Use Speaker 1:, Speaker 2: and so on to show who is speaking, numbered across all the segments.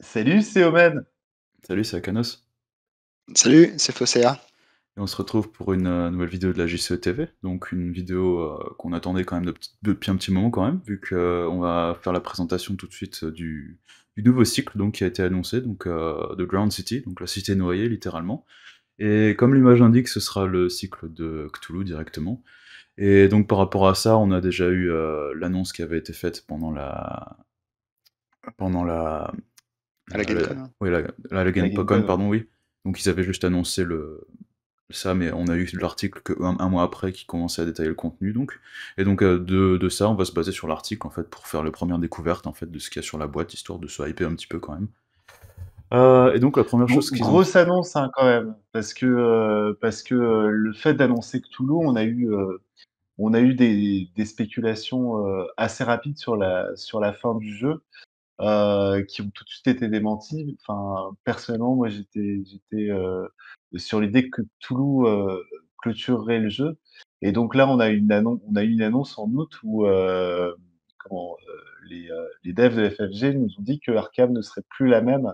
Speaker 1: Salut, c'est Omen.
Speaker 2: Salut, c'est Akanos.
Speaker 3: Salut, c'est Fosséa.
Speaker 2: Et on se retrouve pour une nouvelle vidéo de la JCE TV. Donc une vidéo qu'on attendait quand même depuis un petit moment quand même, vu qu'on va faire la présentation tout de suite du nouveau cycle donc, qui a été annoncé, donc de Ground City, donc la cité noyée littéralement. Et comme l'image indique, ce sera le cycle de Cthulhu directement. Et donc par rapport à ça, on a déjà eu l'annonce qui avait été faite pendant
Speaker 3: À la
Speaker 2: la,
Speaker 3: GameCon, hein.
Speaker 2: oui, la
Speaker 1: La
Speaker 2: GameCon,
Speaker 1: GameCon, ouais.
Speaker 2: pardon, oui. Donc ils avaient juste annoncé ça, mais on a eu l'article un mois après qui commençait à détailler le contenu, donc. Et donc de ça, on va se baser sur l'article en fait pour faire les premières découvertes en fait de ce qu'il y a sur la boîte, histoire de se hyper un petit peu quand même. Et donc la première chose qu'ils ont.
Speaker 1: Grosse annonce hein, quand même, parce que le fait d'annoncer Cthulhu, on a eu des spéculations assez rapides sur la fin du jeu, qui ont tout de suite été démenties. Enfin, personnellement, moi j'étais sur l'idée que Cthulhu clôturerait le jeu. Et donc là, on a eu une annonce en août où les devs de FFG nous ont dit que Arkham ne serait plus la même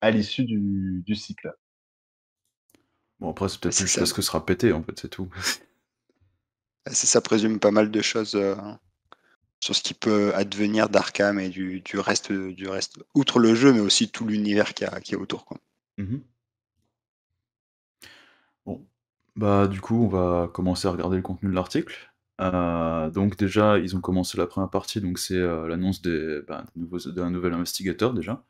Speaker 1: à l'issue du cycle.
Speaker 2: Bon, après, c'est
Speaker 3: Ouais,
Speaker 2: peut-être juste parce que ce sera pété en fait, c'est tout.
Speaker 3: ça présume pas mal de choses sur ce qui peut advenir d'Arkham et du reste, outre le jeu, mais aussi tout l'univers qui est autour, quoi.
Speaker 2: Mhm. Bon, bah du coup, on va commencer à regarder le contenu de l'article. Donc déjà, ils ont commencé la première partie, donc c'est l'annonce d'un nouvel investigateur déjà.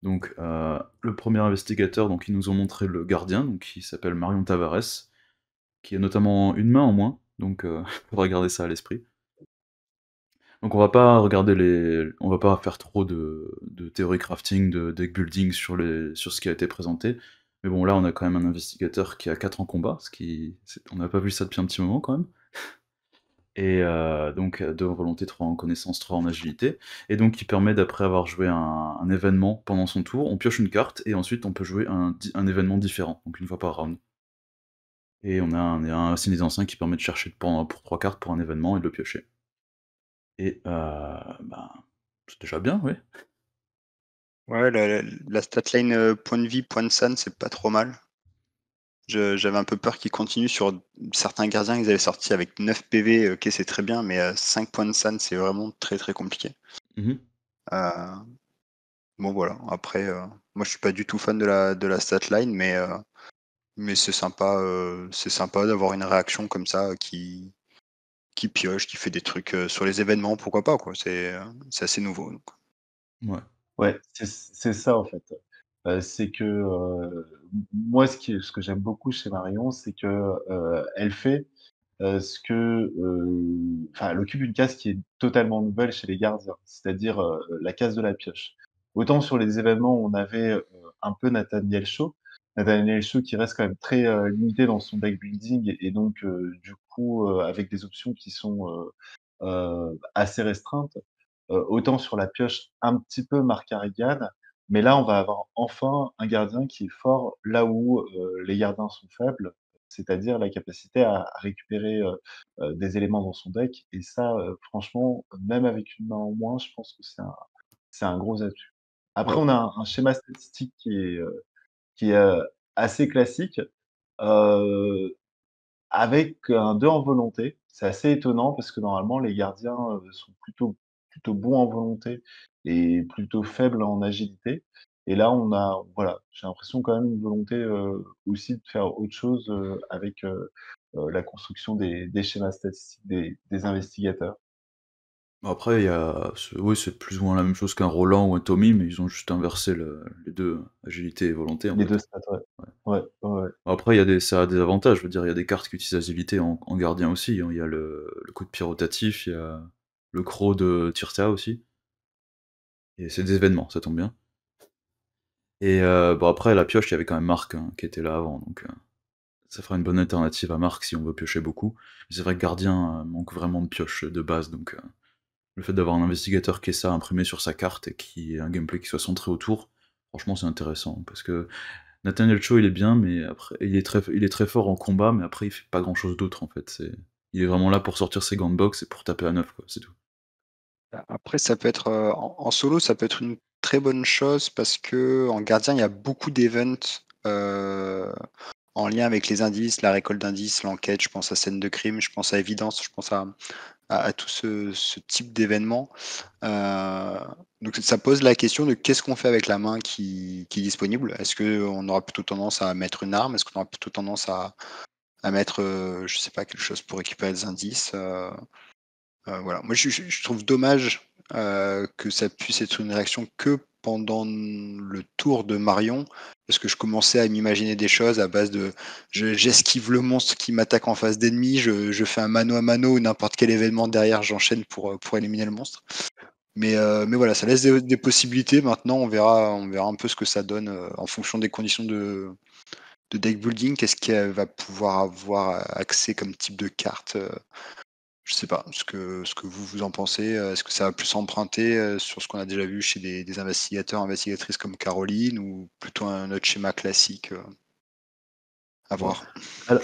Speaker 2: Donc le premier investigateur, donc ils nous ont montré le gardien, donc qui s'appelle Marion Tavares, qui a notamment une main en moins, donc faudra garder ça à l'esprit. Donc on va pas faire trop de théorie crafting, de deck building sur ce qui a été présenté. Mais bon, là, on a quand même un investigateur qui a 4 en combat, on n'a pas vu ça depuis un petit moment quand même. Et donc 2 en volonté, 3 en connaissance, 3 en agilité. Et donc qui permet, d'après avoir joué un événement pendant son tour, on pioche une carte et ensuite on peut jouer un événement différent, donc une fois par round. Et on a un signe des anciens qui permet de chercher pour 3 cartes pour un événement et de le piocher. Et ben, c'est déjà bien, oui.
Speaker 3: Ouais, la statline point de vie, point de san, c'est pas trop mal. J'avais un peu peur qu'ils continuent sur certains gardiens qu'ils avaient sortis avec 9 PV, ok, c'est très bien, mais 5 points de san, c'est vraiment très très compliqué.
Speaker 2: Mhm.
Speaker 3: Bon voilà, après, moi je suis pas du tout fan de la statline, mais c'est sympa d'avoir une réaction comme ça qui pioche, qui fait des trucs sur les événements, pourquoi pas, quoi. C'est assez nouveau. Donc.
Speaker 2: Ouais.
Speaker 1: Ouais, c'est ça en fait. C'est que moi, ce que j'aime beaucoup chez Marion, c'est que elle fait enfin, elle occupe une case qui est totalement nouvelle chez les gardiens, c'est-à-dire la case de la pioche. Autant sur les événements, on avait un peu Nathaniel Shaw qui reste quand même très limité dans son deck building et donc du coup avec des options qui sont assez restreintes. Autant sur la pioche, un petit peu Marc Harrigan, mais là, on va avoir enfin un gardien qui est fort là où les gardiens sont faibles, c'est-à-dire la capacité à récupérer des éléments dans son deck. Et ça, franchement, même avec une main en moins, je pense que c'est un gros atout. Après,
Speaker 2: Ouais.
Speaker 1: on a un schéma statistique qui est assez classique. Euh, Avec un 2 en volonté, c'est assez étonnant parce que normalement les gardiens, sont plutôt bons en volonté et plutôt faibles en agilité. Et là on a voilà, j'ai l'impression quand même une volonté, aussi de faire autre chose, avec, la construction des schémas statistiques des investigateurs.
Speaker 2: Après, oui, c'est plus ou moins la même chose qu'un Roland ou un Tommy, mais ils ont juste inversé les deux, agilité et volonté, en
Speaker 1: Les 2
Speaker 2: fait.
Speaker 1: stats, ouais.
Speaker 2: Ouais.
Speaker 1: Ouais, ouais, ouais.
Speaker 2: Après, ça a des avantages, je veux dire, il y a des cartes qui utilisent agilité en gardien aussi, hein. Il y a le coup de pied rotatif, il y a le croc de Tirta aussi. Et c'est des événements, ça tombe bien. Et bon, après, la pioche, il y avait quand même Marc, hein, qui était là avant, donc ça fera une bonne alternative à Marc si on veut piocher beaucoup. Mais c'est vrai que gardien manque vraiment de pioche de base, donc le fait d'avoir un investigateur qui ait ça imprimé sur sa carte et qui ait un gameplay qui soit centré autour, franchement, c'est intéressant. Parce que Nathaniel Cho, il est bien, mais après, il est très fort en combat, mais après, il fait pas grand chose d'autre en fait. Il est vraiment là pour sortir ses gants de boxe et pour taper à neuf, quoi, c'est tout.
Speaker 3: Après, ça peut être en solo, ça peut être une très bonne chose parce que en gardien, il y a beaucoup d'events en lien avec les indices, la récolte d'indices, l'enquête. Je pense à scène de crime, je pense à évidence, je pense à tout ce type d'événement. Donc ça pose la question de qu'est-ce qu'on fait avec la main qui est disponible. Est-ce qu'on aura plutôt tendance à mettre une arme? Est-ce qu'on aura plutôt tendance à mettre, je sais pas, quelque chose pour récupérer des indices? Voilà. Moi, je trouve dommage que ça puisse être une réaction que pendant le tour de Marion, parce que je commençais à m'imaginer des choses à base de j'esquive le monstre qui m'attaque en face d'ennemi, je fais un mano à mano ou n'importe quel événement derrière, j'enchaîne pour éliminer le monstre. Mais voilà, ça laisse des possibilités. Maintenant, on verra un peu ce que ça donne en fonction des conditions de deck building. Qu'est-ce qu'elle va pouvoir avoir accès comme type de carte je sais pas ce que vous en pensez. Est-ce que ça va plus emprunter sur ce qu'on a déjà vu chez des investigateurs, investigatrices comme Caroline ou plutôt un autre schéma classique à
Speaker 2: Bon,
Speaker 3: voir?
Speaker 1: Alors,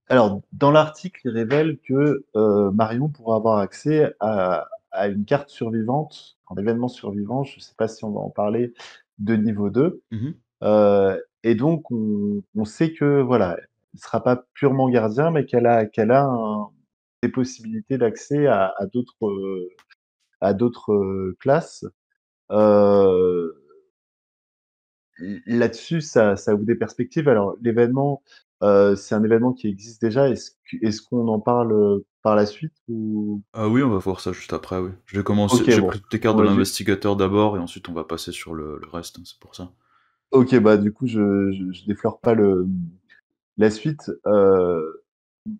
Speaker 1: alors, dans l'article, il révèle que Marion pourra avoir accès à une carte survivante, un événement survivant, je ne sais pas si on va en parler, de niveau 2.
Speaker 2: Mmh.
Speaker 1: Et donc, on sait que voilà, elle ne sera pas purement gardien, mais qu'elle a des possibilités d'accès à d'autres classes. Euh, Là-dessus, ça ouvre des perspectives. Alors, l'événement, c'est un événement qui existe déjà. Est-ce qu'on en parle par la suite ou...
Speaker 2: Ah oui, on va voir ça juste après, oui.
Speaker 1: Ok,
Speaker 2: J'ai
Speaker 1: bon.
Speaker 2: pris toutes les cartes
Speaker 1: On
Speaker 2: de
Speaker 1: va
Speaker 2: l'investigateur d'abord et ensuite on va passer sur le reste, hein, c'est pour ça.
Speaker 1: Ok, bah du coup, je déflore pas la suite.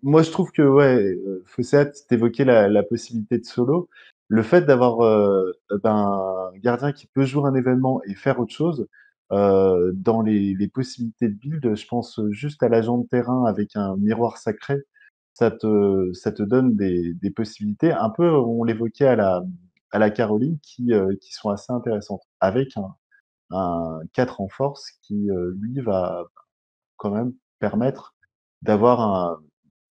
Speaker 1: Moi, je trouve que, ouais, Fosséat, t'évoquais la possibilité de solo. Le fait d'avoir un gardien qui peut jouer un événement et faire autre chose, dans les possibilités de build, je pense juste à l'agent de terrain avec un miroir sacré, ça te donne des possibilités. Un peu, on l'évoquait à la Caroline, qui sont assez intéressantes, avec un 4 en force qui, lui, va quand même permettre d'avoir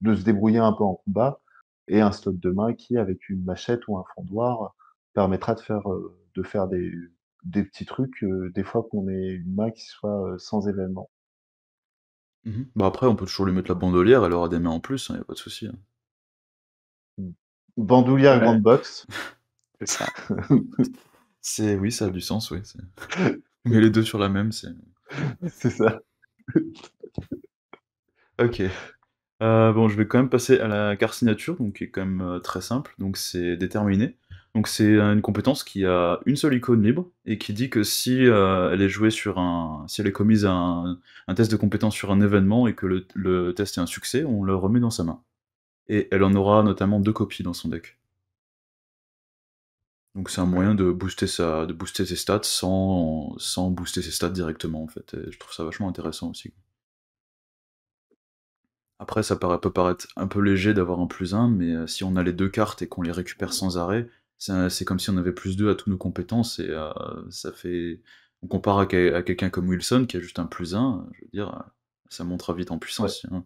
Speaker 1: de se débrouiller un peu en combat et un slot de main qui, avec une machette ou un fendoir, permettra de faire des petits trucs, des fois qu'on ait une main qui soit sans événement.
Speaker 2: Bah après, on peut toujours lui mettre la bandolière, elle aura des mains en plus, hein, y a pas de souci, hein.
Speaker 1: Bandoulière
Speaker 3: Ouais,
Speaker 1: grande box.
Speaker 3: c'est ça.
Speaker 2: Oui, ça a du sens, oui. Mais les deux sur la même, c'est.
Speaker 1: C'est ça.
Speaker 2: Ok. Bon, je vais quand même passer à la carte signature, donc qui est quand même très simple. Donc c'est déterminé. Donc c'est une compétence qui a une seule icône libre et qui dit que si elle est jouée si elle est commise à un test de compétence sur un événement et que le test est un succès, on le remet dans sa main. Et elle en aura notamment 2 copies dans son deck. Donc c'est un
Speaker 3: Ouais.
Speaker 2: moyen de de booster ses stats sans booster ses stats directement en fait. Et je trouve ça vachement intéressant aussi. Après, peut paraître un peu léger d'avoir un +1, mais si on a les deux cartes et qu'on les récupère sans arrêt, c'est comme si on avait +2 à toutes nos compétences et ça fait. On compare à quelqu'un comme Wilson qui a juste un +1, je veux dire, ça montera vite en
Speaker 1: Ouais.
Speaker 2: puissance. Hein.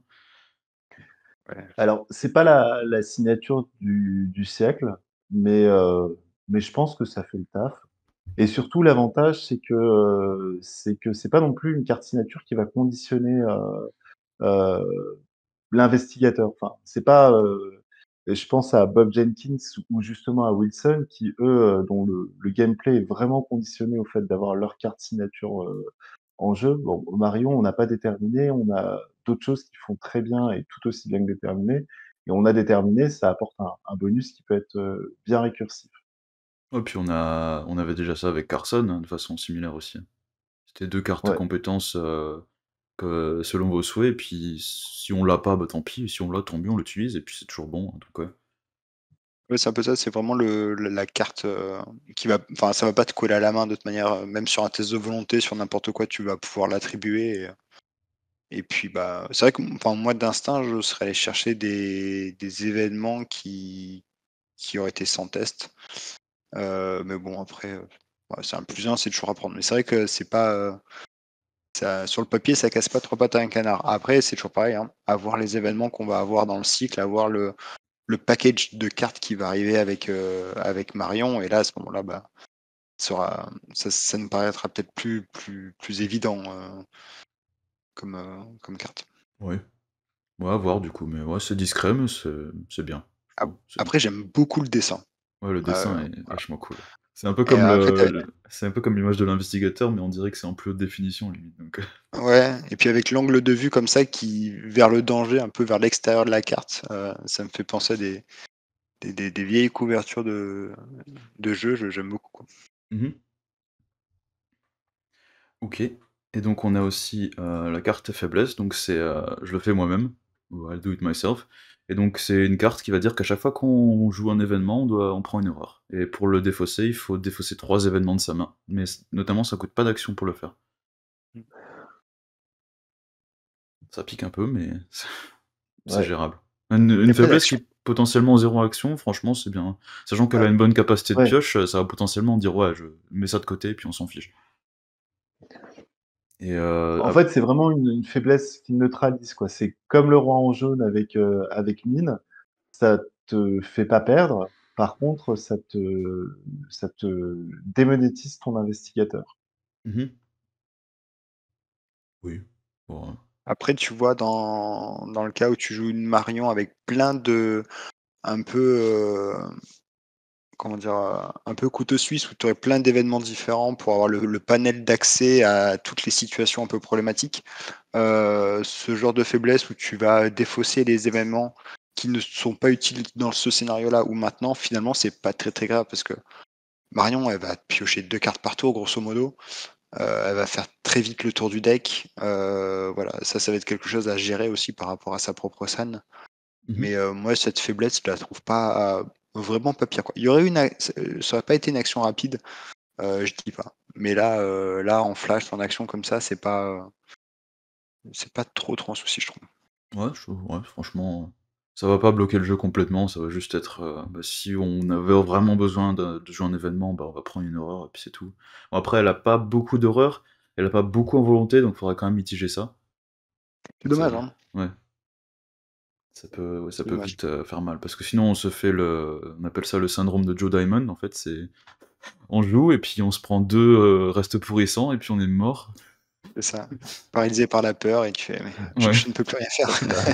Speaker 3: Ouais.
Speaker 1: Alors, c'est pas la signature du siècle, mais je pense que ça fait le taf. Et surtout, l'avantage, c'est que c'est pas non plus une carte signature qui va conditionner l'investigateur. Enfin, c'est pas. Je pense à Bob Jenkins ou justement à Wilson, qui eux, dont le gameplay est vraiment conditionné au fait d'avoir leur carte signature en jeu. Bon, au Marion, on n'a pas déterminé, on a d'autres choses qui font très bien et tout aussi bien que déterminé. Et on a déterminé, ça apporte un bonus qui peut être bien récursif.
Speaker 2: Et puis on avait déjà ça avec Carson, hein, de façon similaire aussi. C'était deux cartes
Speaker 1: Ouais.
Speaker 2: compétences selon vos souhaits, et puis si on l'a pas, bah tant pis, si on l'a, tant mieux, on l'utilise, et puis c'est toujours bon, en tout cas.
Speaker 3: Ouais, c'est un peu ça, c'est vraiment la carte qui va. Enfin, ça va pas te coller à la main de toute manière, même sur un test de volonté, sur n'importe quoi, tu vas pouvoir l'attribuer. Et puis, bah, c'est vrai que enfin, moi, d'instinct, je serais allé chercher des événements qui auraient été sans test. Mais bon, après, ouais, c'est un +1, c'est toujours à prendre. Mais c'est vrai que c'est pas. Sur le papier, ça casse pas trois pattes à un canard. Après, c'est toujours pareil, hein, à voir les événements qu'on va avoir dans le cycle, à voir le package de cartes qui va arriver avec Marion. Et là, à ce moment-là, bah, ça nous paraîtra peut-être plus évident comme carte.
Speaker 2: Ouais. Ouais, à voir du coup, mais ouais, c'est discret, mais c'est bien, je trouve, c'est bien.
Speaker 3: Après, j'aime beaucoup le dessin.
Speaker 2: Ouais, le dessin est
Speaker 3: Voilà.
Speaker 2: vachement cool. C'est un peu
Speaker 3: Et
Speaker 2: comme
Speaker 3: après,
Speaker 2: c'est un peu comme l'image de l'investigateur, mais on dirait que c'est en plus haute définition limite, donc
Speaker 3: ouais, et puis avec l'angle de vue comme ça qui vers le danger, un peu vers l'extérieur de la carte, ça me fait penser à des vieilles couvertures de jeux, j'aime beaucoup, quoi.
Speaker 2: Mmh. OK, et donc on a aussi, la carte faiblesse, donc c'est, je le fais moi-même, ou I'll do it myself, et donc c'est une carte qui va dire qu'à chaque fois qu'on joue un événement, on prend une erreur, et pour le défausser, il faut défausser 3 événements de sa main, mais notamment ça coûte pas d'action pour le faire.
Speaker 3: Mmh.
Speaker 2: Ça pique un peu, mais c'est
Speaker 1: Ouais.
Speaker 2: gérable.
Speaker 3: Il y
Speaker 2: Une
Speaker 3: a pas
Speaker 2: faiblesse qui
Speaker 3: d'action.
Speaker 2: est potentiellement 0 action, franchement c'est bien. Sachant qu'elle
Speaker 3: Ouais.
Speaker 2: a une bonne capacité de
Speaker 1: Ouais.
Speaker 2: pioche, ça va potentiellement dire: «Ouais, je mets ça de côté et puis on s'en fiche», et
Speaker 1: En fait, c'est vraiment une faiblesse qui neutralise, quoi. C'est comme le roi en jaune avec mine, ça te fait pas perdre. Par contre, ça te démonétise ton investigateur.
Speaker 2: mmh oui, bon,
Speaker 3: Après, tu vois, dans le cas où tu joues une Marion avec plein de un peu, comment dire? Un peu couteau suisse où tu aurais plein d'événements différents pour avoir le panel d'accès à toutes les situations un peu problématiques. Ce genre de faiblesse où tu vas défausser les événements qui ne sont pas utiles dans ce scénario-là ou maintenant, finalement, c'est pas très, très grave parce que Marion, elle va piocher 2 cartes par tour grosso modo. Elle va faire très vite le tour du deck. Voilà, ça va être quelque chose à gérer aussi par rapport à sa propre scène.
Speaker 2: mmh
Speaker 3: Mais moi, cette faiblesse, je la trouve pas vraiment pas pire, quoi. Il y aurait une ac ça aurait pas été une action rapide, je dis pas. Mais là, en flash, en action comme ça, c'est pas trop un souci, je trouve.
Speaker 2: ouais, ouais, franchement, ça va pas bloquer le jeu complètement, ça va juste être, bah, si on avait vraiment besoin de jouer un événement, bah, on va prendre une horreur et puis c'est tout. Bon après elle a pas beaucoup d'horreur, elle a pas beaucoup en volonté, donc faudra quand même mitiger ça.
Speaker 3: C'est
Speaker 2: Donc ça
Speaker 3: dommage, hein,
Speaker 2: ouais, ça
Speaker 3: c'est
Speaker 2: peut
Speaker 3: dommage.
Speaker 2: vite, faire mal parce que sinon on appelle ça le syndrome de Joe Diamond en fait, c'est on joue et puis on se prend 2 restes pourrissants et puis on est mort.
Speaker 3: C'est ça. Paralysé par la peur et tu fais: «Mais
Speaker 2: Ouais,
Speaker 3: je ne peux plus rien faire».
Speaker 1: C'est ça.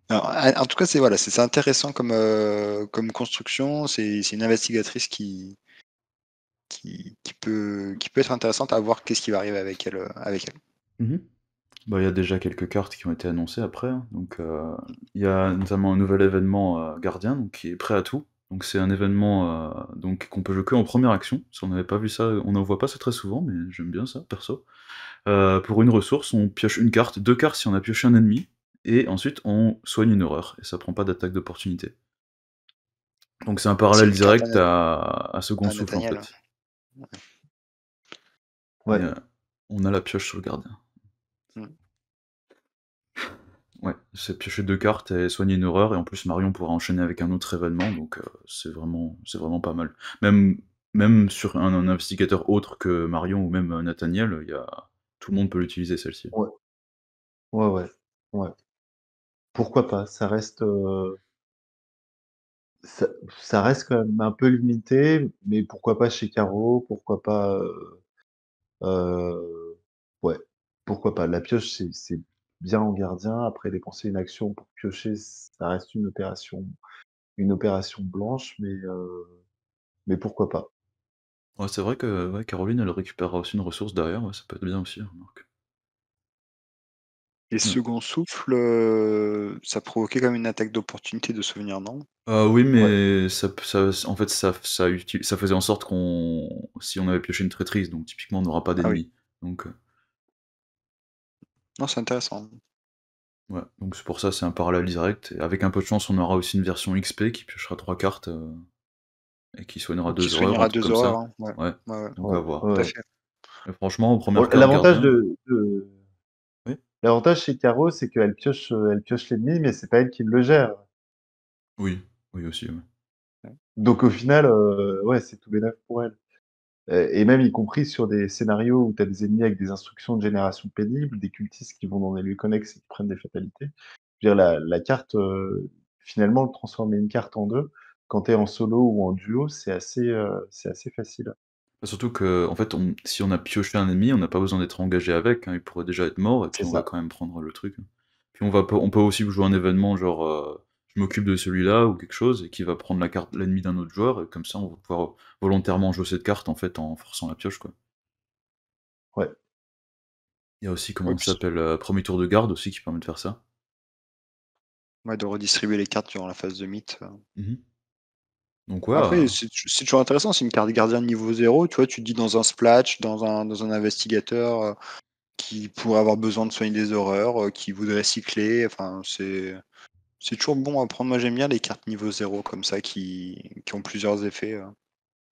Speaker 3: Alors, en tout cas, c'est voilà, c'est intéressant comme construction. C'est une investigatrice qui peut être intéressante à voir qu'est-ce qui va arriver avec elle.
Speaker 2: mmh bah, il y a déjà quelques cartes qui ont été annoncées après, hein, donc il y a notamment un nouvel événement, gardien, donc qui est prêt à tout. Donc c'est un événement, donc qu'on peut jouer que en première action. Ça on n'avait pas vu ça, on n'en voit pas ça très souvent, mais j'aime bien ça perso. Pour une ressource, on pioche une carte, 2 cartes si on a pioché un ennemi, et ensuite on soigne une horreur, et ça prend pas d'attaque d'opportunité. Donc c'est un
Speaker 3: C'est
Speaker 2: parallèle
Speaker 3: une carte
Speaker 2: direct à Second
Speaker 3: à
Speaker 2: Souffle en
Speaker 3: Nathaniel.
Speaker 2: fait. Et
Speaker 1: Ouais.
Speaker 2: on a la pioche sur le gardien.
Speaker 3: Mmh.
Speaker 2: Ouais, c'est piocher 2 cartes et soigner une horreur, et en plus Marion pourra enchaîner avec un autre événement, donc c'est vraiment pas mal. Même sur un investigateur autre que Marion ou même, Nathaniel, il y a tout le monde peut l'utiliser celle-ci.
Speaker 1: Ouais. Ouais, ouais. Ouais. Pourquoi pas? Ça ça reste quand même un peu limité, mais pourquoi pas chez Caro? Pourquoi pas, heu, ouais, pourquoi pas? La pioche, c'est bien en gardien. Après dépenser une action pour piocher, ça reste une opération blanche, mais pourquoi pas?
Speaker 2: Ouais, c'est vrai que, ouais, Caroline, elle récupérera aussi une ressource derrière, ouais, ça peut être bien aussi, remarque.
Speaker 3: Et
Speaker 2: Mmh.
Speaker 3: second souffle, ça provoquait quand même une attaque d'opportunité de souvenir, non?
Speaker 2: Oui,
Speaker 1: Ouais,
Speaker 2: mais en fait, ça faisait en sorte qu'on si on avait pioché une traîtrise, donc typiquement on n'aura pas
Speaker 3: Ah oui.
Speaker 2: d'ennemis, donc
Speaker 3: Non, c'est intéressant.
Speaker 2: ouais, donc c'est pour ça, c'est un parallèle direct, et avec un peu de chance, on aura aussi une version XP qui piochera 3 cartes, et qui soignera
Speaker 3: Qui
Speaker 2: 2 horreurs, un
Speaker 3: soignera
Speaker 2: truc
Speaker 3: 2
Speaker 2: comme
Speaker 3: horreurs,
Speaker 2: ça.
Speaker 3: hein. Ouais.
Speaker 2: Ouais,
Speaker 3: Ouais, ouais,
Speaker 2: donc
Speaker 1: ouais,
Speaker 2: à
Speaker 1: ouais,
Speaker 2: voir.
Speaker 3: tout à
Speaker 1: ouais.
Speaker 3: fait.
Speaker 2: Mais franchement, en
Speaker 1: Bon,
Speaker 2: première carte gardien oui?
Speaker 1: l'avantage chez Caro, c'est qu'elle pioche l'ennemi, mais c'est pas elle qui le gère.
Speaker 2: Oui, oui aussi, ouais.
Speaker 3: Ouais.
Speaker 1: Donc au final, ouais, c'est tout bénef pour elle. Et même y compris sur des scénarios où tu as des ennemis avec des instructions de génération pénible, des cultistes qui vont dans des lieux connexes et qui prennent des fatalités. Je veux dire la carte, finalement transformer une carte en 2, quand tu es en solo ou en duo, c'est assez facile.
Speaker 2: Bah, surtout qu'en fait, si on a pioché un ennemi, on n'a pas besoin d'être engagé avec, hein, il pourrait déjà être mort et puis
Speaker 1: C'est
Speaker 2: on va
Speaker 1: ça.
Speaker 2: quand même prendre le truc. Puis on peut aussi jouer un événement genre, je m'occupe de celui-là ou quelque chose et qui va prendre la carte l'ennemi d'un autre joueur et comme ça on va pouvoir volontairement jouer cette carte en fait en forçant la pioche, quoi.
Speaker 1: Ouais.
Speaker 2: Il y a aussi,
Speaker 3: Ouais,
Speaker 2: comment ça
Speaker 3: puis
Speaker 2: s'appelle, premier tour de garde aussi qui permet de faire ça.
Speaker 3: ouais, de redistribuer les cartes durant la phase de mythe.
Speaker 2: Mmh. Donc ouais,
Speaker 3: Après, c'est toujours intéressant, c'est une carte gardien de niveau 0, tu vois, tu te dis dans un splash, dans un investigateur qui pourrait avoir besoin de soigner des horreurs, qui voudrait cycler, enfin, c'est toujours bon à prendre. Moi, j'aime bien les cartes niveau 0 comme ça qui ont plusieurs effets.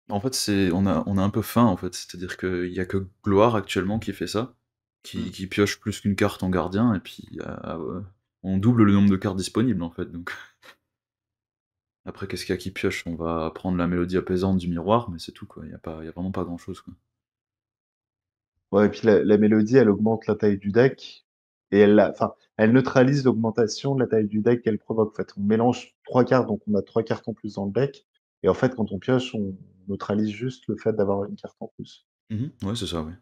Speaker 2: en fait, on a un peu faim en fait, c'est-à-dire qu'il y a que Gloire actuellement qui fait ça,
Speaker 3: Mm.
Speaker 2: qui pioche plus qu'une carte en gardien et puis, on double le nombre de cartes disponibles en fait, donc après qu'est-ce qu'il y a qui pioche? On va prendre la mélodie apaisante du miroir, mais c'est tout quoi, il y a vraiment pas grand-chose quoi.
Speaker 1: Ouais et puis la mélodie, elle augmente la taille du deck et elle neutralise l'augmentation de la taille du deck qu'elle provoque. En fait, on mélange 3 cartes, donc on a 3 cartes en plus dans le deck et en fait, quand on pioche, on neutralise juste le fait d'avoir une carte en plus.
Speaker 2: Mmh. Ouais, c'est ça, ouais.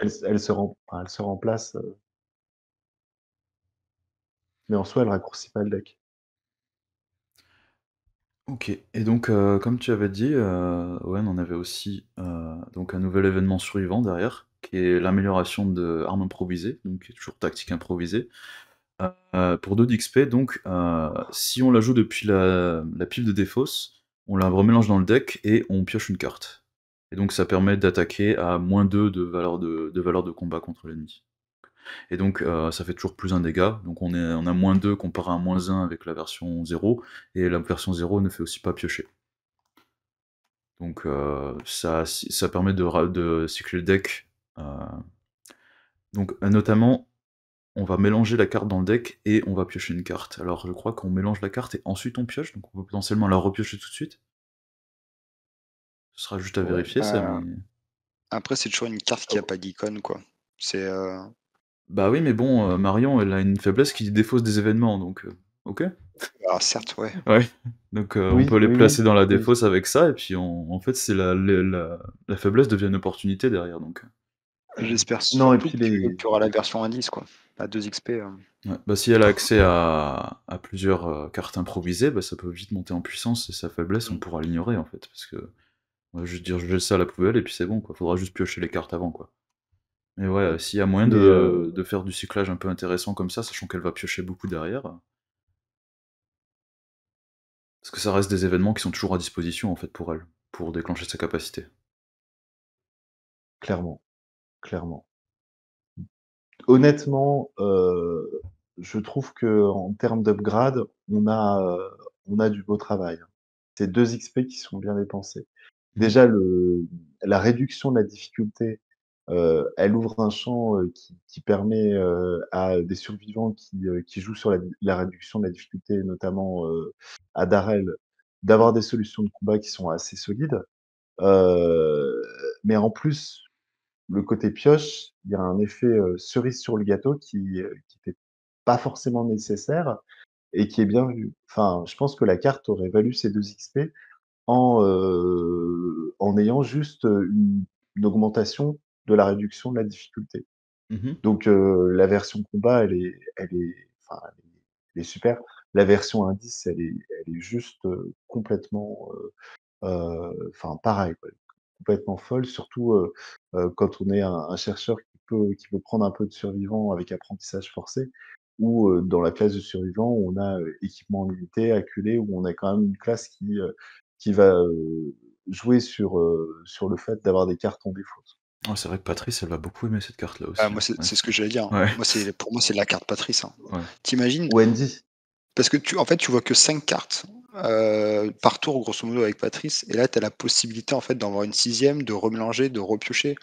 Speaker 1: Elle se remplace, mais en soi, elle raccourcit pas le deck.
Speaker 2: OK et donc, comme tu avais dit, Owen, on avait aussi, donc un nouvel événement survivant derrière, qui est l'amélioration de armes improvisées, donc qui est toujours tactique improvisée. Pour 2 d'XP donc, si on la joue depuis la pile de défausse, on la remélange dans le deck et on pioche une carte. Et donc ça permet d'attaquer à -2 de valeur de combat contre l'ennemi. Et donc, ça fait toujours plus 1 dégât, donc on a -2 comparé à -1 avec la version 0, et la version 0 ne fait aussi pas piocher. Donc, ça permet de cycler le deck, donc notamment, on va mélanger la carte dans le deck et on va piocher une carte. Alors je crois qu'on mélange la carte et ensuite on pioche, donc on peut potentiellement la repiocher tout de suite. Ce sera juste à
Speaker 1: Ouais,
Speaker 2: vérifier ça, mais
Speaker 3: Après, c'est toujours une carte qui a
Speaker 1: oh,
Speaker 3: pas d'icône, quoi. C'est
Speaker 2: bah oui, mais bon, Marion, elle a une faiblesse qui défausse des événements, donc OK.
Speaker 3: alors certes, ouais.
Speaker 2: Ouais, donc on peut
Speaker 1: oui,
Speaker 2: les
Speaker 1: oui, oui,
Speaker 2: placer dans la
Speaker 1: oui,
Speaker 2: défausse avec ça et puis en fait, c'est la faiblesse devient une opportunité derrière, donc
Speaker 3: J'espère
Speaker 1: non et
Speaker 3: surtout
Speaker 1: puis
Speaker 3: que
Speaker 1: les
Speaker 3: tu auras la version indice, quoi. À 2 XP.
Speaker 2: ouais, bah, si elle a accès à plusieurs, cartes improvisées, bah, ça peut vite monter en puissance et sa faiblesse, on
Speaker 3: Mmh.
Speaker 2: pourra l'ignorer, en fait, parce que on va juste dire: «Je jette ça à la poubelle» et puis c'est bon, quoi. Faudra juste piocher les cartes avant, quoi. Mais ouais,
Speaker 1: ouais,
Speaker 2: s'il y a moyen
Speaker 1: mais
Speaker 2: de faire du cyclage un peu intéressant comme ça, sachant qu'elle va piocher beaucoup derrière, parce que ça reste des événements qui sont toujours à disposition, en fait, pour elle, pour déclencher sa capacité.
Speaker 1: clairement, clairement. Honnêtement, je trouve qu'en termes d'upgrade, on a du beau travail, hein. C'est 2 XP qui sont bien dépensés.
Speaker 2: Mmh.
Speaker 1: Déjà la réduction de la difficulté, elle ouvre un champ, qui permet, à des survivants qui jouent sur la réduction de la difficulté, notamment, à Darrell, d'avoir des solutions de combat qui sont assez solides. Mais en plus, le côté pioche, il y a un effet, cerise sur le gâteau qui était pas forcément nécessaire et qui est bien vu. Enfin, je pense que la carte aurait valu ses 2 XP en ayant juste, une augmentation de la réduction de la difficulté.
Speaker 2: Mmh.
Speaker 1: Donc la version combat, enfin, elle est super. La version indice, elle est juste, complètement, enfin pareil, quoi, complètement folle, surtout, quand on est un chercheur qui peut prendre un peu de survivant avec apprentissage forcé ou, dans la classe de survivant, où on a, équipement limité, acculé, où on a quand même une classe qui va, jouer sur le fait d'avoir des cartes en défaut.
Speaker 2: Ouais, c'est vrai que Patrice, elle va beaucoup aimer cette carte-là
Speaker 3: Ah,
Speaker 2: aussi,
Speaker 3: moi,
Speaker 2: hein.
Speaker 3: c'est
Speaker 2: Ouais,
Speaker 3: c'est ce que j'allais dire, hein.
Speaker 2: ouais,
Speaker 3: Pour moi, c'est la carte Patrice, hein.
Speaker 2: ouais.
Speaker 3: Tu imagines?
Speaker 1: Wendy,
Speaker 3: Parce que en fait, tu vois que 5 cartes, par tour, grosso modo, avec Patrice, et là, tu as la possibilité, en fait, d'en avoir une sixième, de remélanger, de repiocher.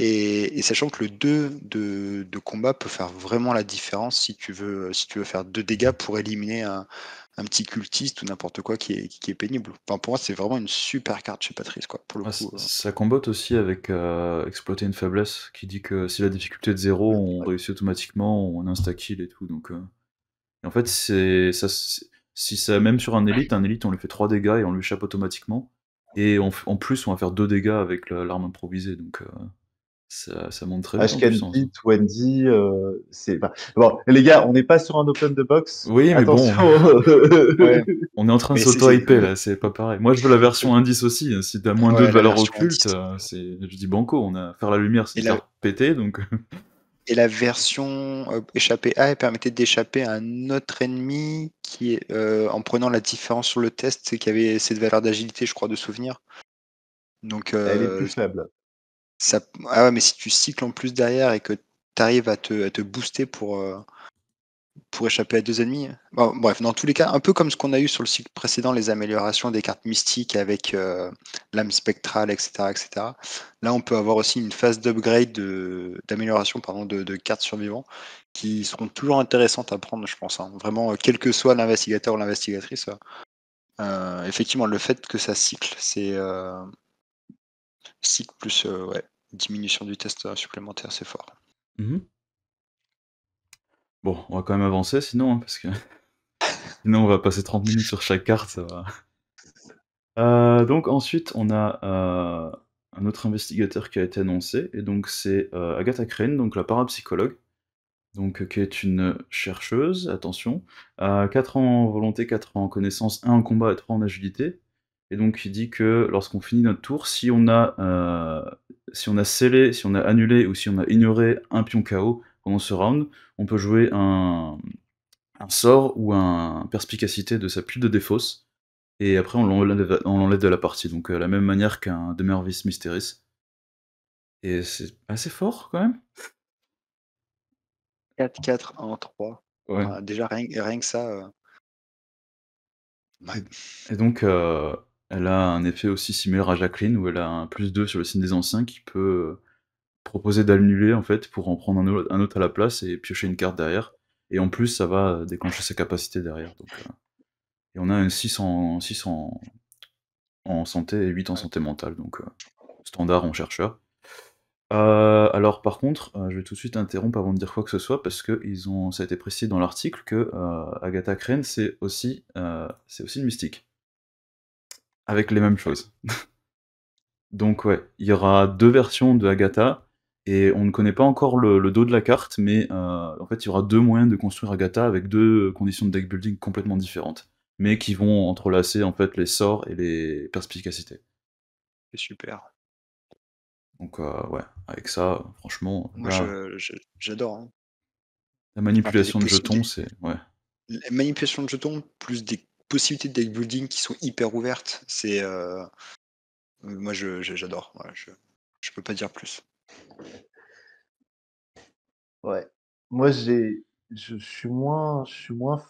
Speaker 3: Et sachant que le 2 de combat peut faire vraiment la différence si tu veux faire 2 dégâts pour éliminer un petit cultiste ou n'importe quoi qui est pénible. Enfin, pour moi, c'est vraiment une super carte chez Patrice, quoi, pour le
Speaker 2: Ouais,
Speaker 3: coup.
Speaker 2: ça combotte aussi avec, exploiter une faiblesse, qui dit que si la difficulté est de 0, on
Speaker 3: Ouais.
Speaker 2: réussit automatiquement, on insta kill et tout, donc et en fait, c'est ça Si c'est même sur un élite, on lui fait 3 dégâts et on lui échappe automatiquement. Et en plus, on va faire 2 dégâts avec l'arme improvisée, donc ça monte très vite en
Speaker 1: Ashken
Speaker 2: puissance, hein.
Speaker 1: Beat, Wendy, c'est pas... Bon, les gars, on n'est pas sur un open the box.
Speaker 2: Oui, mais bon,
Speaker 1: Attention.
Speaker 3: Ouais,
Speaker 2: on est en train de
Speaker 3: mais
Speaker 2: s'auto-hyper là, c'est pas pareil. Moi je veux la version indice aussi, hein. Si t'as moins 2
Speaker 3: ouais,
Speaker 2: de
Speaker 3: la
Speaker 2: valeur
Speaker 3: version
Speaker 2: occulte,
Speaker 3: indice.
Speaker 2: je dis banco, on a faire la lumière, c'est
Speaker 3: Et
Speaker 2: se
Speaker 3: la,
Speaker 2: faire péter, donc
Speaker 3: et la version échappée A, elle permettait d'échapper à un autre ennemi qui est, en prenant la différence sur le test, c'est qu'il y avait cette valeur d'agilité, je crois, de souvenir. Donc,
Speaker 1: Elle est plus faible.
Speaker 3: ah ouais, mais si tu cycles en plus derrière et que tu arrives à te booster pour échapper à 2 ennemis. Bon, bref, dans tous les cas, un peu comme ce qu'on a eu sur le cycle précédent, les améliorations des cartes mystiques avec l'âme spectrale, etc., etc. Là, on peut avoir aussi une phase d'upgrade, d'amélioration pardon, de cartes survivantes qui seront toujours intéressantes à prendre, je pense, hein. Vraiment, quel que soit l'investigateur ou l'investigatrice. Effectivement, le fait que ça cycle, c'est cycle plus ouais, diminution du test supplémentaire, c'est fort.
Speaker 2: Mmh. Bon, on va quand même avancer sinon, hein, parce que sinon on va passer 30 minutes sur chaque carte, ça va. Donc ensuite, on a un autre investigateur qui a été annoncé, et donc c'est Agatha Crane, donc la parapsychologue, donc qui est une chercheuse, attention, 4 ans en volonté, 4 ans en connaissance, 1 en combat et 3 en agilité. Et donc il dit que lorsqu'on finit notre tour, si on a scellé, si on a annulé ou si on a ignoré un pion KO pendant ce round, on peut jouer un sort ou un perspicacité de sa pile de défausse, et après on l'enlève de la partie, donc la même manière qu'un Demervis Mysteris. Et c'est assez fort quand même.
Speaker 3: 4-4 en 3.
Speaker 2: Ouais.
Speaker 3: Enfin, déjà, rien que ça. Ouais.
Speaker 2: Et donc elle a un effet aussi similaire à Jacqueline, où elle a un +2 sur le signe des anciens qui peut proposer d'annuler en fait pour en prendre un autre à la place et piocher une carte derrière. Et en plus ça va déclencher ses capacités derrière. Donc, et on a un 6 en santé et 8 en
Speaker 3: Ouais.
Speaker 2: santé mentale, donc standard en chercheur. Alors par contre, je vais tout de suite interrompre avant de dire quoi que ce soit, parce que ça a été précisé dans l'article que Agatha Crane, c'est aussi une mystique, avec les mêmes choses. Donc ouais, il y aura 2 versions de Agatha, et on ne connaît pas encore le dos de la carte, mais en fait, il y aura 2 moyens de construire Agatha avec 2 conditions de deck building complètement différentes, mais qui vont entrelacer en fait les sorts et les perspicacités.
Speaker 3: C'est super.
Speaker 2: Donc ouais, avec ça, franchement,
Speaker 3: Moi,
Speaker 2: là,
Speaker 3: j'adore, hein.
Speaker 2: la
Speaker 3: Enfin, t'as des
Speaker 2: manipulation de jetons, c'est... Ouais.
Speaker 3: la manipulation de jetons, plus des possibilités de deck building qui sont hyper ouvertes, c'est. Moi, j'adore. Voilà, je peux pas dire plus.
Speaker 1: Ouais. Moi, je suis moins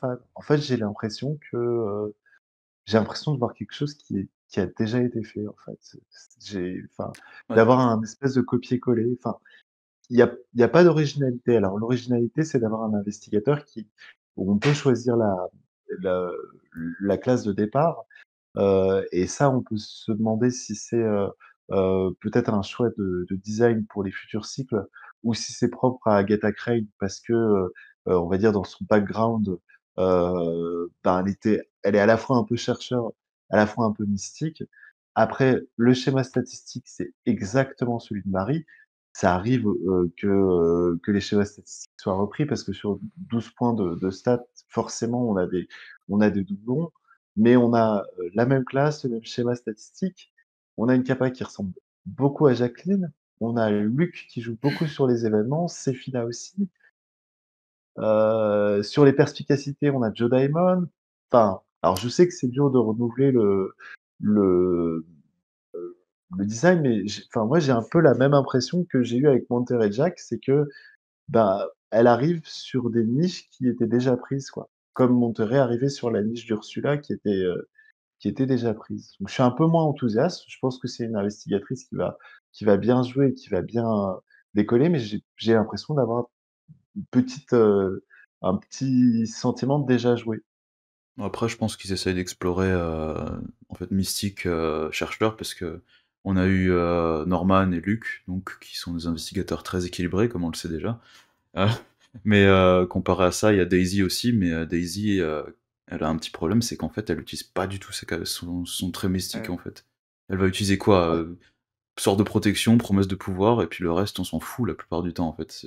Speaker 1: fan. En fait, j'ai l'impression de voir quelque chose qui a déjà été fait, en fait. Enfin,
Speaker 2: Ouais.
Speaker 1: d'avoir un espèce de copier-coller. Enfin, il y a pas d'originalité. Alors, l'originalité, c'est d'avoir un investigateur où on peut choisir la, la classe de départ. Et ça, on peut se demander si c'est, peut-être un choix de design pour les futurs cycles ou si c'est propre à Agatha Crane parce que, on va dire dans son background, ben, elle est à la fois un peu chercheur, à la fois un peu mystique. Après, le schéma statistique, c'est exactement celui de Marie. Ça arrive, que les schémas statistiques soient repris parce que sur 12 points de stats, forcément, on a des doublons, mais on a, la même classe, le même schéma statistique. On a une capa qui ressemble beaucoup à Jacqueline. On a Luc qui joue beaucoup sur les événements, Sefina aussi. Sur les perspicacités, on a Joe Diamond. Enfin, alors je sais que c'est dur de renouveler le, le design, mais enfin, moi, j'ai un peu la même impression que j'ai eu avec Monterey Jack, c'est que, bah, elle arrive sur des niches qui étaient déjà prises, quoi. Comme Monterey arrivait sur la niche d'Ursula qui était déjà prise. Donc je suis un peu moins enthousiaste. Je pense que c'est une investigatrice qui va bien jouer, qui va bien décoller, mais j'ai l'impression d'avoir une petite, un petit sentiment de déjà joué.
Speaker 2: Après, je pense qu'ils essayent d'explorer, en fait, Mystique, chercheur, parce que on a eu Norman et Luke, donc qui sont des investigateurs très équilibrés, comme on le sait déjà. Heu, mais comparé à ça, il y a Daisy aussi, mais Daisy, elle a un petit problème, c'est qu'en fait, elle utilise pas du tout son trait mystique,
Speaker 3: Ouais.
Speaker 2: en fait. Elle va utiliser quoi?
Speaker 1: Ouais.
Speaker 2: Sort de protection, promesse de pouvoir, et puis le reste, on s'en fout la plupart du temps, en fait.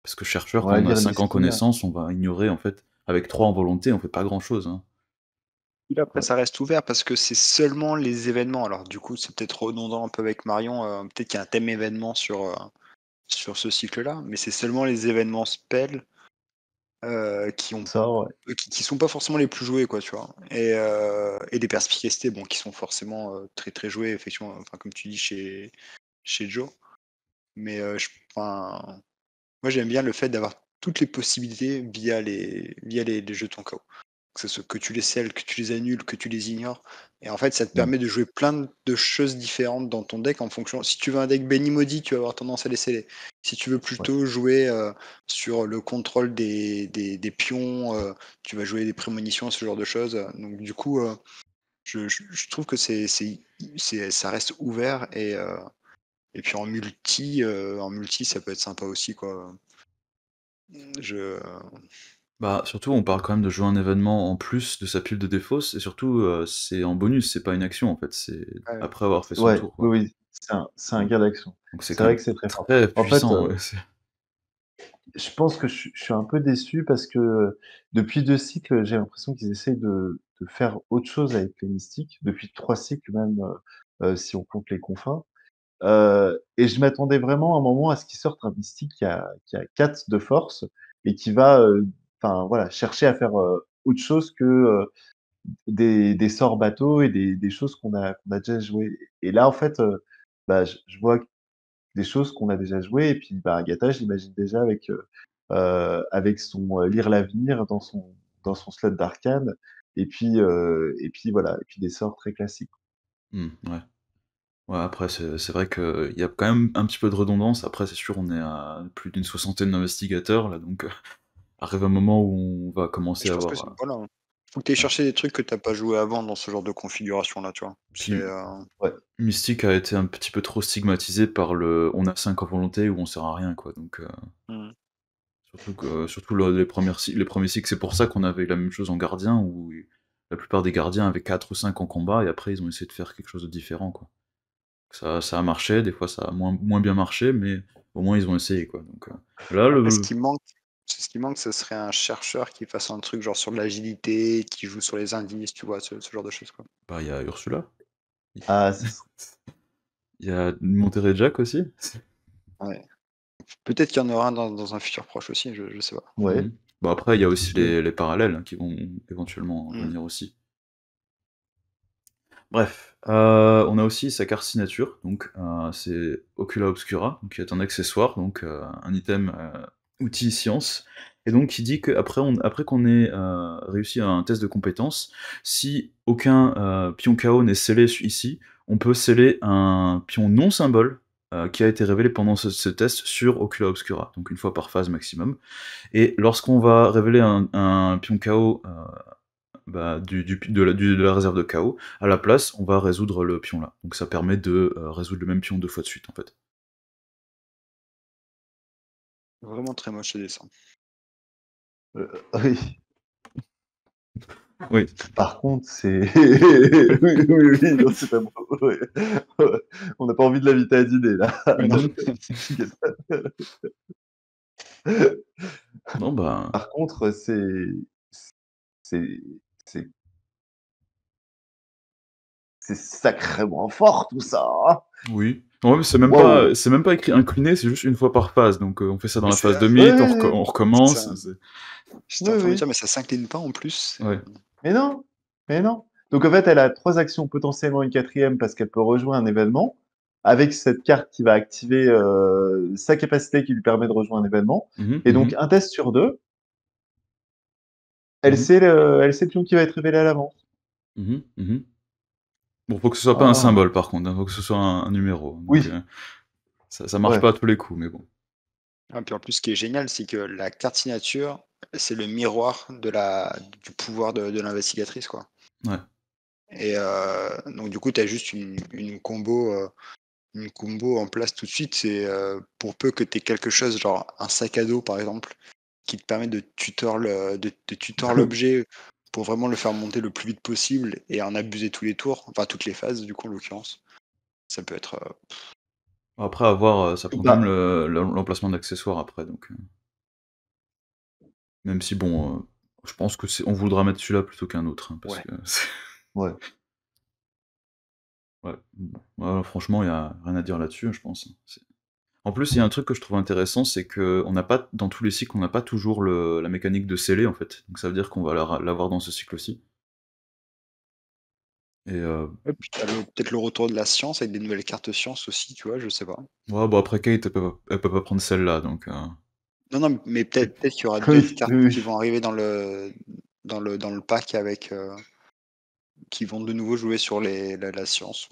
Speaker 2: Parce que chercheur, quand
Speaker 1: Ouais,
Speaker 2: on a
Speaker 1: lire
Speaker 2: 5 en
Speaker 1: l'esprit,
Speaker 2: connaissance, on va ignorer, en fait. Avec 3 en volonté, on fait pas grand-chose, hein.
Speaker 3: Puis là, après,
Speaker 1: ouais.
Speaker 3: ça reste ouvert parce que c'est seulement les événements. Alors, du coup, c'est peut-être redondant un peu avec Marion. Peut-être qu'il y a un thème événement sur ce cycle-là, mais c'est seulement les événements spell qui ont
Speaker 1: Ça, ouais.
Speaker 3: qui sont pas forcément les plus joués, quoi, tu vois. Et des perspicacités, bon, qui sont forcément très très jouées, effectivement, enfin, comme tu dis chez Joe. Mais enfin, moi, j'aime bien le fait d'avoir toutes les possibilités via les jetons KO. Que tu les scelles, que tu les annules, que tu les ignores. Et en fait, ça te
Speaker 1: Mmh.
Speaker 3: permet de jouer plein de choses différentes dans ton deck en fonction. Si tu veux un deck Benny Maudit, tu vas avoir tendance à les sceller. Si tu veux
Speaker 1: Ouais.
Speaker 3: plutôt jouer sur le contrôle des pions, tu vas jouer des prémonitions, ce genre de choses. Donc du coup, je trouve que ça reste ouvert et puis en multi, ça peut être sympa aussi, quoi. Je,
Speaker 2: Bah, surtout, on parle quand même de jouer un événement en plus de sa pile de défausse, et surtout, c'est en bonus, c'est pas une action, en fait, c'est
Speaker 3: ouais.
Speaker 2: après avoir fait son
Speaker 1: Ouais,
Speaker 2: tour,
Speaker 1: oui,
Speaker 2: quoi.
Speaker 1: oui, c'est un gain d'action.
Speaker 2: Donc c'est
Speaker 1: C'est
Speaker 2: quand
Speaker 1: vrai
Speaker 2: même
Speaker 1: que c'est très fort.
Speaker 2: très
Speaker 1: En fait,
Speaker 2: puissant, ouais,
Speaker 1: je pense que je suis un peu déçu parce que depuis 2 cycles, j'ai l'impression qu'ils essayent de faire autre chose avec les mystiques. Depuis 3 cycles même, si on compte les confins. Et je m'attendais vraiment à un moment à ce qu'ils sortent un mystique qui a 4 de force et qui va, enfin voilà, chercher à faire, autre chose que, des sorts bateaux et des choses qu'on a déjà jouées. Et là, en fait, bah, je vois des choses qu'on a déjà jouées et puis, bah, Agatha, je l'imagine déjà avec son, lire l'avenir dans son slot d'arcane et puis voilà et puis des sorts très classiques.
Speaker 2: Ouais. Ouais, après, c'est vrai qu'il y a quand même un petit peu de redondance. Après, c'est sûr, on est à plus d'une soixantaine d'investigateurs, là, donc arrive un moment où on va commencer
Speaker 3: Je
Speaker 2: à
Speaker 3: pense que
Speaker 2: avoir,
Speaker 3: voilà, hein. Faut que tu
Speaker 2: ouais.
Speaker 3: chercher des trucs que t'as pas joué avant dans ce genre de configuration-là, tu vois? C'est,
Speaker 2: Puis
Speaker 1: Ouais,
Speaker 2: Mystique a été un petit peu trop stigmatisé par le «on a 5 en volonté» ou «on sert à rien», quoi, donc
Speaker 3: mmh.
Speaker 2: surtout les premiers cycles, c'est pour ça qu'on avait la même chose en gardien, où la plupart des gardiens avaient 4 ou 5 en combat, et après ils ont essayé de faire quelque chose de différent, quoi. Ça a marché, des fois ça a moins bien marché, mais au moins ils ont essayé, quoi, donc là,
Speaker 3: Après
Speaker 2: le
Speaker 3: ce qui manque, ce serait un chercheur qui fasse un truc genre sur de l'agilité, qui joue sur les indices, tu vois? Ce genre de choses, quoi.
Speaker 2: bah, il y a Ursula,
Speaker 1: ah,
Speaker 2: il y a Monterey Jack aussi.
Speaker 3: Ouais. Peut-être qu'il y en aura un dans un futur proche aussi, je sais pas.
Speaker 1: ouais,
Speaker 2: Bon, après il y a aussi
Speaker 1: mais
Speaker 2: les parallèles, hein, qui vont éventuellement
Speaker 3: Mmh.
Speaker 2: venir aussi. Bref, on a aussi sa carte signature, donc c'est Ocula Obscura, donc qui est un accessoire, donc un item, outil science, et donc qui dit qu'après qu'on ait, réussi un test de compétence, si aucun, pion KO n'est scellé ici, on peut sceller un pion non symbole, qui a été révélé pendant ce test sur Ocula Obscura, donc une fois par phase maximum, et lorsqu'on va révéler un pion KO, bah, de la réserve de chaos. À la place, on va résoudre le pion là. Donc ça permet de résoudre le même pion 2 fois de suite, en fait.
Speaker 3: Vraiment très moche ce dessin.
Speaker 1: oui.
Speaker 2: Oui.
Speaker 1: Par contre, c'est oui, oui, oui, non, c'est pas beau, ouais. Ouais. On n'a pas envie de l'inviter à dîner là.
Speaker 3: Mais non.
Speaker 2: Non, bah,
Speaker 1: Par contre, c'est c'est c'est sacrément fort tout ça, hein.
Speaker 2: oui. Ouais, mais
Speaker 1: Waouh!
Speaker 2: c'est même pas écrit incliné, c'est juste une fois par phase. Donc on fait ça dans
Speaker 3: Mais
Speaker 2: la
Speaker 3: c'est,
Speaker 2: phase de
Speaker 1: Oui,
Speaker 2: mythe,
Speaker 1: oui, oui.
Speaker 2: on
Speaker 3: ça
Speaker 2: recommence.
Speaker 3: j'étais
Speaker 1: Oui,
Speaker 3: en train de me
Speaker 1: oui.
Speaker 3: dire: «Mais ça s'incline pas en plus?»
Speaker 2: Ouais.
Speaker 1: Mais non, mais non. Donc en fait, elle a 3 actions, potentiellement une quatrième parce qu'elle peut rejoindre un événement, avec cette carte qui va activer, sa capacité qui lui permet de rejoindre un événement
Speaker 2: Mmh
Speaker 1: et donc
Speaker 2: mh.
Speaker 1: un test sur 2, elle
Speaker 2: Mmh.
Speaker 1: sait le pion qui va être révélé à l'avance.
Speaker 2: Mmh. Bon, faut que ce soit pas un
Speaker 1: Ah,
Speaker 2: symbole par contre, hein, faut que ce soit un numéro. Donc
Speaker 1: oui,
Speaker 2: ça marche
Speaker 1: ouais.
Speaker 2: pas à tous les coups, mais bon.
Speaker 3: Ah, puis en plus, ce qui est génial, c'est que la carte signature, c'est le miroir du pouvoir de l'investigatrice, quoi.
Speaker 2: Ouais.
Speaker 3: Et donc du coup, tu as juste une combo en place tout de suite. C'est, pour peu que tu aies quelque chose, genre un sac à dos, par exemple, qui te permet de tutor l'objet pour vraiment le faire monter le plus vite possible et en abuser tous les tours, enfin toutes les phases du coup en l'occurrence. Ça peut être.
Speaker 2: Après avoir, ça prend quand même
Speaker 1: Bah,
Speaker 2: l'emplacement d'accessoires après donc même si bon, je pense que on voudra mettre celui-là plutôt qu'un autre, hein, parce
Speaker 3: Ouais.
Speaker 2: que c'est
Speaker 1: ouais.
Speaker 2: ouais, bon, franchement, il y a rien à dire là-dessus, je pense, hein. En plus, il y a un truc que je trouve intéressant, c'est qu'on n'a pas dans tous les cycles, on n'a pas toujours la mécanique de sceller, en fait. Donc ça veut dire qu'on va l'avoir dans ce cycle aussi. Et
Speaker 3: Ouais, puis t'as peut-être le retour de la science avec des nouvelles cartes science aussi, tu vois, je sais pas.
Speaker 2: ouais, bon après Kate, elle peut pas prendre celle-là, donc
Speaker 3: Non, non, mais
Speaker 1: Oui,
Speaker 3: peut-être qu'il y aura d'autres
Speaker 1: oui,
Speaker 3: cartes
Speaker 1: oui.
Speaker 3: qui vont arriver dans le pack avec qui vont de nouveau jouer sur la science.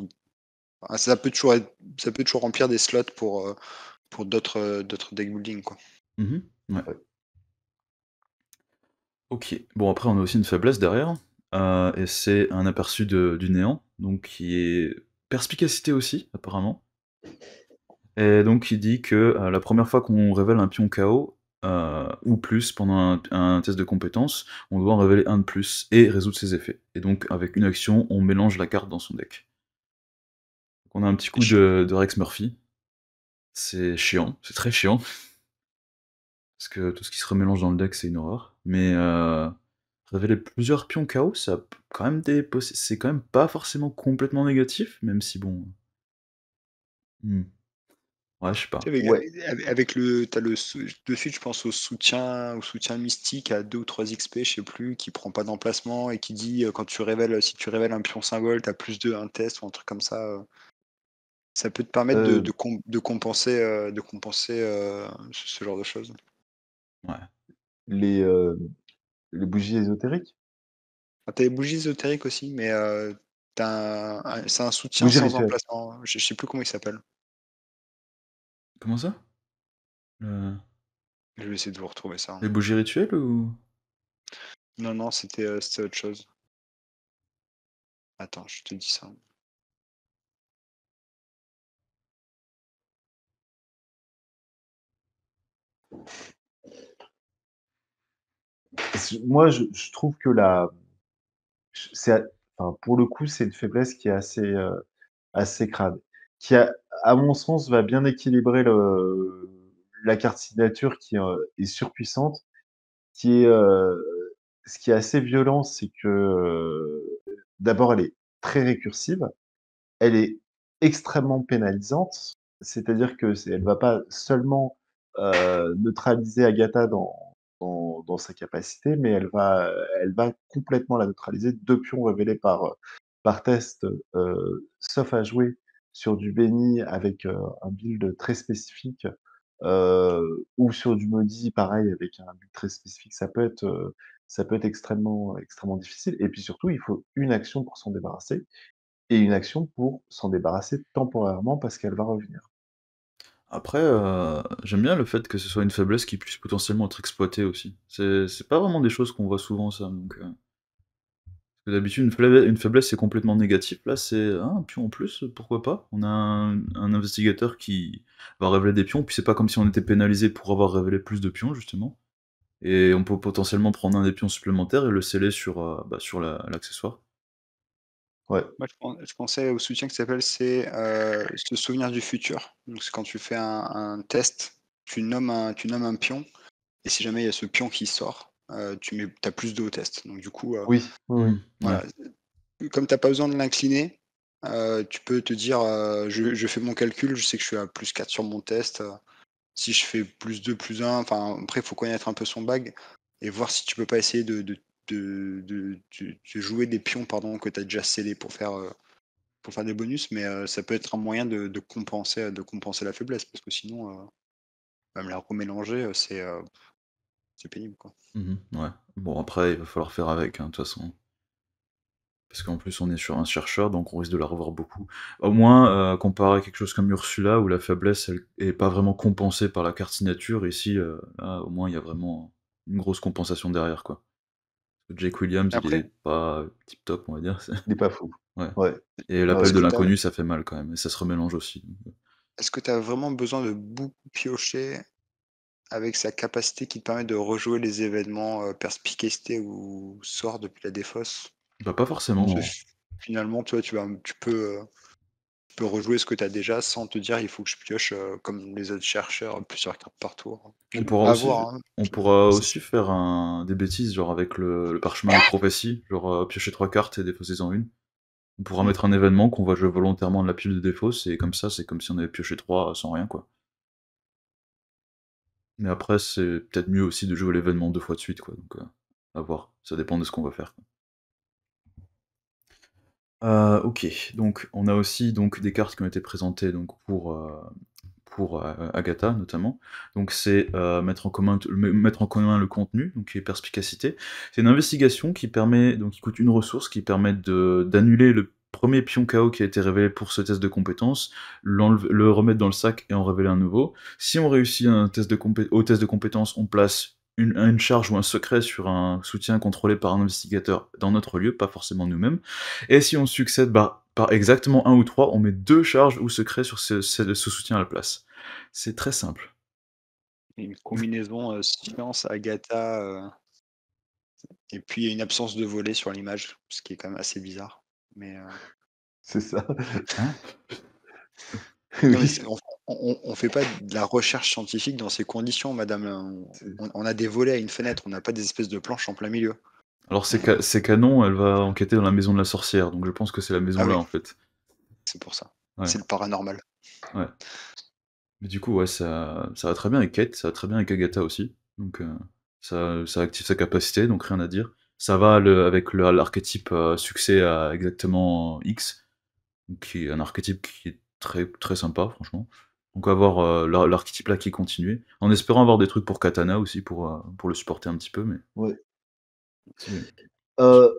Speaker 3: Enfin, ça peut toujours remplir des slots pour d'autres deck building, quoi.
Speaker 2: ouais.
Speaker 1: Ouais.
Speaker 2: OK. Bon après on a aussi une faiblesse derrière, et c'est un aperçu du néant, donc qui est perspicacité aussi, apparemment. Et donc il dit que, la première fois qu'on révèle un pion KO, ou plus pendant un test de compétence, on doit en révéler un de plus et résoudre ses effets. Et donc avec une action, on mélange la carte dans son deck. Donc on a un petit
Speaker 3: C'est
Speaker 2: coup
Speaker 3: chiant.
Speaker 2: de Rex Murphy. C'est chiant, c'est très chiant, parce que tout ce qui se remélange dans le deck, c'est une horreur. Mais, révéler plusieurs pions KO, ça a quand même c'est quand même pas forcément complètement négatif, même si bon, mmh, ouais, je sais
Speaker 3: Tu
Speaker 2: pas.
Speaker 3: sais,
Speaker 1: Ouais.
Speaker 3: avec t'as de suite, je pense au soutien mystique à 2 ou 3 XP, je sais plus, qui prend pas d'emplacement et qui dit, si tu révèles un pion symbole, t'as plus de un test ou un truc comme ça, ça peut te permettre de
Speaker 1: Euh,
Speaker 3: de com de compenser, ce genre de choses.
Speaker 2: Ouais.
Speaker 1: les, heu, les bougies ésotériques?
Speaker 3: Ah, tu les bougies ésotériques aussi, mais tu c'est un soutien
Speaker 1: Bougies
Speaker 3: sans
Speaker 1: rituelles.
Speaker 3: emplacement. Je sais plus comment il s'appelle.
Speaker 2: Comment ça?
Speaker 3: Je vais essayer de vous retrouver ça.
Speaker 2: Les bougies rituelles ou?
Speaker 3: Non, non, c'était autre chose. Attends, je te dis ça.
Speaker 1: Moi, je trouve que c'est enfin, pour le coup, c'est une faiblesse qui est assez crade, qui à mon sens, va bien équilibrer la carte signature qui, est surpuissante, qui est, ce qui est assez violent, c'est que, d'abord, elle est très récursive, elle est extrêmement pénalisante, c'est-à-dire que elle va pas seulement, neutraliser Agatha dans sa capacité, mais elle va complètement la neutraliser. 2 pions révélés par test, sauf à jouer sur du béni avec, un build très spécifique, ou sur du maudit pareil avec un build très spécifique, ça peut être extrêmement difficile et puis surtout, il faut une action pour s'en débarrasser et une action pour s'en débarrasser temporairement parce qu'elle va revenir.
Speaker 2: Après, j'aime bien le fait que ce soit une faiblesse qui puisse potentiellement être exploitée aussi. C'est pas vraiment des choses qu'on voit souvent ça, donc parce que d'habitude une faiblesse c'est complètement négatif, là c'est: «Ah, un pion en plus, pourquoi pas?» On a un investigateur qui va révéler des pions, puis c'est pas comme si on était pénalisé pour avoir révélé plus de pions justement, et on peut potentiellement prendre un des pions supplémentaires et le sceller sur l'accessoire.
Speaker 1: Ouais,
Speaker 3: Moi, je pensais au soutien qui s'appelle se souvenir du futur. Donc, c'est quand tu fais un test, tu nommes un pion, et si jamais il y a ce pion qui sort, tu as plus de au test. Donc, du coup,
Speaker 1: oui, oui, oui.
Speaker 2: Mmh, ouais.
Speaker 3: voilà, comme tu as pas besoin de l'incliner, tu peux te dire, je fais mon calcul, je sais que je suis à +4 sur mon test. Si je fais +2 +1, enfin, après, il faut connaître un peu son bag et voir si tu peux pas essayer de jouer des pions, pardon, que tu as déjà scellés pour faire des bonus, mais ça peut être un moyen de compenser la faiblesse parce que sinon, me la remélanger, c'est pénible, quoi.
Speaker 2: Ouais. Bon après il va falloir faire avec, hein, de toute façon. Parce qu'en plus, on est sur un chercheur, donc on risque de la revoir beaucoup. Au moins, comparé à quelque chose comme Ursula, où la faiblesse, elle est pas vraiment compensée par la carte signature, ici, là, au moins, il y a vraiment une grosse compensation derrière, quoi. Jake Williams, il
Speaker 3: Après,
Speaker 2: est pas tip top, on va dire.
Speaker 1: Il est pas fou.
Speaker 2: Ouais.
Speaker 1: Ouais,
Speaker 2: Et
Speaker 1: ouais,
Speaker 2: l'appel
Speaker 3: est-ce
Speaker 2: de
Speaker 3: que tu
Speaker 2: l'inconnu, ça fait mal quand même, et ça se remélange aussi.
Speaker 3: est-ce que tu as vraiment besoin de beaucoup piocher avec sa capacité qui te permet de rejouer les événements, perspicacité ou sort depuis la défausse.
Speaker 2: Bah, pas forcément,
Speaker 3: Tu
Speaker 2: non.
Speaker 3: Finalement, toi, tu peux rejouer ce que tu as déjà sans te dire: «Il faut que je pioche, comme les autres chercheurs, plusieurs cartes par tour».
Speaker 2: On pourra
Speaker 3: À
Speaker 2: aussi
Speaker 3: voir, hein.
Speaker 2: on pourra
Speaker 3: C'est
Speaker 2: aussi faire des bêtises, genre avec le parchemin de prophétie, genre, piocher 3 cartes et défausser-en une. On pourra
Speaker 3: mmh.
Speaker 2: mettre un événement qu'on va jouer volontairement de la pile de défausse et comme ça, c'est comme si on avait pioché 3 sans rien, quoi. Mais après, c'est peut-être mieux aussi de jouer l'événement 2 fois de suite, quoi, donc à voir. Ça dépend de ce qu'on va faire. OK, donc on a aussi donc des cartes qui ont été présentées donc pour Agatha notamment. Donc c'est, mettre en commun le contenu, donc qui est perspicacité. C'est une investigation qui permet donc qui coûte une ressource, qui permet d'annuler le premier pion KO qui a été révélé pour ce test de compétence, le remettre dans le sac et en révéler un nouveau. Si on réussit au test de compétence, on place une charge ou un secret sur un soutien contrôlé par un investigateur dans notre lieu, pas forcément nous-mêmes. Et si on succède par exactement un ou 3, on met 2 charges ou secrets sur ce soutien à la place. C'est très simple.
Speaker 3: Une combinaison, science, Agatha, et puis une absence de volet sur l'image, ce qui est quand même assez bizarre. Mais,
Speaker 1: C'est ça.
Speaker 2: Hein?
Speaker 3: non mais
Speaker 1: Oui,
Speaker 3: on fait pas de la recherche scientifique dans ces conditions, madame,
Speaker 1: c'est
Speaker 3: on a des volets à une fenêtre, on n'a pas des espèces de planches en plein milieu.
Speaker 2: Alors c'est canon, elle va enquêter dans la maison de la sorcière, donc je pense que c'est la
Speaker 3: Ah
Speaker 2: maison là,
Speaker 3: oui,
Speaker 2: en fait.
Speaker 3: c'est pour ça.
Speaker 2: Ouais,
Speaker 3: C'est le paranormal.
Speaker 2: ouais. Mais du coup, ouais, ça va très bien avec Kate, ça va très bien avec Agatha aussi. Donc ça active sa capacité, donc rien à dire. Ça va avec l'archétype succès à exactement X, qui est un archétype qui est très, très sympa, franchement. Donc on va avoir l'archétype là qui continue, en espérant avoir des trucs pour Katana aussi, pour le supporter un petit peu, mais
Speaker 1: ouais.
Speaker 2: c'est
Speaker 1: Heu,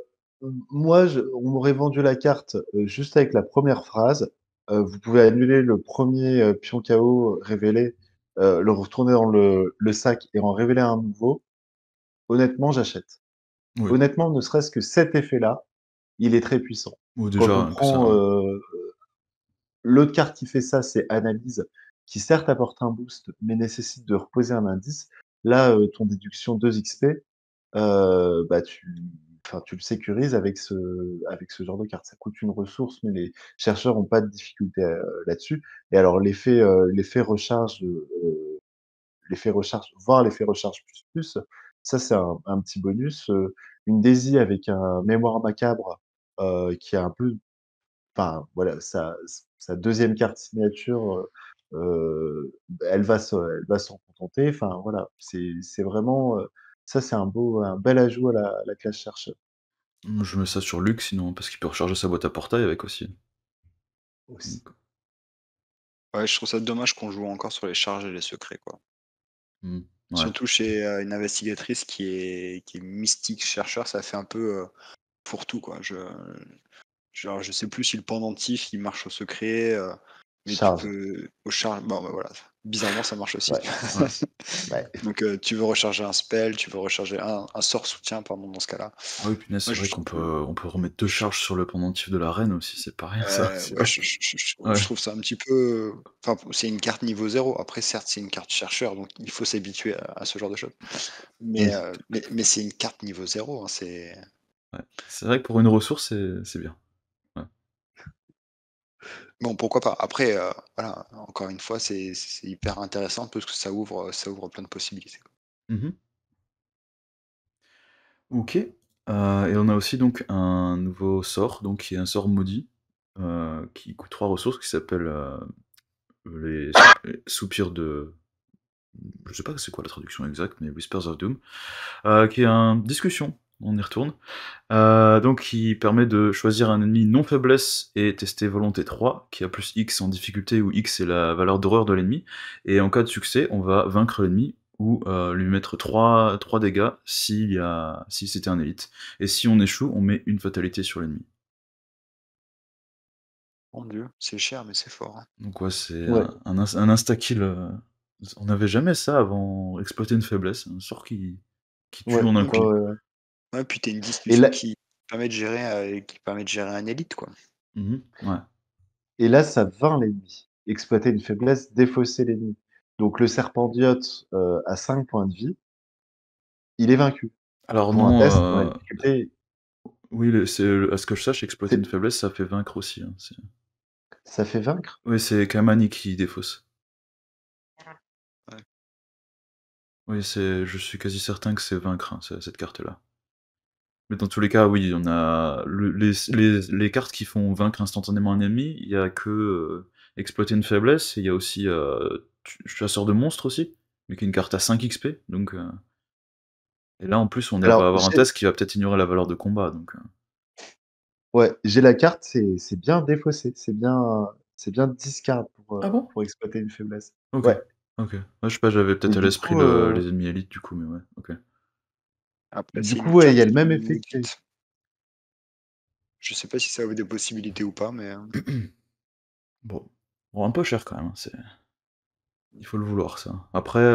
Speaker 1: moi, on m'aurait vendu la carte, juste avec la première phrase. Vous pouvez annuler le premier pion KO révélé, le retourner dans le sac et en révéler un nouveau. Honnêtement, j'achète.
Speaker 2: oui.
Speaker 1: Honnêtement, ne serait-ce que cet effet-là, il est très puissant.
Speaker 2: Ou
Speaker 1: Quand
Speaker 2: déjà,
Speaker 1: on
Speaker 2: rien que ça,
Speaker 1: prend,
Speaker 2: ouais.
Speaker 1: l'autre carte qui fait ça, c'est Analyse, qui certes apporte un boost, mais nécessite de reposer un indice. Là, ton déduction 2 XP, bah, tu le sécurises avec ce genre de carte. Ça coûte une ressource, mais les chercheurs ont pas de difficulté, là-dessus. Et alors l'effet recharge, voire l'effet recharge plus, ça c'est un petit bonus, une Daisy avec un mémoire macabre, qui a un peu, enfin voilà, sa 2e carte signature, elle va s'en contenter. Enfin voilà, c'est vraiment, ça c'est un bel ajout à la classe chercheur
Speaker 2: Moi, je mets ça sur Luke sinon, parce qu'il peut recharger sa boîte à portail avec aussi.
Speaker 1: aussi.
Speaker 2: Donc,
Speaker 3: Ouais, je trouve ça dommage qu'on joue encore sur les charges et les secrets, quoi.
Speaker 2: ouais.
Speaker 3: Surtout chez, une investigatrice qui est mystique chercheur, ça fait un peu, fourre-tout, quoi. Je sais plus si le pendentif, il marche au secret, mais tu
Speaker 1: Charge,
Speaker 3: peux au charge bon, bah, voilà, bizarrement ça marche aussi.
Speaker 1: ouais,
Speaker 2: Ouais.
Speaker 1: ouais.
Speaker 3: Donc, tu veux recharger un spell, tu veux recharger un sort soutien, pardon, dans ce cas-là.
Speaker 2: Ah oui, punaise,
Speaker 3: Moi
Speaker 2: c'est vrai qu'on peut remettre 2 charges sur le pendentif de la reine aussi, c'est pas rien ça, c'est
Speaker 3: ouais,
Speaker 2: vrai.
Speaker 3: je
Speaker 2: Ouais.
Speaker 3: trouve ça un petit peu, enfin, c'est une carte niveau 0. Après certes, c'est une carte chercheur, donc il faut s'habituer à ce genre de choses. Mais,
Speaker 1: Oui.
Speaker 3: c'est une carte niveau 0, hein, c'est
Speaker 2: Ouais. C'est vrai que pour une ressource, c'est bien. Ouais.
Speaker 3: bon, pourquoi pas. Après, voilà, encore une fois, c'est hyper intéressant parce que ça ouvre plein de possibilités, quoi.
Speaker 2: Mmh. OK, et on a aussi donc un nouveau sort, donc qui est un sort maudit, qui coûte 3 ressources, qui s'appelle, les soupirs de je sais pas c'est quoi la traduction exacte, mais Whispers of Doom, qui est un discussion, on y retourne, donc qui permet de choisir un ennemi non faiblesse et tester volonté 3, qui a plus X en difficulté, où X est la valeur d'horreur de l'ennemi, et en cas de succès, on va vaincre l'ennemi ou lui mettre 3 dégâts si c'était un élite. Et si on échoue, on met une fatalité sur l'ennemi.
Speaker 3: Mon Dieu, c'est cher, mais c'est fort, hein.
Speaker 2: Donc ouais, c'est
Speaker 1: Ouais,
Speaker 2: un insta-kill, on n'avait jamais ça avant, exploiter une faiblesse, un sort qui tue
Speaker 1: ouais,
Speaker 2: en un
Speaker 3: Ouais,
Speaker 1: ouais,
Speaker 2: coup.
Speaker 1: ouais, ouais.
Speaker 3: ouais, puis tu une
Speaker 1: Et
Speaker 3: discussion
Speaker 1: là
Speaker 3: qui permet de gérer un élite, quoi.
Speaker 2: Ouais.
Speaker 1: et là, ça vainc l'ennemi. Exploiter une faiblesse, défausser l'ennemi. Donc le Serpentiote, à 5 points de vie, il est vaincu.
Speaker 2: Alors
Speaker 1: Pour un
Speaker 2: non,
Speaker 1: test, dans la difficulté,
Speaker 2: oui, à ce que je sache, exploiter une
Speaker 1: c'est
Speaker 2: faiblesse, ça fait vaincre aussi, hein,
Speaker 1: ça fait vaincre?
Speaker 2: oui, c'est Kamani qui défausse.
Speaker 3: Ouais.
Speaker 2: Oui, je suis quasi certain que c'est vaincre, hein, cette carte-là. Mais dans tous les cas, oui, on a les cartes qui font vaincre instantanément un ennemi, il y a que, exploiter une faiblesse et il y a aussi, chasseur de monstres aussi, mais qui est une carte à 5 XP, donc et là, en plus, va
Speaker 1: Alors
Speaker 2: avoir un test qui va peut-être ignorer la valeur de combat, donc
Speaker 1: j'ai la carte, c'est bien défaussé, c'est bien discard
Speaker 2: ah bon?
Speaker 1: pour exploiter une faiblesse.
Speaker 2: OK.
Speaker 1: Ouais
Speaker 2: OK. Ouais, je sais pas, j'avais
Speaker 1: et
Speaker 2: peut-être à l'esprit les ennemis élites du coup, mais ouais, OK.
Speaker 3: Après,
Speaker 1: du
Speaker 3: c'est
Speaker 1: coup,
Speaker 3: une
Speaker 1: ouais, il
Speaker 3: carte
Speaker 1: y a le
Speaker 3: qui
Speaker 1: même effet que
Speaker 3: m'évite. Je sais pas si ça avait des possibilités ou pas, mais
Speaker 2: Bon. Bon, un peu cher quand même, hein, il faut le vouloir ça. Après,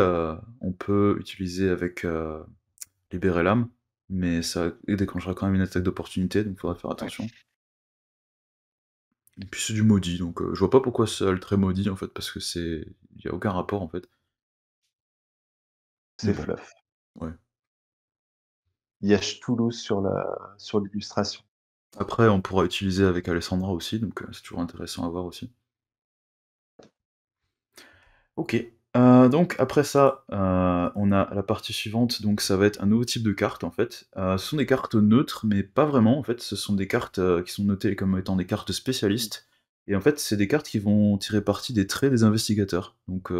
Speaker 2: on peut utiliser avec, libérer l'âme, mais ça déclenchera quand même une attaque d'opportunité, donc il faudra faire
Speaker 3: ouais.
Speaker 2: attention. Et puis c'est du maudit, donc je vois pas pourquoi ça le très maudit en fait, parce que il y a aucun rapport en fait. Mais
Speaker 1: c'est
Speaker 2: bon,
Speaker 1: fluff.
Speaker 2: ouais.
Speaker 1: Il y a Cthulhu sur l'illustration.
Speaker 2: Après, on pourra utiliser avec Alessandra aussi, donc c'est toujours intéressant à voir aussi. OK. Donc après ça, on a la partie suivante, donc ça va être un nouveau type de carte en fait. Ce sont des cartes neutres, mais pas vraiment en fait. Ce sont des cartes, qui sont notées comme étant des cartes spécialistes et en fait, c'est des cartes qui vont tirer parti des traits des investigateurs. Donc,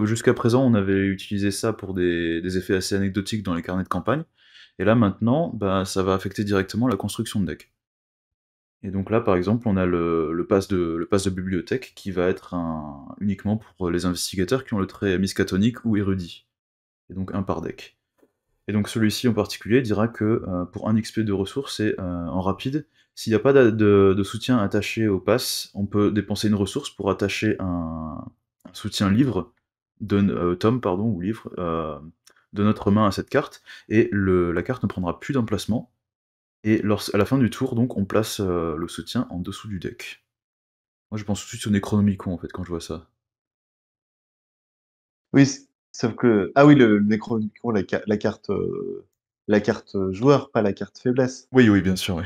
Speaker 2: jusqu'à présent, on avait utilisé ça pour des effets assez anecdotiques dans les carnets de campagne et là maintenant, bah, ça va affecter directement la construction de deck. Et donc là, par exemple, on a le pass de bibliothèque qui va être uniquement pour les investigateurs qui ont le trait miskatonique ou érudit. Et donc un par deck. Et donc celui-ci en particulier dira que pour 1 XP de ressources et en rapide, s'il n'y a pas de soutien attaché au pass, on peut dépenser une ressource pour attacher un soutien livre, tome pardon, ou livre, de notre main à cette carte, et la carte ne prendra plus d'emplacement, et à la fin du tour, donc, on place le soutien en dessous du deck. Moi, je pense tout de suite au Necronomicon, en fait, quand je vois ça.
Speaker 1: Oui, sauf que ah oui, le Necronomicon, la carte, joueur, pas la carte faiblesse.
Speaker 2: Oui, oui, bien sûr, oui.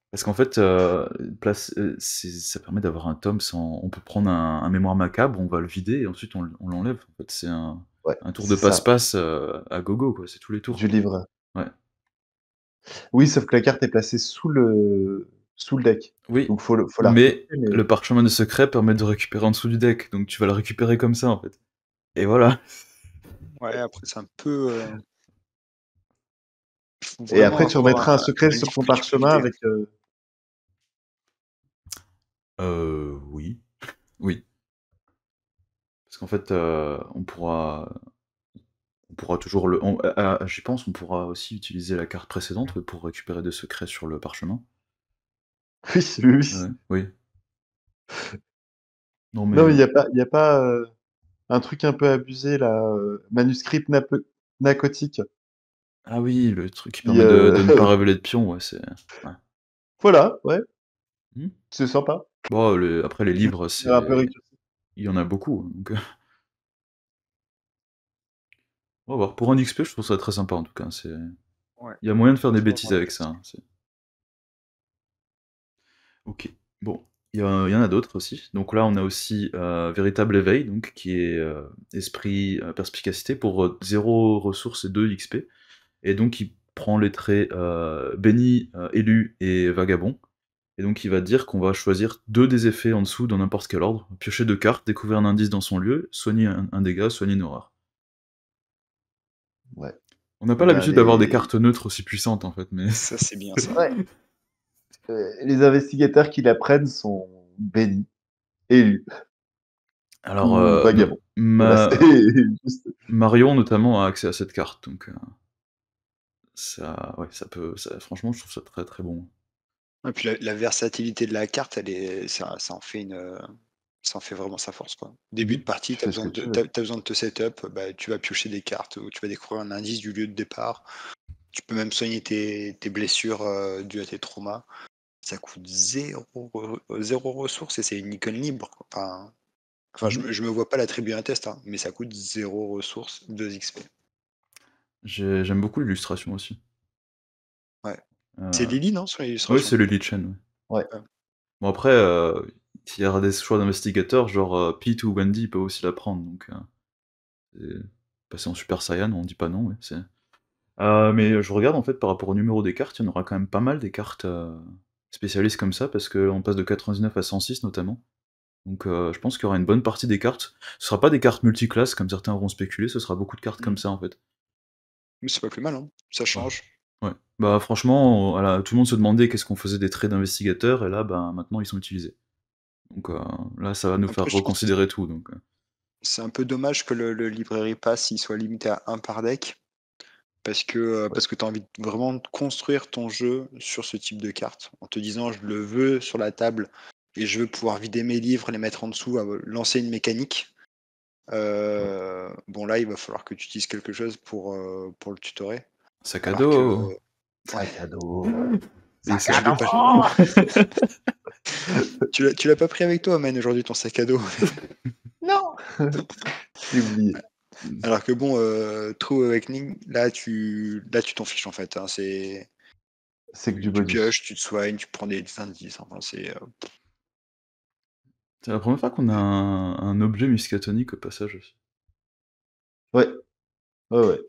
Speaker 2: Parce qu'en fait, ça permet d'avoir un tome sans on peut prendre un mémoire macabre, on va le vider et ensuite on l'enlève. En fait, c'est
Speaker 1: Ouais,
Speaker 2: un tour de
Speaker 1: c'est ça,
Speaker 2: passe-passe, à gogo, quoi, c'est tous les tours.
Speaker 1: du livret.
Speaker 2: Ouais.
Speaker 1: Oui, sauf que la carte est placée sous le deck.
Speaker 2: Oui,
Speaker 1: Donc faut la repiocher,
Speaker 2: mais
Speaker 1: mais
Speaker 2: le parchemin de secret permet de récupérer en dessous du deck, donc tu vas le récupérer comme ça, en fait. Et voilà.
Speaker 3: Ouais, après c'est un peu, faut
Speaker 1: et
Speaker 3: vraiment
Speaker 1: après tu
Speaker 3: avoir
Speaker 1: remettras un secret
Speaker 3: un
Speaker 1: sur
Speaker 3: livre
Speaker 1: ton
Speaker 3: que tu peux
Speaker 1: parchemin
Speaker 3: vider.
Speaker 1: avec,
Speaker 2: Oui. Oui. Parce qu'en fait, on pourra toujours j'y pense, on pourra aussi utiliser la carte précédente, pour récupérer des secrets sur le parchemin.
Speaker 1: oui, oui,
Speaker 2: Ouais,
Speaker 1: oui.
Speaker 2: oui. Non
Speaker 1: Non,
Speaker 2: mais
Speaker 1: mais il y a pas, un truc un peu abusé là, manuscrit nacotique
Speaker 2: ah oui, le truc qui
Speaker 1: qui,
Speaker 2: permet de ne pas révéler de pion, ouais, ouais.
Speaker 1: voilà, ouais,
Speaker 2: Mmh.
Speaker 1: c'est sympa.
Speaker 2: Bon, après les livres,
Speaker 1: C'est un peu récursif.
Speaker 2: il y en a beaucoup, hein, donc on va voir. Pour un XP, je trouve ça très sympa en tout cas,
Speaker 3: Ouais,
Speaker 2: il y a moyen de faire des
Speaker 3: franchement
Speaker 2: bêtises
Speaker 3: vraiment
Speaker 2: avec ça,
Speaker 3: apprécié.
Speaker 2: hein, OK. Bon, il y en a d'autres aussi. Donc là, on a aussi, Véritable Éveil, donc qui est, esprit, perspicacité pour, 0 ressources et 2 XP. Et donc il prend les traits, béni, élu et vagabond. Et donc il va dire qu'on va choisir 2 des effets en dessous dans n'importe quel ordre. Piocher 2 cartes, découvrir un indice dans son lieu, soigner un dégât, soigner une horreur.
Speaker 1: Ouais.
Speaker 2: On n'a pas
Speaker 1: Et ben
Speaker 2: l'habitude d'avoir des
Speaker 1: les
Speaker 2: cartes neutres aussi puissantes en fait, mais
Speaker 3: Ça, c'est bien ça.
Speaker 1: ouais, les investigateurs qui la prennent sont bénis, élus
Speaker 2: alors,
Speaker 1: ou vagabonds. Voilà, c'est juste
Speaker 2: Marion notamment a accès à cette carte, donc ça ouais, franchement je trouve ça très, très bon.
Speaker 3: Et puis la versatilité de la carte, ça en fait ça en fait vraiment sa force, quoi. Début
Speaker 2: Mmh.
Speaker 3: de partie,
Speaker 1: tu fais ce que tu veux.
Speaker 3: tu besoin de te setup, bah, tu vas piocher des cartes ou tu vas découvrir un indice du lieu de départ. Tu peux même soigner tes blessures, dues à tes traumas. Ça coûte 0 ressources et c'est une icône libre, quoi. Enfin, Enfin,
Speaker 2: Mmh.
Speaker 3: je me vois pas l'attribuer un test, hein, mais ça coûte 0 ressources, 2 XP.
Speaker 2: J'aime beaucoup l'illustration aussi.
Speaker 3: Ouais. C'est
Speaker 2: Heu,
Speaker 3: Lily, non, sur
Speaker 2: oui,
Speaker 3: l'illustration?
Speaker 2: c'est Lily Chen, ouais.
Speaker 1: Ouais.
Speaker 3: Ouais.
Speaker 2: Bon après, s'il y aura des choix d'investigateurs, genre, Pete ou Wendy, ils peuvent aussi la prendre, donc c'est passer en Super Saiyan, on dit pas non, ouais, c'est mais je regarde en fait par rapport au numéro des cartes, il y en aura quand même pas mal des cartes, spécialistes comme ça, parce qu'on passe de 99 à 106 notamment. Donc je pense qu'il y aura une bonne partie des cartes. Ce sera pas des cartes multiclasses comme certains auront spéculé, ce sera beaucoup de cartes comme
Speaker 3: Mmh.
Speaker 2: ça en fait.
Speaker 3: Mais c'est pas plus mal, hein. Ça
Speaker 2: Ouais.
Speaker 3: change.
Speaker 2: Ouais. Bah franchement, voilà, tout le monde se demandait qu'est-ce qu'on faisait des traits d'investigateurs et là, ben, maintenant ils sont utilisés. Donc là, ça va nous faire
Speaker 3: Après, je pense que
Speaker 2: reconsidérer tout donc
Speaker 3: c'est un peu dommage que le librairie pass, il soit limité à 1 par deck
Speaker 1: Ouais.
Speaker 3: parce que tu as envie de vraiment de construire ton jeu sur ce type de carte, en te disant: «Je le veux sur la table et je veux pouvoir vider mes livres, les mettre en dessous, lancer une mécanique».
Speaker 1: Ouais.
Speaker 3: Bon là, il va falloir que tu utilises quelque chose pour le tutorer.
Speaker 2: sac à
Speaker 3: Alors que
Speaker 2: dos!
Speaker 3: ouais,
Speaker 1: Sac à dos.
Speaker 2: Des
Speaker 1: Sac à
Speaker 3: je l'ai
Speaker 1: dos!
Speaker 3: pas tu l'as pas pris avec toi, Man, aujourd'hui, ton sac à dos?
Speaker 1: Non! Je l'ai oublié.
Speaker 3: Alors que bon, True Awakening, là tu t'en fiches en fait, hein.
Speaker 1: C'est que du
Speaker 3: Tu
Speaker 1: body.
Speaker 3: pioches, tu te soignes, tu prends des indices, enfin
Speaker 2: C'est la première fois qu'on a un objet muscatonique au passage aussi.
Speaker 1: Ouais, ouais, ouais.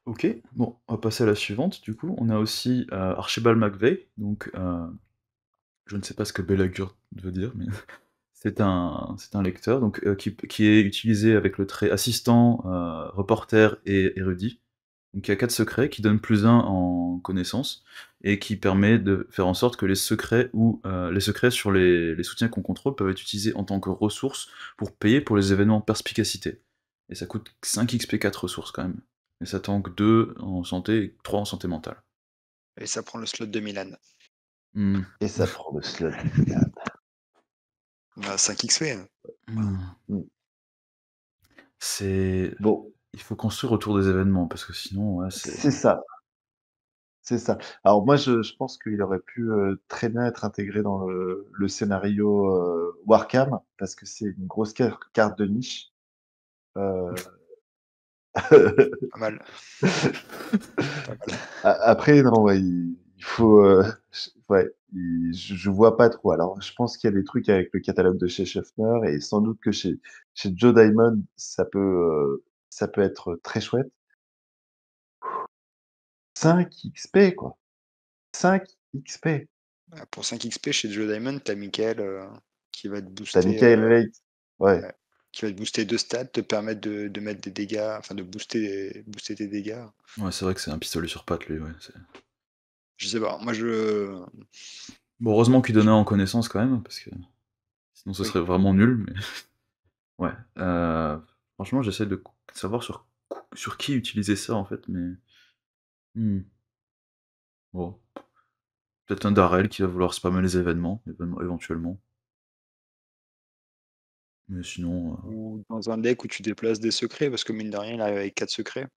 Speaker 2: OK, bon, on va passer à la suivante du coup. On a aussi, Archibald McVeigh, donc je ne sais pas ce que Belagur veut dire, mais c'est un lecteur donc qui est utilisé avec le trait assistant, reporter et érudit. Donc il y a 4 secrets qui donnent +1 en connaissances et qui permet de faire en sorte que les secrets sur les soutiens qu'on contrôle peuvent être utilisés en tant que ressources pour payer pour les événements perspicacité. Et ça coûte 5 XP 4 ressources quand même. Et ça tank 2 en santé et 3 en santé mentale.
Speaker 3: et ça prend le slot de Milan.
Speaker 2: Mmh.
Speaker 1: Et ça prend le slot.
Speaker 3: Bah 5 XP, hein.
Speaker 2: Mmh.
Speaker 1: Mmh.
Speaker 2: C'est
Speaker 1: Bon,
Speaker 2: il faut construire autour des événements parce que sinon, ouais, c'est
Speaker 1: c'est ça, c'est ça. Alors moi, je pense qu'il aurait pu, très bien être intégré dans le scénario, Warcam, parce que c'est une grosse carte de niche. Heu
Speaker 3: Pas mal, pas mal.
Speaker 1: Après, non, ouais, il faut, ouais, je vois pas trop. Alors, je pense qu'il y a des trucs avec le catalogue de chez Schaeffner et sans doute que chez Joe Diamond, ça peut être très chouette. 5 XP, quoi. 5 XP.
Speaker 3: Bah, pour 5 XP chez Joe Diamond, tu as Michael, qui va te
Speaker 1: Tu as
Speaker 3: booster,
Speaker 1: Michael Lake. Ouais,
Speaker 3: ouais, qui va te booster 2 stats, te permettre de mettre des dégâts, enfin de booster tes dégâts.
Speaker 2: ouais, c'est vrai que c'est un pistolet sur pattes lui, ouais, c'est
Speaker 3: Je sais pas, moi
Speaker 2: bon heureusement qu'il donnait en connaissance quand même, parce que sinon ce
Speaker 3: oui.
Speaker 2: serait vraiment nul, mais ouais, franchement j'essaie de savoir sur qui utiliser ça en fait, mais mmh, bon, peut-être un Darrell qui va vouloir spammer les événements, éventuellement, mais sinon,
Speaker 3: Ou dans un deck où tu déplaces des secrets, parce que mine de rien, il arrive avec 4 secrets.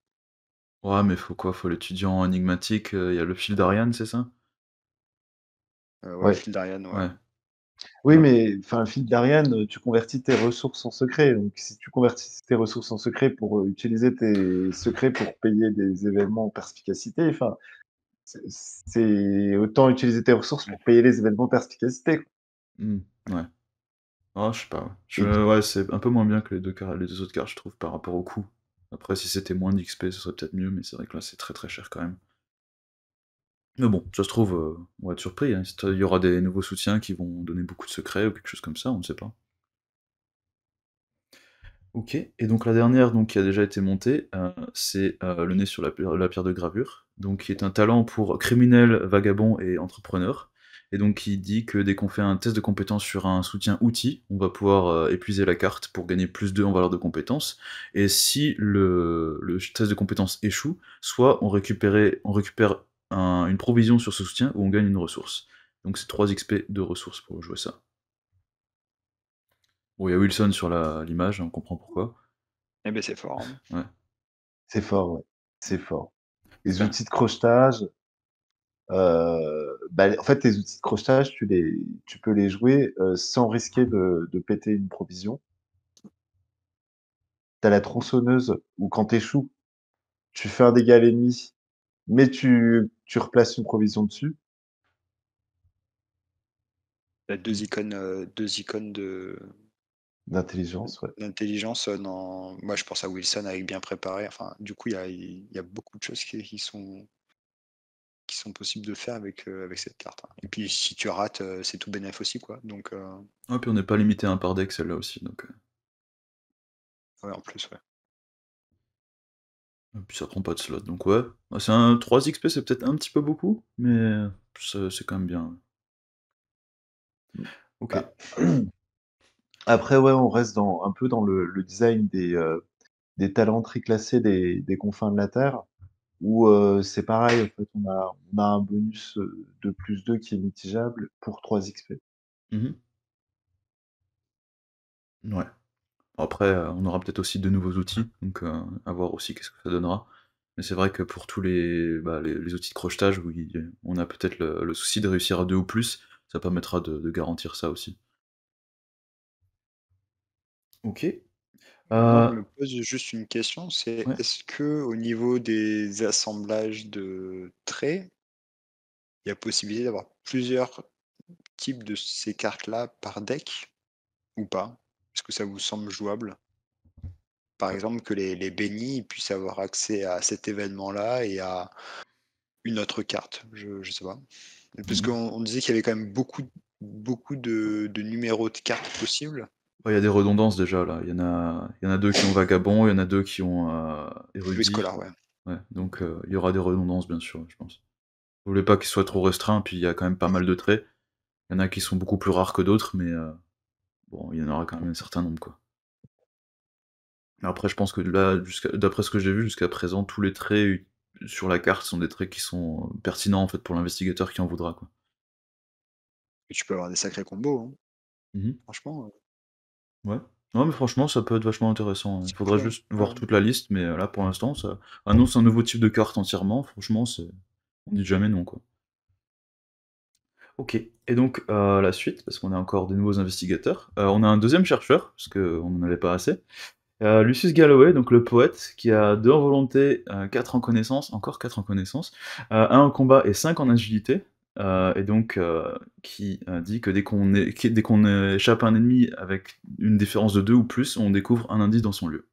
Speaker 2: ouais, mais faut quoi? Faut l'étudiant énigmatique, il y a le fil d'Ariane, c'est ça?
Speaker 3: Ouais,
Speaker 1: ouais.
Speaker 3: Phil Darian, ouais.
Speaker 2: Ouais,
Speaker 1: Oui,
Speaker 2: bah,
Speaker 1: mais enfin, le fil d'Ariane, tu convertis tes ressources en secrets. Donc si tu convertis tes ressources en secrets pour, utiliser tes secrets pour payer des événements perspicacité, enfin, c'est autant utiliser tes ressources
Speaker 3: Ouais.
Speaker 1: pour payer les événements perspicacité, quoi.
Speaker 2: mmh, ouais. Ah, je sais pas, ouais.
Speaker 1: Et
Speaker 2: Ouais, c'est un peu moins bien que les 2 autres cartes, je trouve, par rapport au coût. Après, si c'était moins d'XP, ce serait peut-être mieux, mais c'est vrai que là, c'est très, très cher quand même. Mais bon, ça se trouve, on va être surpris, hein, il y aura des nouveaux soutiens qui vont donner beaucoup de secrets ou quelque chose comme ça, on ne sait pas. OK et donc la dernière donc qui a déjà été montée, c'est, le nez sur la pierre de gravure, donc qui est un talent pour criminel, vagabond et entrepreneur et donc qui dit que dès qu'on fait un test de compétence sur un soutien outil, on va pouvoir, épuiser la carte pour gagner +2 en valeur de compétence et si le test de compétence échoue, soit on récupère une provision sur ce soutien ou on gagne une ressource. Donc c'est 3 XP de ressources pour jouer ça. Bon, il y a Wilson sur l'image, on comprend pourquoi.
Speaker 3: Eh ben c'est fort, hein.
Speaker 2: Ouais.
Speaker 1: c'est fort, ouais, c'est fort. Les
Speaker 2: Super.
Speaker 1: outils de crochetage, en fait, tes outils de crochetage, tu peux les jouer, sans risquer de péter une provision. Tu as la tronçonneuse où quand tu échoues, tu fais un dégât à l'ennemi, mais tu replaces une provision dessus.
Speaker 3: Tu as 2 icônes
Speaker 1: D'intelligence, ouais.
Speaker 3: d'intelligence, dans moi je pense à Wilson avec bien préparé. Enfin, du coup, il y a beaucoup de choses qui sont possibles de faire avec cette carte, hein. Et puis si tu rates, c'est tout bénef aussi, quoi. Donc
Speaker 2: Ouais, puis on n'est pas limité à un par deck celle-là aussi, donc
Speaker 3: ouais, en plus, ouais.
Speaker 2: et puis ça prend pas de slot, donc ouais. Bah, c'est un 3 XP, c'est peut-être un petit peu beaucoup, mais c'est quand même bien. OK.
Speaker 1: Bah, après, ouais, on reste un peu dans le design des talents triclassés des confins de la Terre, où c'est pareil, en fait, on a un bonus de +2 qui est mitigeable pour 3 XP.
Speaker 2: Mmh. Ouais. Après, on aura peut-être aussi de nouveaux outils, donc à voir aussi qu'est-ce que ça donnera. Mais c'est vrai que pour tous les outils de crochetage, oui, on a peut-être le souci de réussir à 2 ou plus, ça permettra de garantir ça aussi. OK.
Speaker 3: Moi, je me pose juste une question, c'est
Speaker 2: Ouais.
Speaker 3: est-ce que au niveau des assemblages de traits, il y a possibilité d'avoir plusieurs types de ces cartes-là par deck ou pas? Est-ce que ça vous semble jouable? Par exemple, que les bénis ils puissent avoir accès à cet événement-là et à une autre carte, je sais pas. Parce
Speaker 2: Mmh.
Speaker 3: qu'on disait qu'il y avait quand même beaucoup de numéros de cartes possibles.
Speaker 2: Ouais, il y a des redondances déjà là. Il y en a 2 qui ont vagabond, il y en a 2 qui ont
Speaker 3: Oui,
Speaker 2: érudit.
Speaker 3: Scholar, ouais.
Speaker 2: Ouais, donc il y aura des redondances bien sûr, je pense. Vous voulez pas qu'ils soient trop restreints, puis il y a quand même pas mal de traits. Il y en a qui sont beaucoup plus rares que d'autres, mais bon, il y en aura quand même un certain nombre, quoi. Mais après, je pense que là, d'après ce que j'ai vu jusqu'à présent, tous les traits sur la carte sont des traits qui sont pertinents en fait pour l'investigateur qui en voudra, quoi.
Speaker 3: Et tu peux avoir des sacrés combos, hein.
Speaker 2: Mmh.
Speaker 3: Franchement,
Speaker 2: Ouais. Non, mais franchement, ça peut être vachement intéressant, hein. Il
Speaker 3: c'est
Speaker 2: faudra
Speaker 3: cool, hein.
Speaker 2: juste
Speaker 3: Ouais.
Speaker 2: voir toute la liste, mais là, pour l'instant, ça annonce un nouveau type de carte entièrement. Franchement, on dit jamais non, quoi. OK, et donc la suite, parce qu'on a encore des nouveaux investigateurs, on a un deuxième chercheur, parce qu'on n'en avait pas assez. Lucius Galloway, donc le poète, qui a 2 en volonté, 4 en connaissance, encore 4 en connaissance, 1 en combat et 5 en agilité, et donc qui dit que dès qu'on échappe à un ennemi avec une différence de 2 ou plus, on découvre un indice dans son lieu.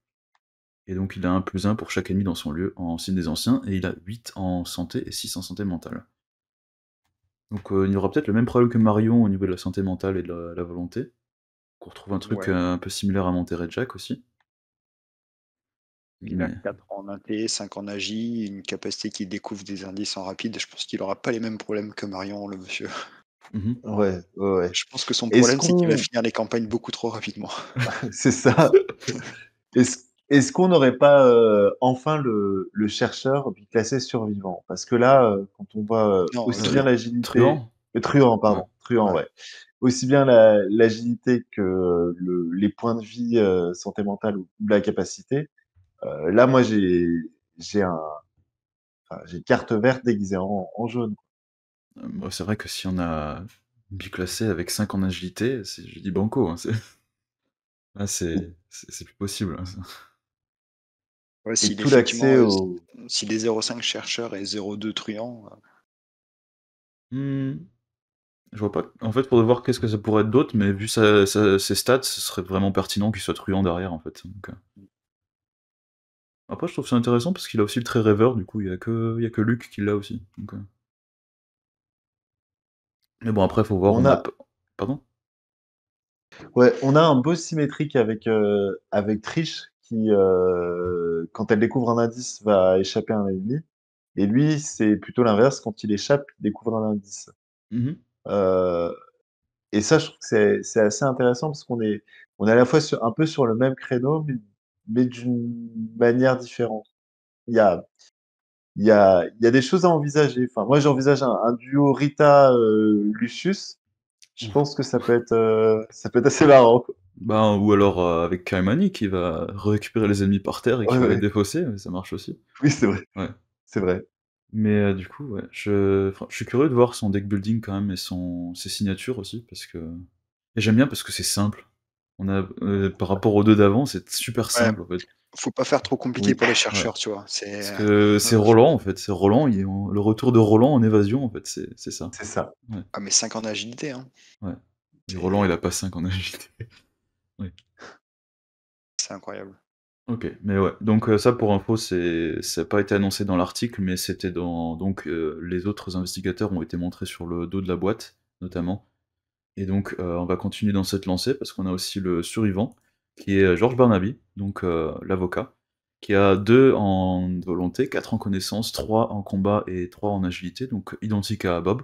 Speaker 2: Et donc il a un +1 pour chaque ennemi dans son lieu en signe des anciens, et il a 8 en santé et 6 en santé mentale. Donc il y aura peut-être le même problème que Marion au niveau de la santé mentale et de la volonté. Qu'on retrouve un truc
Speaker 3: Ouais.
Speaker 2: un peu similaire à Monterey Jack aussi.
Speaker 3: Il a
Speaker 2: Mais
Speaker 3: 4 en inté, 5 en agi, une capacité qui découvre des indices en rapide. Je pense qu'il aura pas les mêmes problèmes que Marion, le monsieur.
Speaker 2: mmh.
Speaker 1: Ouais, ouais, ouais.
Speaker 3: Je pense que son
Speaker 1: Est-ce
Speaker 3: problème, c'est qu'il va
Speaker 1: qu'on
Speaker 3: finir les campagnes beaucoup trop rapidement.
Speaker 1: c'est ça. Est-ce qu'on n'aurait pas, enfin le chercheur classé survivant? Parce que là, quand on voit,
Speaker 3: Non,
Speaker 1: aussi bien
Speaker 3: truand.
Speaker 1: l'agilité
Speaker 2: Truand?
Speaker 1: truand,
Speaker 2: Ouais.
Speaker 1: pardon, truand,
Speaker 3: Ouais.
Speaker 1: ouais. Aussi bien l'agilité que les points de vie, santé mentale ou la capacité, là, moi, j'ai un j'ai carte verte déguisée en jaune.
Speaker 2: Bah, c'est vrai que si on a biclassé avec 5 en agilité, je dis banco, hein, là, c'est plus possible, hein, ça.
Speaker 3: Ouais,
Speaker 1: Et
Speaker 3: s'il
Speaker 1: tout
Speaker 3: effectivement,
Speaker 1: l'accès au
Speaker 3: s'il est 0,5 chercheur et 0,2 truand,
Speaker 2: Mmh, je vois pas en fait, faudrait voir qu'est-ce que ça pourrait être d'autre, mais vu ses stats, ce serait vraiment pertinent qu'il soit truand derrière, en fait, donc après je trouve ça intéressant parce qu'il a aussi le trait rêveur, du coup, il y a que Luke qui l'a aussi, donc mais bon, après, faut voir,
Speaker 1: on
Speaker 2: on a
Speaker 1: a
Speaker 2: p pardon?
Speaker 1: Ouais, on a un boss symétrique avec Trish qui, quand elle découvre un indice, va échapper à un ennemi et lui, c'est plutôt l'inverse, quand il échappe, il découvre un indice.
Speaker 2: Mmh.
Speaker 1: Heu et ça, je trouve que c'est assez intéressant parce on est à la fois un peu sur le même créneau, mais d'une manière différente. Il y a il y a des choses à envisager. Enfin, moi, j'envisage un duo Rita, Lucius. Je pense que ça peut être assez marrant, quoi.
Speaker 2: Bah, ou alors, avec Kaimani qui va récupérer les ennemis par terre et
Speaker 1: Ouais,
Speaker 2: qui va les
Speaker 1: ouais.
Speaker 2: défausser, ça marche aussi.
Speaker 1: Oui, c'est vrai,
Speaker 2: Ouais.
Speaker 1: c'est vrai.
Speaker 2: Mais du coup, ouais, je suis curieux de voir son deck building quand même et ses signatures aussi, parce que et j'aime bien parce que c'est simple. Par rapport aux 2 d'avant, c'est super
Speaker 3: Ouais,
Speaker 2: simple, en fait.
Speaker 3: faut pas faire trop compliqué
Speaker 1: Oui,
Speaker 3: pour les
Speaker 2: Ouais.
Speaker 3: chercheurs, tu vois?
Speaker 2: Parce que
Speaker 1: ouais,
Speaker 2: c'est
Speaker 1: ouais, je
Speaker 2: Roland, en fait, c'est Roland, le retour de Roland en évasion, en fait, c'est ça.
Speaker 1: c'est ça.
Speaker 2: Ouais,
Speaker 3: ah mais 5 en agilité, hein.
Speaker 2: ouais. Et Roland, il
Speaker 3: C'est
Speaker 2: a pas 5 en agilité. Oui.
Speaker 3: c'est incroyable.
Speaker 2: OK, mais ouais, donc ça pour info, ça a pas été annoncé dans l'article, mais c'était donc les autres investigateurs ont été montrés sur le dos de la boîte, notamment. Et donc, on va continuer dans cette lancée parce qu'on a aussi le survivant qui est, George Barnaby, donc l'avocat, qui a 2 en volonté, 4 en connaissance, 3 en combat et 3 en agilité, donc identique à Bob,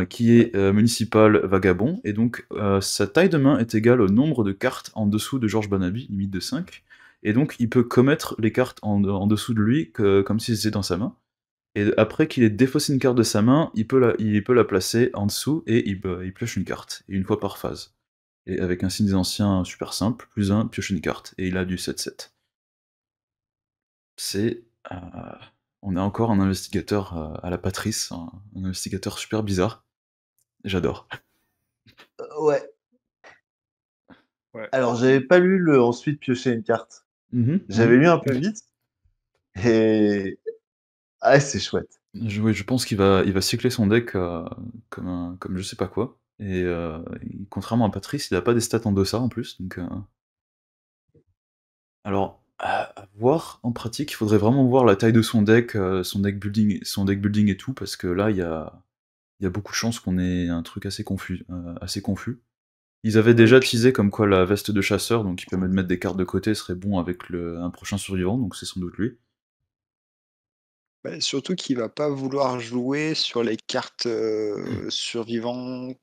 Speaker 2: qui
Speaker 1: Ouais.
Speaker 2: est, municipal vagabond et donc, sa taille de main est égale au nombre de cartes en dessous de George Barnaby, limite de 5 et donc il peut commettre les cartes en dessous de lui comme si c'était dans sa main. Et après qu'il ait défaussé une carte de sa main, il peut la placer en dessous et il pioche une carte, et une fois par phase. Et avec un signe des anciens super simple, +1, pioche une carte, et il a du 7-7. C'est, heu, on a encore un investigateur, à la Patrice, un investigateur super bizarre. J'adore.
Speaker 1: Ouais.
Speaker 3: Ouais.
Speaker 1: Alors j'avais pas lu le ensuite piocher une carte.
Speaker 2: Mmh
Speaker 1: J'avais
Speaker 2: mh.
Speaker 1: lu un peu vite et ah c'est chouette.
Speaker 2: Oui, je pense qu'il va cycler son deck, comme je sais pas quoi et contrairement à Patrice, il a pas des stats en deçà en plus, donc alors, à voir en pratique, il faudrait vraiment voir la taille de son deck building et tout, parce que là, il y a beaucoup de chances qu'on ait un truc assez confus, assez confus. Ils avaient
Speaker 3: Ouais,
Speaker 2: déjà
Speaker 3: puis
Speaker 2: teasé comme quoi la veste de chasseur, donc qui permet de mettre des cartes de côté, serait bon avec un prochain survivant, donc c'est sans doute lui.
Speaker 3: bah, surtout qu'il va pas vouloir jouer sur les cartes, survivants,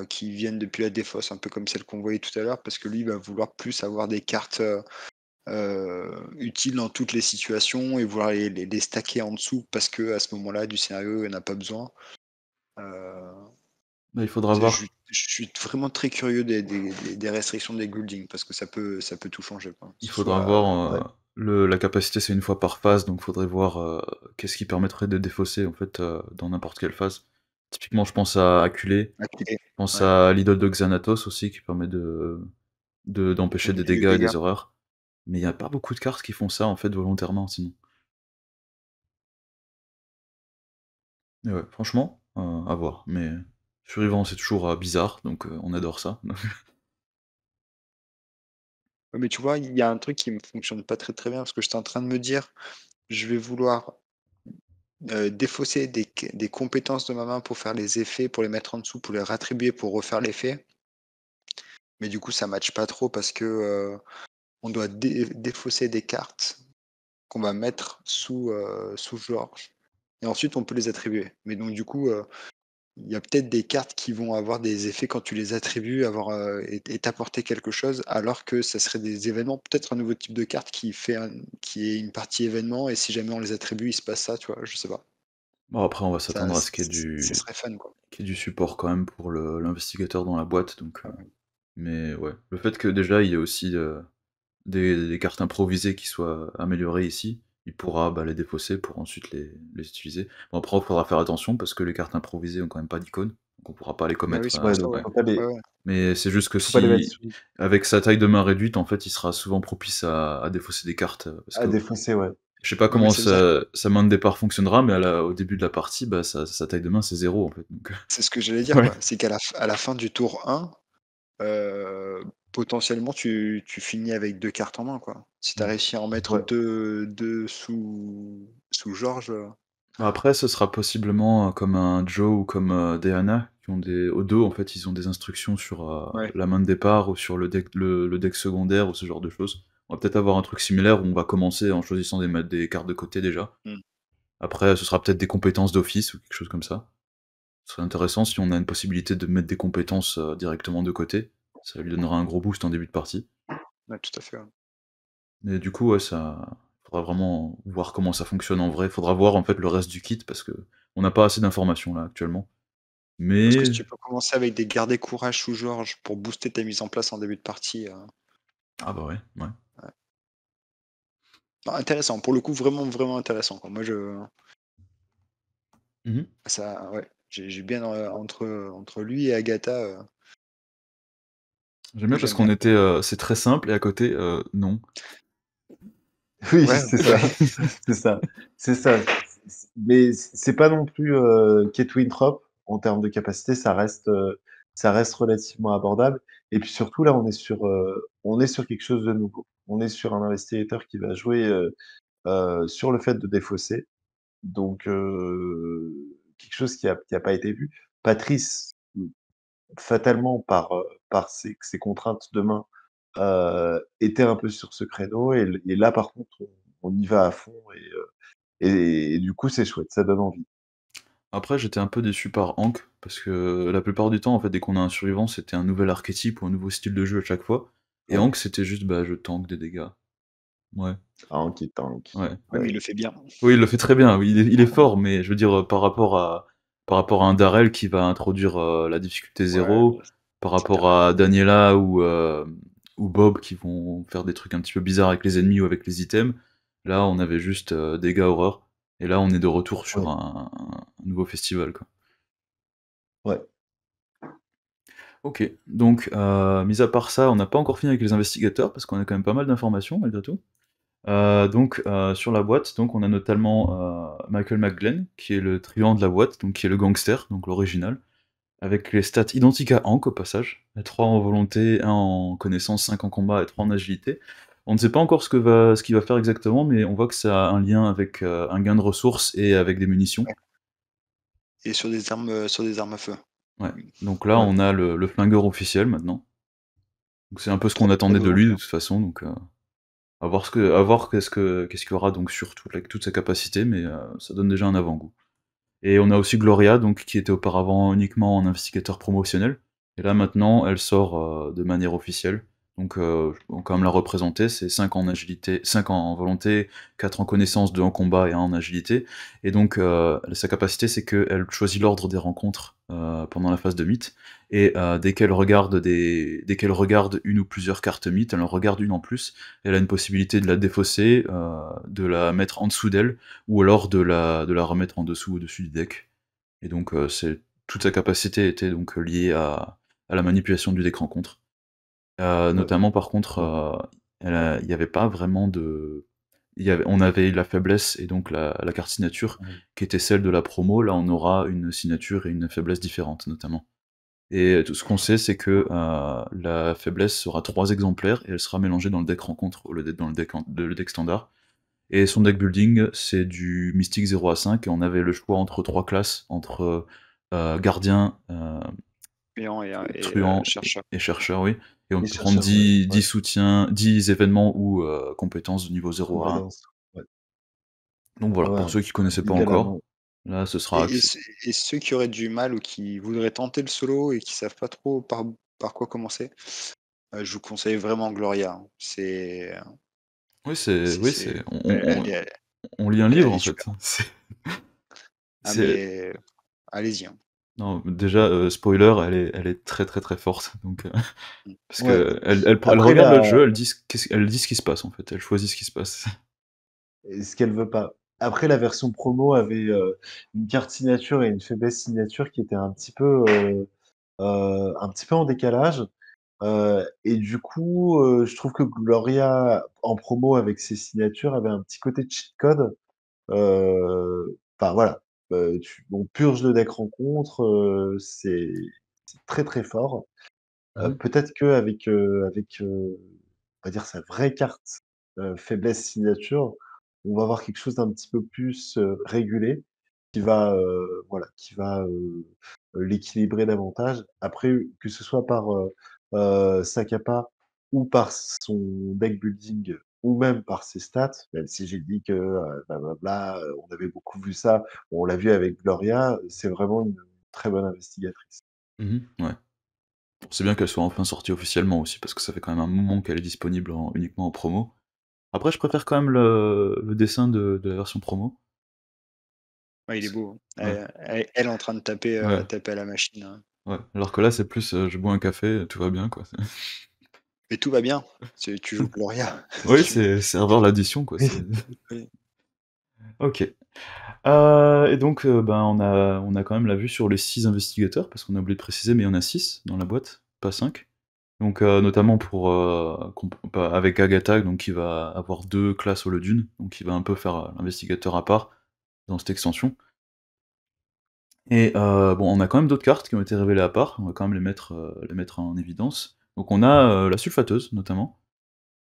Speaker 3: qui viennent depuis la défausse, un peu comme celle qu'on voyait tout à l'heure, parce que lui, il va vouloir plus avoir des cartes, utiles dans toutes les situations et vouloir les stacker en dessous parce que à ce moment-là du scénario, il en a pas besoin. Heu,
Speaker 2: Bah, il faudra
Speaker 3: c'est
Speaker 2: voir.
Speaker 3: je suis vraiment très curieux des restrictions des Goulding parce que ça peut tout changer, quoi. Que
Speaker 2: Il
Speaker 3: ce
Speaker 2: faudra
Speaker 3: soit
Speaker 2: voir,
Speaker 1: Ouais.
Speaker 2: la capacité, c'est une fois par phase, donc faudrait voir, qu'est-ce qui permettrait de défausser, en fait, dans n'importe quelle phase. Typiquement, je pense à Acculé,
Speaker 3: acculé.
Speaker 2: je pense
Speaker 3: Ouais,
Speaker 2: à l'idole de Xanatos aussi, qui permet d'empêcher des
Speaker 3: limiter les
Speaker 2: dégâts et
Speaker 3: dégâts.
Speaker 2: des horreurs. Mais il y a pas beaucoup de cartes qui font ça, en fait, volontairement, sinon. Et ouais, franchement, à voir. Mais Survivant, c'est toujours, bizarre, donc on adore ça.
Speaker 3: Ouais, mais tu vois, il y a un truc qui me fonctionne pas très, très bien parce que j'étais en train de me dire: «Je vais vouloir, défausser des compétences de ma main pour faire les effets, pour les mettre en dessous, pour les réattribuer, pour refaire l'effet». Mais du coup, ça matche pas trop parce que, on doit défausser des cartes qu'on va mettre sous Georges et ensuite on peut les attribuer. Mais donc du coup, il y a peut-être des cartes qui vont avoir des effets quand tu les attribues, et t'apporter quelque chose, alors que ça serait des événements, peut-être un nouveau type de carte qui est une partie événement et si jamais on les attribue, il se passe ça, tu vois? Je sais pas.
Speaker 2: Bon, après, on va
Speaker 3: Ça
Speaker 2: s'attendre à ce
Speaker 3: ça serait fun, quoi.
Speaker 2: qu'il y ait du support quand même pour l'investigateur dans la boîte, donc mais ouais. Le fait que déjà, il y ait aussi, des cartes improvisées qui soient améliorées ici, il pourra, bah, les défausser pour ensuite les utiliser. Bon, après, il faudra faire attention parce que les cartes improvisées ont quand même pas d'icône, donc on pourra pas les
Speaker 3: Bah oui,
Speaker 2: commettre,
Speaker 3: c'est pour
Speaker 1: Ouais,
Speaker 3: ça,
Speaker 1: donc
Speaker 3: ouais.
Speaker 2: ouais.
Speaker 3: Ouais, ouais.
Speaker 2: Mais c'est juste que
Speaker 1: faut pas les mettre
Speaker 2: si
Speaker 1: sous
Speaker 2: avec sa taille de main réduite, en fait, il sera souvent propice à défausser des cartes, parce
Speaker 1: à
Speaker 2: que
Speaker 1: défausser, ouais.
Speaker 2: je sais pas
Speaker 3: Ouais, mais
Speaker 2: comment
Speaker 3: ça veut dire
Speaker 2: sa main de départ fonctionnera, mais au début de la partie, bah, sa taille de main, c'est 0 en fait, donc
Speaker 3: c'est ce que j'allais dire,
Speaker 2: ouais.
Speaker 3: quoi. C'est qu'à à la fin du tour 1, potentiellement tu finis avec 2 cartes en main, quoi. Si tu as
Speaker 2: Mmh.
Speaker 3: réussi à en mettre
Speaker 1: Ouais.
Speaker 3: deux sous Georges,
Speaker 2: Bah, après, ce sera possiblement, comme un Joe ou comme, Diana qui ont au dos, en fait, ils ont des instructions sur,
Speaker 3: ouais.
Speaker 2: la main de départ ou sur le deck secondaire ou ce genre de choses. On va peut-être avoir un truc similaire où on va commencer en choisissant mettre des cartes de côté déjà.
Speaker 3: Mmh.
Speaker 2: Après, ce sera peut-être des compétences d'office ou quelque chose comme ça. Ce serait intéressant si on a une possibilité de mettre des compétences, directement de côté. Ça lui donnera un gros boost en début de partie.
Speaker 3: Ouais, tout à fait, ouais.
Speaker 2: Et du coup, ouais, ça faudra vraiment voir comment ça fonctionne en vrai. Faudra voir, en fait, le reste du kit parce que on n'a pas assez d'informations là, actuellement.
Speaker 3: Parce que si
Speaker 2: Mais
Speaker 3: tu peux commencer avec des garder courage sous Georges pour booster ta mise en place en début de partie,
Speaker 2: ah bah, ouais, ouais.
Speaker 3: Intéressant, pour le coup, vraiment, vraiment intéressant, quoi. Moi,
Speaker 2: Mmh.
Speaker 3: ça ouais, j'ai bien, entre lui et Agatha,
Speaker 2: J'aime bien parce
Speaker 3: j'aime
Speaker 2: qu'on
Speaker 3: bien.
Speaker 2: était, c'est très simple et à côté, non.
Speaker 1: Oui,
Speaker 3: Ouais,
Speaker 1: c'est
Speaker 3: ouais,
Speaker 1: ça, c'est ça, c'est ça. Mais c'est pas non plus, Kate Winthrop en termes de capacité, ça reste relativement abordable et puis surtout là, on est sur quelque chose de nouveau. On est sur un investigateur qui va jouer, sur le fait de défausser, donc quelque chose qui a pas été vu. Patrice, fatalement par ses contraintes de main, était un peu sur ce créneau et là par contre on y va à fond et du coup c'est chouette, ça donne envie.
Speaker 2: Après, j'étais un peu déçu par Hank, parce que la plupart du temps, en fait, dès qu'on a un survivant, c'était un nouvel archétype ou un nouveau style de jeu à chaque fois. Et
Speaker 1: Ouais,
Speaker 2: Hank, c'était juste, bah, je tank des dégâts. Ouais,
Speaker 1: tank et tank.
Speaker 2: ouais.
Speaker 3: ouais, mais il
Speaker 1: Ouais,
Speaker 3: le fait bien.
Speaker 2: Oui, il le fait très bien, oui, il est fort, mais je veux dire, par rapport à un Darrell qui va introduire la difficulté
Speaker 3: Ouais,
Speaker 2: zéro, par
Speaker 3: c'est
Speaker 2: rapport
Speaker 3: Darrell.
Speaker 2: à Daniela ou Bob qui vont faire des trucs un petit peu bizarres avec les ennemis ou avec les items, là, on avait juste dégâts horreur. Et là, on est de retour sur
Speaker 1: ouais,
Speaker 2: un nouveau festival, quoi.
Speaker 1: ouais,
Speaker 2: Ok, donc mis à part ça, on n'a pas encore fini avec les investigateurs parce qu'on a quand même pas mal d'informations malgré tout. Sur la boîte, donc on a notamment Michael McGlenn qui est le truand de la boîte, donc qui est le gangster, donc l'original, avec les stats identiques à Hank au passage, 3 en volonté, 1 en connaissance, 5 en combat et 3 en agilité. On ne sait pas encore ce qu'il va faire exactement, mais on voit que ça a un lien avec un gain de ressources et avec des munitions.
Speaker 3: Ouais, et sur des armes à feu.
Speaker 2: Ouais. Donc là,
Speaker 1: ouais.
Speaker 2: on a le flingueur officiel maintenant. Donc c'est un peu ce
Speaker 3: Très,
Speaker 2: qu'on
Speaker 3: très
Speaker 2: attendait de lui de
Speaker 3: volontaire.
Speaker 2: toute façon. Donc à voir qu'est-ce qu'il y aura donc sur toute sa capacité, mais ça donne déjà un avant-goût. Et on a aussi Gloria, donc qui était auparavant uniquement en investigateur promotionnel. Et là maintenant, elle sort de manière officielle. Donc on quand même la représenter, c'est 5 en agilité, 5 en volonté, 4 en connaissance, 2 en combat et 1 en agilité. Et donc sa capacité c'est qu'elle choisit l'ordre des rencontres pendant la phase de mythe. Et dès qu'elle regarde une ou plusieurs cartes mythes, elle en regarde une en plus. Elle a une possibilité de la défausser, de la mettre en dessous d'elle, ou alors de la remettre en dessous au-dessus du deck. Et donc toute sa capacité était donc liée à la manipulation du deck rencontre.
Speaker 1: Ouais,
Speaker 2: Notamment par contre,
Speaker 1: ouais.
Speaker 2: il n'y avait pas vraiment de... on avait la faiblesse et donc la carte signature
Speaker 1: Mmh.
Speaker 2: qui était celle de la promo, là on aura une signature et une faiblesse différentes notamment. Et tout ce qu'on sait, c'est que la faiblesse sera 3 exemplaires et elle sera mélangée dans le deck rencontre au lieu d'être dans le deck standard. Et son deck building, c'est du Mystique 0 à 5, et on avait le choix entre 3 classes, entre Gardien, Truand
Speaker 3: Chercheur.
Speaker 2: et Chercheur, oui. Et on
Speaker 1: Les
Speaker 2: peut prendre
Speaker 1: chercheurs, ouais,
Speaker 2: 10
Speaker 1: ouais,
Speaker 2: soutiens, 10 événements ou compétences de niveau 0 à 1.
Speaker 1: compétences, ouais.
Speaker 2: Donc
Speaker 1: Ouais,
Speaker 2: voilà, pour
Speaker 1: ouais,
Speaker 2: ceux qui connaissaient pas encore,
Speaker 1: également.
Speaker 2: là ce sera
Speaker 3: Et, et,
Speaker 2: accès.
Speaker 3: ceux et ceux qui auraient du mal ou qui voudraient tenter le solo et qui savent pas trop par quoi commencer, je vous conseille vraiment Gloria, hein.
Speaker 2: Oui,
Speaker 3: Elle est,
Speaker 2: on lit un livre
Speaker 3: elle est
Speaker 2: en
Speaker 3: super.
Speaker 2: fait.
Speaker 3: Ah
Speaker 2: C'est,
Speaker 3: mais allez-y, hein.
Speaker 2: non, déjà, spoiler, elle est très très très forte. Donc,
Speaker 3: Mm.
Speaker 2: parce
Speaker 1: Ouais.
Speaker 2: que elle
Speaker 1: Après
Speaker 2: regarde le
Speaker 1: la
Speaker 2: jeu, elle dit ce qui se passe en fait, elle choisit ce qui se passe.
Speaker 1: ce qu'elle veut pas. Après la version promo avait, une carte signature et une faiblesse signature qui était un petit peu en décalage. Et du coup, je trouve que Gloria, en promo avec ses signatures, avait un petit côté cheat code. Enfin voilà, on purge le deck rencontre, c'est très, très fort.
Speaker 2: Mhm.
Speaker 1: Peut-être qu'avec, on va dire sa vraie carte, faiblesse signature, on va avoir quelque chose d'un petit peu plus, régulé qui va, voilà, qui va, l'équilibrer davantage. Après, que ce soit par, sa capa ou par son deck building ou même par ses stats, même si j'ai dit que, blablabla, on avait beaucoup vu ça, on l'a vu avec Gloria, c'est vraiment une très bonne investigatrice.
Speaker 2: Mhm, ouais. C'est bien qu'elle soit enfin sortie officiellement aussi, parce que ça fait quand même un moment qu'elle est disponible uniquement en promo. Après, je préfère quand même le dessin de la version promo.
Speaker 3: Ouais, il est beau, hein.
Speaker 2: Ouais,
Speaker 3: Elle en train de
Speaker 2: ouais,
Speaker 3: taper à la machine, hein.
Speaker 2: ouais. Alors que là, c'est plus je bois un café, tout va bien, quoi.
Speaker 3: Mais tout va bien. Tu joues Gloria.
Speaker 2: Oui,
Speaker 3: Tu
Speaker 2: c'est serveur l'addition, quoi.
Speaker 3: oui.
Speaker 2: Ok. Et donc, ben, on a quand même la vue sur les 6 investigateurs, parce qu'on a oublié de préciser, mais il y en a 6 dans la boîte, pas 5. Donc, notamment avec Agatha, donc qui va avoir 2 classes au lieu d'une, donc qui va un peu faire l'investigateur à part dans cette extension. Et bon, on a quand même d'autres cartes qui ont été révélées à part, on va quand même les mettre en évidence. Donc on a la sulfateuse, notamment,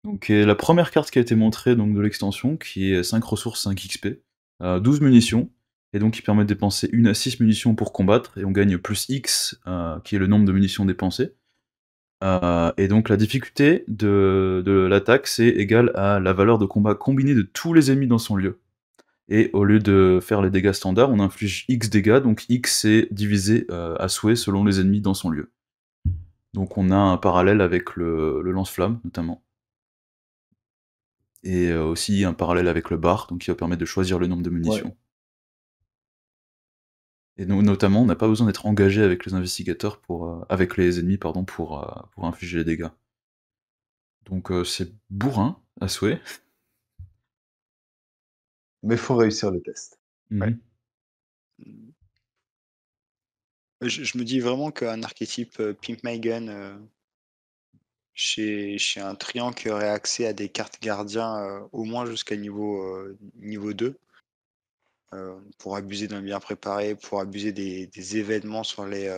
Speaker 2: donc qui est la première carte qui a été montrée donc, de l'extension, qui est 5 ressources, 5 XP, 12 munitions, et donc qui permet de dépenser 1 à 6 munitions pour combattre, et on gagne plus X, qui est le nombre de munitions dépensées. Et donc la difficulté de l'attaque, c'est égal à la valeur de combat combinée de tous les ennemis dans son lieu. Et au lieu de faire les dégâts standards, on inflige X dégâts, donc X c'est divisé à souhait selon les ennemis dans son lieu. Donc on a un parallèle avec le lance-flamme, notamment. Et aussi un parallèle avec le bar, donc qui va permettre de choisir le nombre de munitions.
Speaker 1: Ouais.
Speaker 2: Et notamment, on n'a pas besoin d'être engagé avec les investigateurs avec les ennemis, pardon, pour infliger les dégâts. Donc c'est bourrin, à souhait.
Speaker 1: Mais faut réussir le test.
Speaker 3: Ouais.
Speaker 2: Mhm.
Speaker 3: Je me dis vraiment qu'un archétype Pimp My Gun chez un triangle qui aurait accès à des cartes gardiens au moins jusqu'à niveau 2 pour abuser d'un bien préparé, pour abuser des événements sur les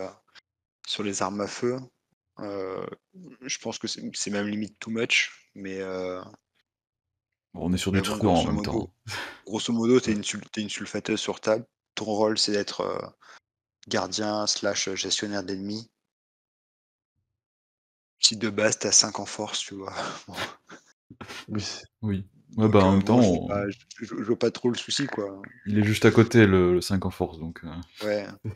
Speaker 3: armes à feu. Je pense que c'est même limite too much, mais
Speaker 2: Bon, on est sur du
Speaker 3: bon,
Speaker 2: truand en même temps.
Speaker 3: grosso modo, t'es une sulfateuse sur table. Ton rôle, c'est d'être gardien / gestionnaire d'ennemis. Si de base, t'as 5 en force, tu vois. Bon.
Speaker 1: Oui.
Speaker 2: Oui. Ouais,
Speaker 3: Donc,
Speaker 2: bah en même
Speaker 3: moi,
Speaker 2: temps,
Speaker 3: je vois pas trop le souci, quoi.
Speaker 2: il est juste à côté le 5 en force, donc...
Speaker 3: Ouais. Il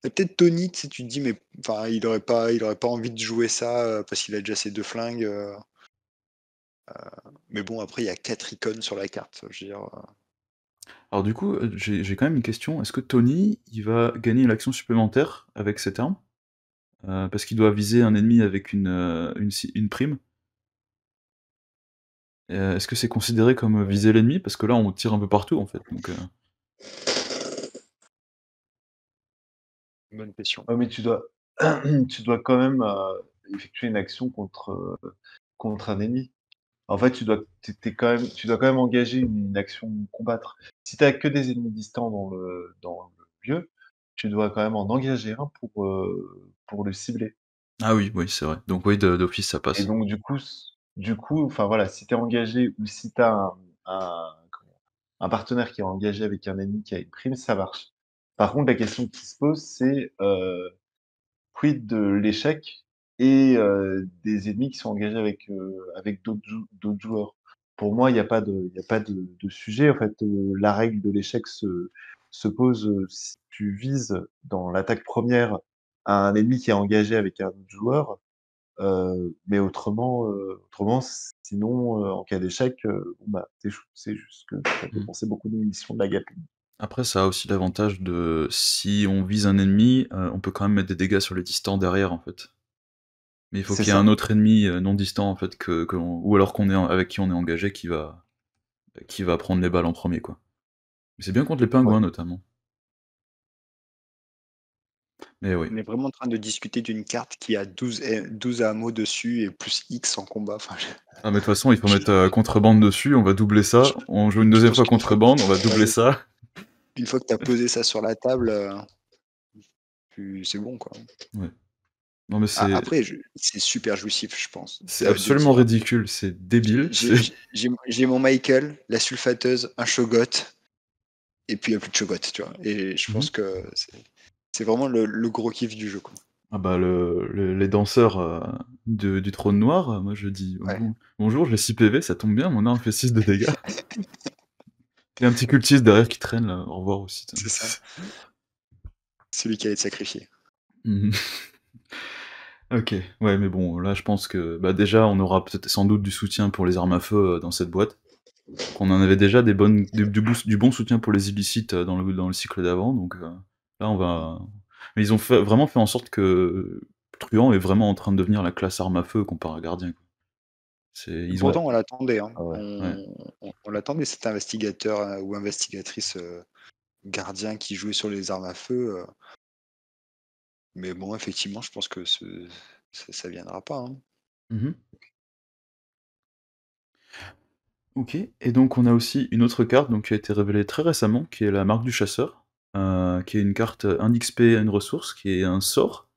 Speaker 3: y a peut-être Tony, tu sais, tu te dis, mais enfin, il aurait pas envie de jouer ça parce qu'il a déjà ses 2 flingues. Mais bon, après, il y a 4 icônes sur la carte. Je veux dire,
Speaker 2: Alors du coup, j'ai quand même une question. Est-ce que Tony, il va gagner une action supplémentaire avec cette arme? Parce qu'il doit viser un ennemi avec une prime. Est-ce que c'est considéré comme viser l'ennemi? Parce que là, on tire un peu partout, en fait, donc...
Speaker 3: bonne question.
Speaker 1: Ouais, mais tu dois tu dois quand même, effectuer une action contre un ennemi. En fait, tu dois quand même engager une action combattre. Si tu as que des ennemis distants dans le lieu, tu dois quand même en engager un pour le cibler.
Speaker 2: Ah oui, oui, c'est vrai. Donc oui, d'office, ça
Speaker 1: Et
Speaker 2: passe.
Speaker 1: donc du coup, enfin voilà, si tu es engagé ou si tu as un partenaire qui est engagé avec un ennemi qui a une prime, ça marche. Par contre, la question qui se pose, c'est, quid de l'échec et des ennemis qui sont engagés avec d'autres joueurs? Pour moi, il y a pas de sujet. En fait, la règle de l'échec se pose, si tu vises dans l'attaque première à un ennemi qui est engagé avec un autre joueur, mais autrement, sinon, en cas d'échec, bon, bah, tu échoues. C'est juste que tu as
Speaker 2: Mmh.
Speaker 1: dépensé beaucoup de munitions de la Gatling.
Speaker 2: Après, ça a aussi l'avantage de si on vise un ennemi, on peut quand même mettre des dégâts sur les distants derrière, en fait. Mais il faut
Speaker 1: C'est
Speaker 2: qu'il y ait un
Speaker 1: ça.
Speaker 2: autre ennemi, non distant, en fait, ou alors avec qui on est engagé qui va prendre les balles en premier, quoi. Mais c'est bien contre les
Speaker 1: Ouais.
Speaker 2: pingouins, notamment. Mais oui.
Speaker 3: On est vraiment en train de discuter d'une carte qui a 12 hameaux dessus et plus X en combat. Enfin,
Speaker 2: Ah mais de toute façon, il faut
Speaker 3: je
Speaker 2: mettre, contrebande dessus, on va doubler ça,
Speaker 3: je
Speaker 2: on joue une
Speaker 3: je
Speaker 2: deuxième
Speaker 3: pense
Speaker 2: fois
Speaker 3: qu'une fois que
Speaker 2: contrebande, on va doubler
Speaker 3: ouais,
Speaker 2: ça.
Speaker 3: une fois que tu as posé ça sur la table, c'est bon, quoi.
Speaker 2: Ouais. Non mais
Speaker 3: Après, c'est super jouissif, je pense,
Speaker 2: c'est
Speaker 3: de
Speaker 2: absolument
Speaker 3: dire
Speaker 2: ridicule, c'est débile, c'est...
Speaker 3: j'ai mon Michael, la sulfateuse, un Shogot, et puis il n'y a plus de Shogot, tu vois. Et je pense
Speaker 2: Mmh.
Speaker 3: que c'est vraiment le gros kiff du jeu, quoi.
Speaker 2: Ah bah les danseurs du trône noir, moi je dis
Speaker 3: Ouais,
Speaker 2: bonjour, j'ai 6 PV, ça tombe bien, mon arme fait 6 de dégâts. Il y a un petit cultiste derrière qui traîne là, au revoir aussi.
Speaker 3: c'est ça. Celui qui allait être sacrifié.
Speaker 2: Mhm. Ok, ouais, mais bon, là je pense que bah, déjà on aura peut-être sans doute du soutien pour les armes à feu dans cette boîte. Qu'on en avait déjà du bon soutien pour les illicites dans le cycle d'avant, donc là on va. Mais ils ont vraiment fait en sorte que truand est vraiment en train de devenir la classe arme à feu comparé à gardien, quoi. Ils ont
Speaker 3: Pourtant, on l'attendait, hein.
Speaker 1: Ah ouais.
Speaker 2: ouais.
Speaker 3: On l'attendait, cet investigateur ou investigatrice gardien qui jouait sur les armes à feu. Mais bon, effectivement, je pense que ça viendra pas, hein.
Speaker 2: Mmh. OK, et donc on a aussi une autre carte donc qui a été révélée très récemment, qui est la marque du chasseur, qui est une carte 1 XP à une ressource, qui est un sort,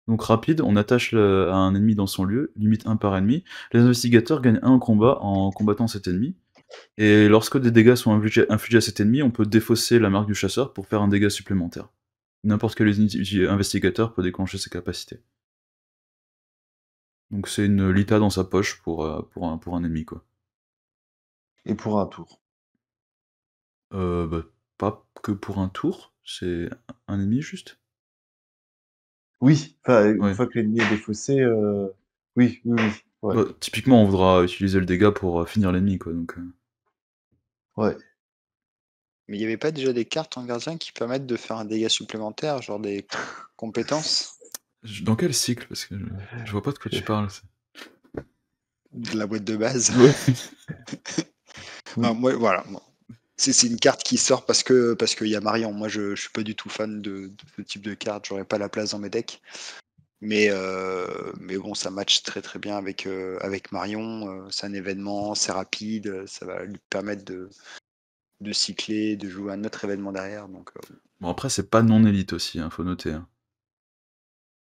Speaker 2: donc rapide, on attache à un ennemi dans son lieu, limite 1 par ennemi. Les investigateurs gagnent 1 en combat en combattant cet ennemi, et lorsque des dégâts sont infligés à cet ennemi, on peut défausser la marque du chasseur pour faire un dégât supplémentaire. N'importe quel investigateur peut déclencher ses capacités. Donc c'est une Lita dans sa poche pour un ennemi, quoi.
Speaker 1: Et pour un tour.
Speaker 2: Bah, pas que pour un tour, c'est un ennemi juste?
Speaker 1: Oui, enfin, une
Speaker 2: Ouais.
Speaker 1: fois que l'ennemi est défaussé, oui, oui, oui, ouais,
Speaker 2: Bah, typiquement, on voudra utiliser le dégât pour, finir l'ennemi, quoi, donc
Speaker 1: ouais.
Speaker 3: Mais il y avait pas déjà des cartes en gardien qui permettent de faire un dégât supplémentaire, genre des compétences
Speaker 2: dans quel cycle? Parce que je vois pas de quoi tu parles, c'est
Speaker 3: de la boîte de base?
Speaker 2: ouais.
Speaker 3: Ah,
Speaker 1: Mmh.
Speaker 3: moi, voilà, bon. C'est une carte qui sort parce qu'il y a Marion. Moi, je suis pas du tout fan de ce type de carte. J'aurais pas la place dans mes decks. Mais bon, ça match très très bien avec Marion. C'est un événement, c'est rapide, ça va lui permettre de cycler, de jouer un autre événement derrière. Donc,
Speaker 2: Bon, après, c'est pas non élite aussi, hein, faut noter, hein.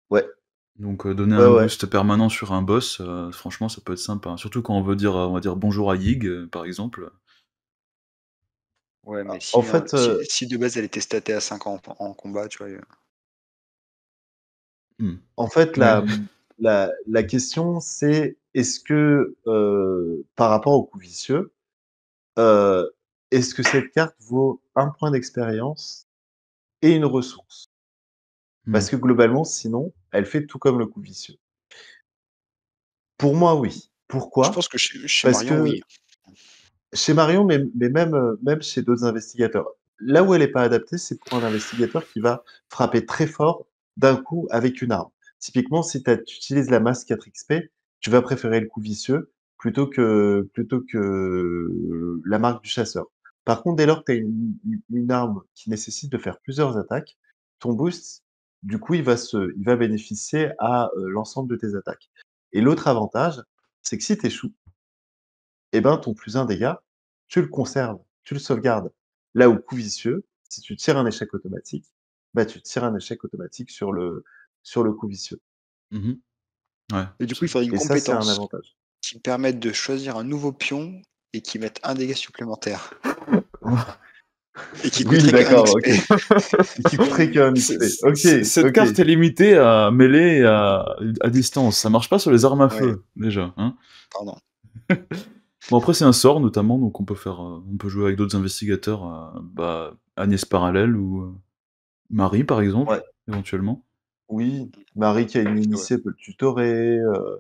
Speaker 1: Ouais,
Speaker 2: Donc donner
Speaker 1: ouais,
Speaker 2: un
Speaker 1: ouais.
Speaker 2: boost permanent sur un boss, franchement, ça peut être sympa, hein. Surtout quand on veut dire, on va dire bonjour à Yig, par exemple.
Speaker 3: ouais, mais
Speaker 1: En
Speaker 3: si,
Speaker 1: fait,
Speaker 3: si de base elle était statée à 5 en combat, tu vois.
Speaker 2: Mmh.
Speaker 1: en fait,
Speaker 2: Ouais.
Speaker 1: la question, c'est est-ce que, par rapport au coup vicieux, heu, est-ce que cette carte vaut 1 point d'expérience et une ressource?
Speaker 2: Mmh.
Speaker 1: Parce que globalement, sinon, elle fait tout comme le coup vicieux. Pour moi, oui.
Speaker 3: Je
Speaker 1: Pourquoi?
Speaker 3: pense que chez
Speaker 1: Parce
Speaker 3: Marion,
Speaker 1: que
Speaker 3: oui.
Speaker 1: chez Marion, mais même, même chez d'autres investigateurs. Là où elle est pas adaptée, c'est pour un investigateur qui va frapper très fort d'un coup avec une arme. Typiquement, si tu utilises la masse 4 XP, tu vas préférer le coup vicieux plutôt que la marque du chasseur. Par contre, dès lors que tu as une arme qui nécessite de faire plusieurs attaques, ton boost, du coup, il va bénéficier à, l'ensemble de tes attaques. Et l'autre avantage, c'est que si tu échoues, eh ben, ton +1 dégâts, tu le conserves, tu le sauvegardes. Là où coup vicieux, si tu tires un échec automatique, bah, tu tires un échec automatique sur le coup vicieux
Speaker 2: Mmh. Ouais,
Speaker 3: Et du coup,
Speaker 2: c'est
Speaker 3: il faudrait une
Speaker 1: et ça, c'est un
Speaker 3: compétence
Speaker 1: avantage.
Speaker 3: qui permette de choisir un nouveau pion et qui mette un dégât supplémentaire. Et qui
Speaker 1: Oui,
Speaker 3: coûterait qu'un
Speaker 1: d'accord, OK.
Speaker 3: XP.
Speaker 1: Et qui coûterait qu'un XP. OK,
Speaker 2: Cette
Speaker 1: OK.
Speaker 2: carte est limitée à mêlée et à distance. Ça marche pas sur les armes à
Speaker 3: Ouais,
Speaker 2: feu, déjà, hein.
Speaker 3: pardon.
Speaker 2: Bon, après, c'est un sort, notamment, donc on peut jouer avec d'autres investigateurs, bah, Agnès Parallèle ou Marie, par exemple,
Speaker 1: Ouais,
Speaker 2: éventuellement.
Speaker 1: oui, Marie qui a une
Speaker 3: C'est vrai.
Speaker 1: initiée peut le tutorer, enfin
Speaker 2: Oui,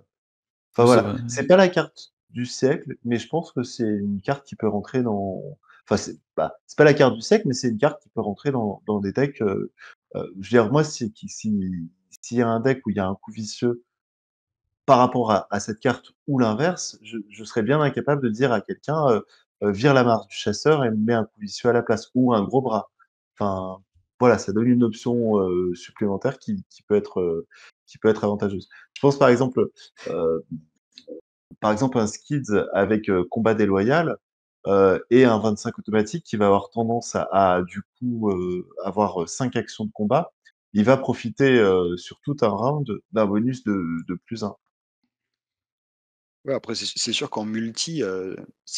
Speaker 2: c'est
Speaker 1: voilà.
Speaker 2: vrai.
Speaker 1: C'est pas la carte du siècle, mais je pense que c'est une carte qui peut rentrer dans enfin c'est pas la carte du siècle, mais c'est une carte qui peut rentrer dans des decks, je veux dire moi s'il y a un deck où il y a un coup vicieux par rapport à cette carte ou l'inverse, je serais bien incapable de dire à quelqu'un, «Vire la marque du chasseur et mets un coup vicieux à la place» ou un gros bras. Enfin, voilà, ça donne une option, supplémentaire qui peut être avantageuse. Je pense heu, par exemple un Skids avec, combat déloyal, et un 25 automatique qui va avoir tendance à du coup, avoir, 5 actions de combat. Il va profiter, sur tout un round d'un bonus de +1.
Speaker 3: Ouais, après, c'est sûr qu'en multi,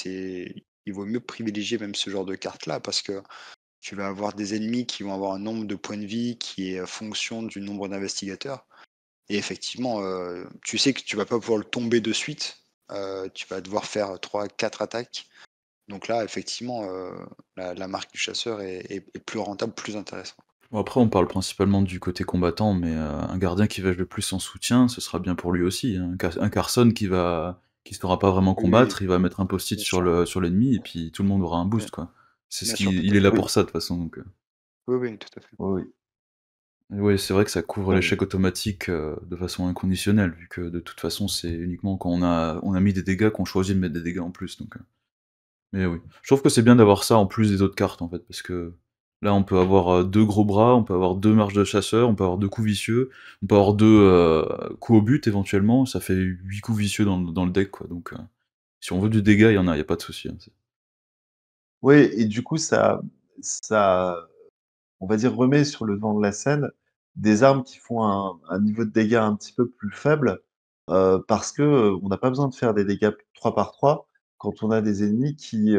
Speaker 3: il vaut mieux privilégier même ce genre de carte-là parce que tu vas avoir des ennemis qui vont avoir un nombre de points de vie qui est fonction du nombre d'investigateurs. Et effectivement, tu sais que tu vas pas pouvoir le tomber de suite. Tu vas devoir faire 3, 4 attaques. Donc là, effectivement, la marque du chasseur est plus rentable, plus intéressante.
Speaker 2: Bon, après, on parle principalement du côté combattant, mais un gardien qui va jouer plus en soutien, ce sera bien pour lui aussi, hein. Un Carson qui saura pas vraiment
Speaker 3: Oui, oui,
Speaker 2: combattre, il va mettre un post-it
Speaker 3: bien
Speaker 2: sur
Speaker 3: sûr.
Speaker 2: sur l'ennemi et puis tout le monde aura un
Speaker 3: Bien,
Speaker 2: boost, quoi. C'est ce
Speaker 3: bien sûr,
Speaker 2: qui
Speaker 3: tout
Speaker 2: il
Speaker 3: à
Speaker 2: est
Speaker 3: fait.
Speaker 2: là
Speaker 1: Oui,
Speaker 2: pour ça, de toute façon, donc
Speaker 3: Oui, oui, tout à fait.
Speaker 1: oui, oui.
Speaker 2: Oui, c'est vrai que ça couvre
Speaker 1: Heu,
Speaker 2: l'échec automatique, de façon inconditionnelle, vu que de toute façon, c'est uniquement quand on a mis des dégâts qu'on choisit de mettre des dégâts en plus, donc mais oui. Je trouve que c'est bien d'avoir ça en plus des autres cartes, en fait, parce que là, on peut avoir, 2 gros bras, on peut avoir 2 marches de chasseur, on peut avoir 2 coups vicieux, on peut avoir 2 coups au but éventuellement, ça fait 8 coups vicieux dans le deck, quoi, donc si on veut du dégât, il y a pas de souci, hein, c'est
Speaker 1: ouais et du coup ça, on va dire, remet sur le devant de la scène des armes qui font un niveau de dégâts un petit peu plus faible, parce que, on n'a pas besoin de faire des dégâts 3 par 3 quand on a des ennemis qui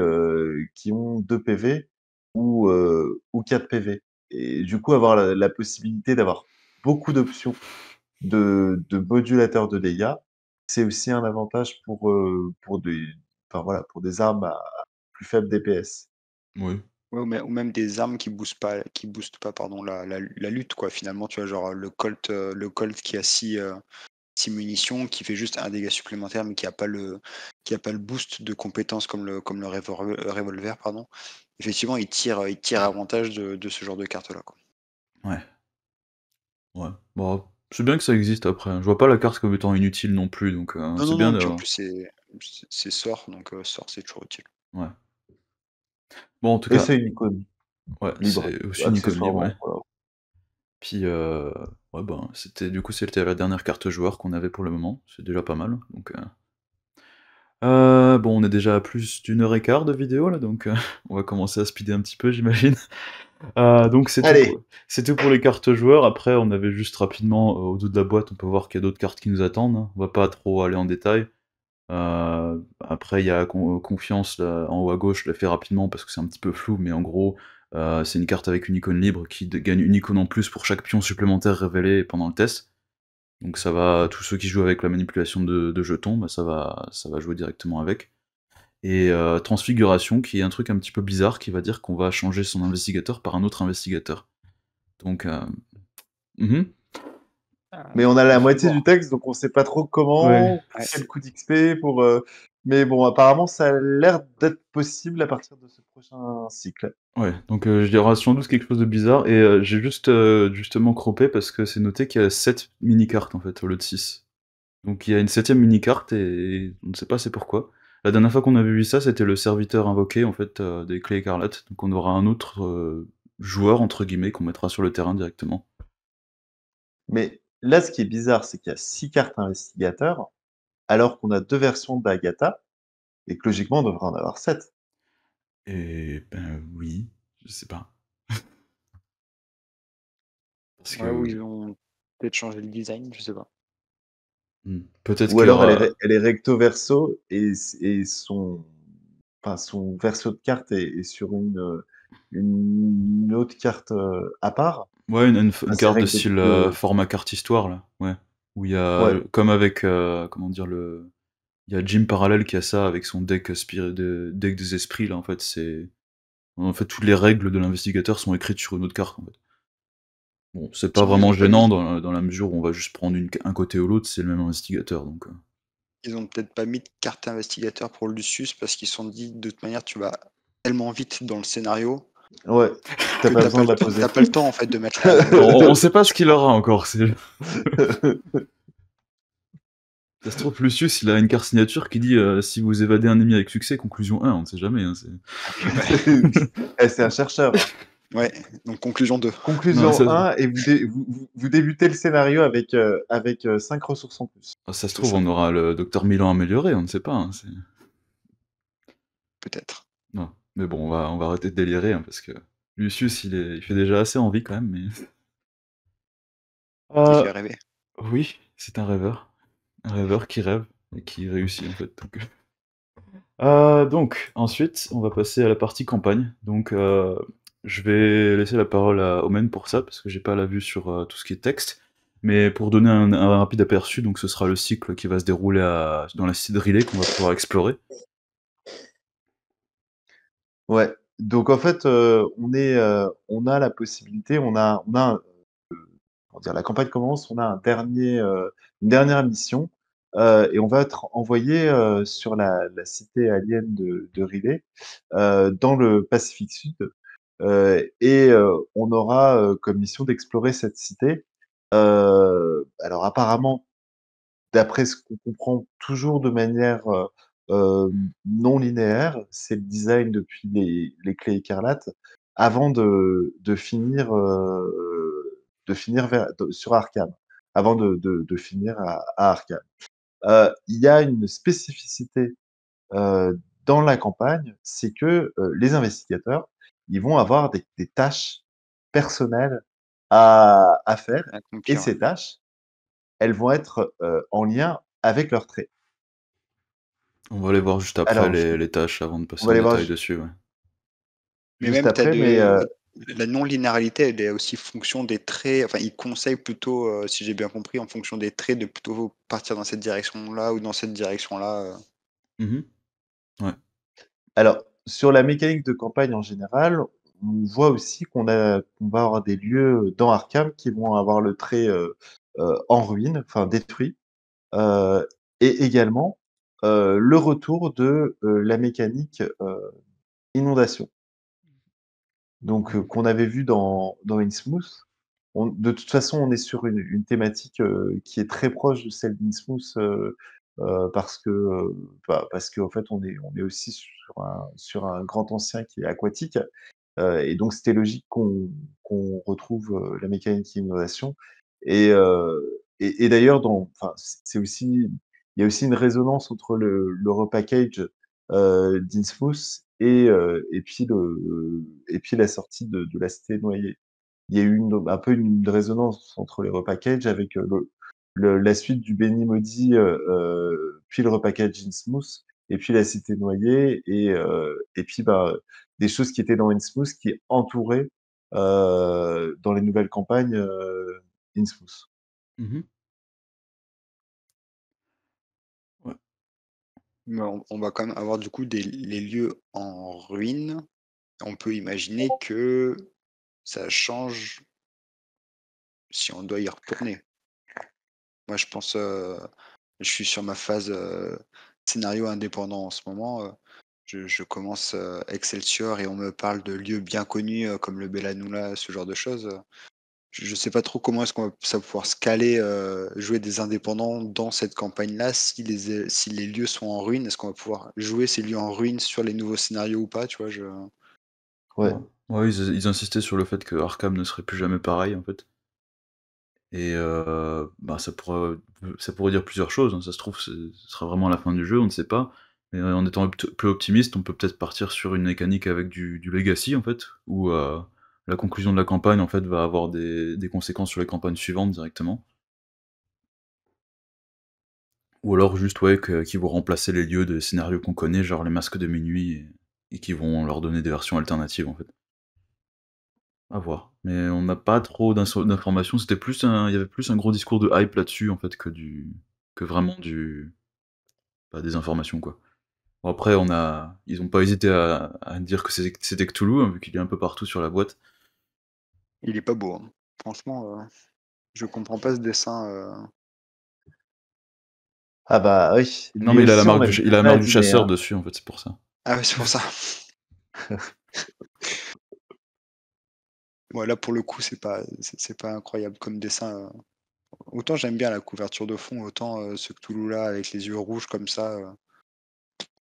Speaker 1: ont 2 PV ou 4 PV et du coup, avoir la possibilité d'avoir beaucoup d'options de modulateurs de dégâts, c'est aussi un avantage pour des enfin voilà, pour des armes à plus faible DPS.
Speaker 2: oui.
Speaker 3: Ouais, ou même des armes qui boostent pas pardon la lutte quoi finalement, tu vois? Genre, le Colt qui a 6 munitions, qui fait juste un dégât supplémentaire, mais qui a pas le boost de compétences comme le revolver pardon. Effectivement, il tire avantage de ce genre de carte-là, quoi.
Speaker 2: Ouais, ouais. Bah, c'est bien que ça existe après, hein. Je vois pas la carte comme étant inutile non plus, donc
Speaker 3: Non,
Speaker 2: c'est
Speaker 3: non,
Speaker 2: bien
Speaker 3: non, puis en
Speaker 2: d'avoir
Speaker 3: plus c'est sort, donc sort, c'est toujours utile.
Speaker 2: ouais. Bon, en tout
Speaker 1: Et
Speaker 2: cas,
Speaker 1: c'est une icône
Speaker 2: ouais,
Speaker 1: libre,
Speaker 2: c'est aussi une icône libre, ouais.
Speaker 1: accessoirement, voilà.
Speaker 2: Puis, ouais, ben, c'était la dernière carte joueur qu'on avait pour le moment, c'est déjà pas mal, donc bon, on est déjà à plus d'1 heure et quart de vidéo là, donc on va commencer à speeder un petit peu, j'imagine. Donc
Speaker 1: Allez!
Speaker 2: c'est tout pour les cartes joueurs. Après, on avait juste rapidement, au dos de la boîte, on peut voir qu'il y a d'autres cartes qui nous attendent, hein. On va pas trop aller en détail. Après, il y a confiance là, en haut à gauche, je la fais rapidement parce que c'est un petit peu flou, mais en gros, c'est une carte avec une icône libre qui gagne une icône en plus pour chaque pion supplémentaire révélé pendant le test. Donc ça va, tous ceux qui jouent avec la manipulation de jetons, bah ça va jouer directement avec. Et transfiguration, qui est un truc un petit peu bizarre, qui va dire qu'on va changer son investigateur par un autre investigateur. Donc, mmh
Speaker 1: Mais on a
Speaker 3: Il
Speaker 1: la
Speaker 3: faut
Speaker 1: moitié
Speaker 3: voir.
Speaker 1: du texte, donc on sait pas trop
Speaker 2: Ouais,
Speaker 1: comment, pour
Speaker 3: Ouais.
Speaker 1: quel coup d'XP, mais bon, apparemment, ça a l'air d'être possible à partir de ce prochain cycle.
Speaker 2: ouais, donc il y aura sans doute quelque chose de bizarre et j'ai juste, justement croppé parce que c'est noté qu'il y a 7 mini-cartes en fait, au lieu de 6. Donc il y a une 7e mini-carte et on ne sait pas c'est pourquoi. La dernière fois qu'on avait vu ça, c'était le serviteur invoqué en fait, des Clés Écarlates, donc on aura un autre, «joueur» entre guillemets qu'on mettra sur le terrain directement.
Speaker 1: Mais là, ce qui est bizarre, c'est qu'il y a 6 cartes investigateurs, alors qu'on a 2 versions d'Agatha et que logiquement, on devrait en avoir 7.
Speaker 2: Et ben oui, je sais pas. Parce
Speaker 3: Ouais, ou
Speaker 2: que
Speaker 3: ils ont peut-être changé le design, je sais pas.
Speaker 2: peut-être
Speaker 1: Ou
Speaker 2: qu'il y
Speaker 1: alors
Speaker 2: aura
Speaker 1: elle est recto verso et son verso de carte est sur une autre carte, à part.
Speaker 2: ouais, une
Speaker 1: Enfin,
Speaker 2: une
Speaker 1: c'est
Speaker 2: carte de
Speaker 1: recto
Speaker 2: style,
Speaker 1: de
Speaker 2: format carte histoire là, ouais. Où il y a
Speaker 1: ouais,
Speaker 2: comme avec, comment dire? Il y a Jim Parallel qui a ça avec son deck des esprits là, en fait, toutes les règles de l'investigateur sont écrites sur une autre carte, en fait. Bon, c'est pas
Speaker 3: Sinon, ils
Speaker 2: vraiment
Speaker 3: ont pas
Speaker 2: gênant
Speaker 3: mis
Speaker 2: dans la mesure où on va juste prendre un côté ou l'autre, c'est le même investigateur, donc
Speaker 3: ils ont peut-être pas mis de carte investigateur pour Lucius parce qu'ils se sont dit: «De toute manière, tu vas tellement vite dans le scénario
Speaker 1: ouais, tu
Speaker 3: que
Speaker 1: pas besoin de la
Speaker 3: tu
Speaker 1: poser.
Speaker 3: pas le temps, en fait, de mettre la
Speaker 2: on sait pas ce qu'il aura encore, c'est ça se trouve, Lucius, il a une carte signature qui dit, «Si vous évadez un ennemi avec succès, conclusion 1», on ne sait jamais, hein, c'est
Speaker 1: Eh, c'est un chercheur, hein.
Speaker 3: Ouais, donc conclusion 2.
Speaker 2: non,
Speaker 1: Conclusion 1 et vous débutez le scénario avec 5 ressources en plus.
Speaker 2: ça se
Speaker 3: C'est
Speaker 2: trouve,
Speaker 3: ça,
Speaker 2: on aura le docteur Milan amélioré, on ne sait pas, hein, c'est
Speaker 3: peut-être.
Speaker 2: non, mais bon, on va arrêter de délirer, hein, parce que Lucius, il fait déjà assez envie quand même, mais
Speaker 3: Il
Speaker 2: heu,
Speaker 3: fait rêver.
Speaker 2: oui, c'est un rêveur qui rêve et qui réussit, en fait, donc donc ensuite, on va passer à la partie campagne, donc je vais laisser la parole à Omen pour ça, parce que j'ai pas la vue sur, tout ce qui est texte, mais pour donner un rapide aperçu, donc ce sera le cycle qui va se dérouler dans la cité de Riley qu'on va pouvoir explorer.
Speaker 1: Ouais, donc en fait, on a la possibilité, on a un comment dire? La campagne commence, on a une dernière mission, et on va être envoyé, sur la cité alien de Riley, dans le Pacifique Sud. On aura comme mission d'explorer cette cité. Alors apparemment, d'après ce qu'on comprend, toujours de manière non linéaire, c'est le design depuis les Clés écarlates, avant de finir sur Arkham, avant de finir à Arkham. Il y a une spécificité dans la campagne, c'est que les investigateurs, ils vont avoir des tâches personnelles à faire,
Speaker 3: à
Speaker 1: et
Speaker 3: accomplir, ouais.
Speaker 1: ces tâches, elles vont être en lien avec leurs traits.
Speaker 2: On va les voir juste après
Speaker 1: Alors,
Speaker 2: les tâches avant de
Speaker 1: on
Speaker 2: passer
Speaker 1: va
Speaker 2: en
Speaker 1: les voir
Speaker 2: détail dessus, ouais.
Speaker 3: Mais
Speaker 1: juste
Speaker 3: même tu as
Speaker 1: après, mais
Speaker 3: la non-linéarité, elle est aussi fonction des traits. Enfin, ils conseillent plutôt, si j'ai bien compris, en fonction des traits, de plutôt partir dans cette direction-là ou dans cette direction-là.
Speaker 2: Mhm. Ouais.
Speaker 1: alors, sur la mécanique de campagne en général, on voit aussi qu'on va avoir des lieux dans Arkham qui vont avoir le trait en ruine, enfin détruit, euh, et également le retour de la mécanique inondation. Donc, qu'on avait vu dans Innsmouth. De toute façon, on est sur une thématique qui est très proche de celle d'Innsmouth, parce qu'en fait, on est aussi sur un grand ancien qui est aquatique. Et donc, c'était logique qu'on retrouve la mécanique d'innovation. Et d'ailleurs, enfin, c'est aussi, il y a aussi une résonance entre le repackage d'Innsmouth et puis la sortie de la Cité noyée. Il y a eu un peu une résonance entre les repackages avec la suite du Benny Maudit, puis le repackage Innsmouth, et puis la Cité noyée, et puis bah, des choses qui étaient dans Innsmouth qui entouraient dans les nouvelles campagnes Innsmouth.
Speaker 2: Mhm. Ouais.
Speaker 3: Mais on va quand même avoir du coup les lieux en ruine. On peut imaginer que ça change si on doit y retourner. Moi, je pense, je suis sur ma phase scénario indépendant en ce moment. Je commence Excelsior et on me parle de lieux bien connus comme le Bellanoula, ce genre de choses. Je sais pas trop comment est-ce qu'on ça va pouvoir se caler, jouer des indépendants dans cette campagne-là. Si les lieux sont en ruine, est-ce qu'on va pouvoir jouer ces lieux en ruine sur les nouveaux scénarios ou pas, tu vois?
Speaker 1: Ouais.
Speaker 2: Ouais, ouais, ils insistaient sur le fait que Arkham ne serait plus jamais pareil, en fait. Et bah, ça pourrait dire plusieurs choses, hein. Ça se trouve, ce sera vraiment la fin du jeu, on ne sait pas. Mais en étant plus optimiste, on peut peut-être partir sur une mécanique avec du legacy, en fait, où la conclusion de la campagne, en fait, va avoir des conséquences sur les campagnes suivantes directement. Ou alors juste, ouais, qu'ils vont remplacer les lieux de scénarios qu'on connaît, genre les masques de minuit, et qui vont leur donner des versions alternatives, en fait. À voir. Mais on n'a pas trop d'informations, il y avait plus un gros discours de hype là-dessus, en fait, que vraiment des informations, quoi. Bon, après, ils ont pas hésité à dire que c'était Cthulhu, hein, vu qu'il est un peu partout sur la boîte.
Speaker 3: Il est pas beau, hein. Franchement, je comprends pas ce dessin,
Speaker 1: Ah bah oui,
Speaker 2: Non,
Speaker 1: lui
Speaker 2: mais
Speaker 1: aussi, on a
Speaker 2: il a la marque du
Speaker 1: badinés,
Speaker 2: chasseur
Speaker 1: hein.
Speaker 2: dessus, en fait, c'est pour ça.
Speaker 3: Ah ouais, c'est pour ça. Ouais, là, pour le coup, c'est pas incroyable comme dessin, autant j'aime bien la couverture de fond, autant, ce Cthulhu-là avec les yeux rouges comme ça,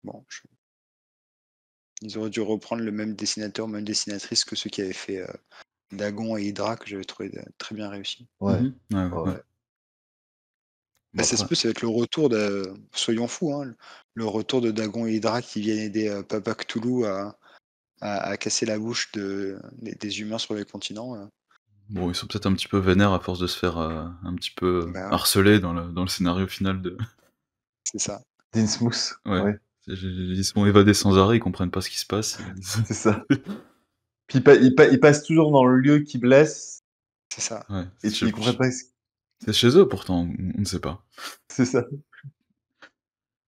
Speaker 3: bon, ils auraient dû reprendre le même dessinateur, même dessinatrice que ceux qui avaient fait, Dagon et Hydra que j'avais trouvé, très bien réussi.
Speaker 1: Ouais,
Speaker 2: Ouais,
Speaker 1: ouais,
Speaker 2: ouais.
Speaker 1: ouais.
Speaker 3: Bah,
Speaker 2: Bon,
Speaker 3: ça se
Speaker 2: après,
Speaker 3: peut, ça va être le retour de soyons fous, hein, le retour de Dagon et Hydra qui viennent aider, Papa Cthulhu à casser la bouche des humains sur les continents,
Speaker 2: bon, ils sont peut-être un petit peu vénères à force de se faire un petit peu
Speaker 3: bah, ouais,
Speaker 2: harceler dans le scénario final de.
Speaker 3: c'est ça.
Speaker 1: Deansmouth,
Speaker 2: Ouais.
Speaker 1: ouais,
Speaker 2: Ils se font évader sans arrêt, ils comprennent pas ce qui se passe.
Speaker 1: c'est ça. Puis il passe toujours dans le lieu qui blesse,
Speaker 3: C'est ça.
Speaker 2: Ouais,
Speaker 1: et puis il comprend pas.
Speaker 2: c'est chez eux pourtant, on ne sait pas.
Speaker 1: C'est ça.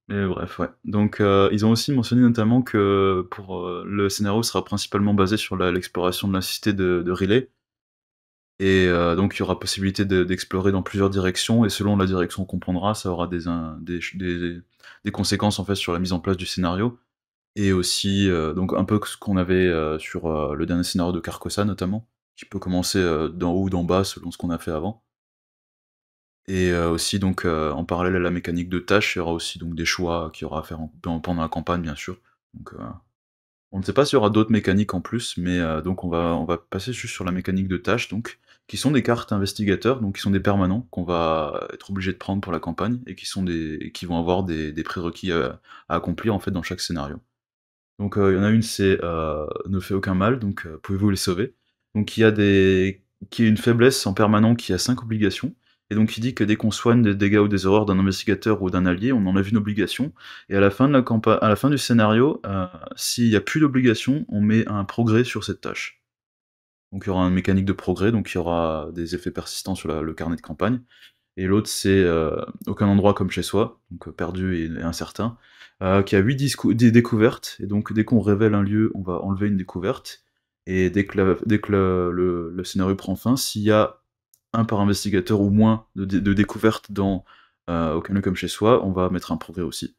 Speaker 2: Mais bref, ouais. Donc, ils ont aussi mentionné notamment que le scénario sera principalement basé sur l'exploration de la cité de Riley. Et donc, il y aura possibilité d'explorer dans plusieurs directions, et selon la direction qu'on prendra, ça aura des conséquences en fait sur la mise en place du scénario. et aussi, donc un peu que ce qu'on avait, sur, le dernier scénario de Carcosa notamment, qui peut commencer, d'en haut ou d'en bas selon ce qu'on a fait avant. Et aussi donc, en parallèle à la mécanique de tâches, il y aura aussi donc des choix qu'il y aura à faire pendant la campagne bien sûr. Donc, on ne sait pas s'il y aura d'autres mécaniques en plus, mais donc on va passer juste sur la mécanique de tâches donc, qui sont des cartes investigateurs, donc qui sont des permanents qu'on va être obligé de prendre pour la campagne et qui vont avoir des prérequis, à accomplir en fait dans chaque scénario. Donc, il y en a une, c'est, ne fais aucun mal, donc, pouvez-vous les sauver? Donc il y a qui est une faiblesse en permanent qui a 5 obligations et donc il dit que dès qu'on soigne des dégâts ou des erreurs d'un investigateur ou d'un allié, on enlève une obligation et à la fin du scénario, s'il y a plus d'obligation, on met un progrès sur cette tâche. Donc il y aura une mécanique de progrès, donc il y aura des effets persistants sur le carnet de campagne et l'autre, c'est, aucun endroit comme chez soi, donc perdu et incertain, qui a 8 découvertes et donc dès qu'on révèle un lieu, on va enlever une découverte et dès que le scénario prend fin, s'il y a un par investigateur ou moins de découvertes dans, aucun lieu comme chez soi, on va mettre un progrès aussi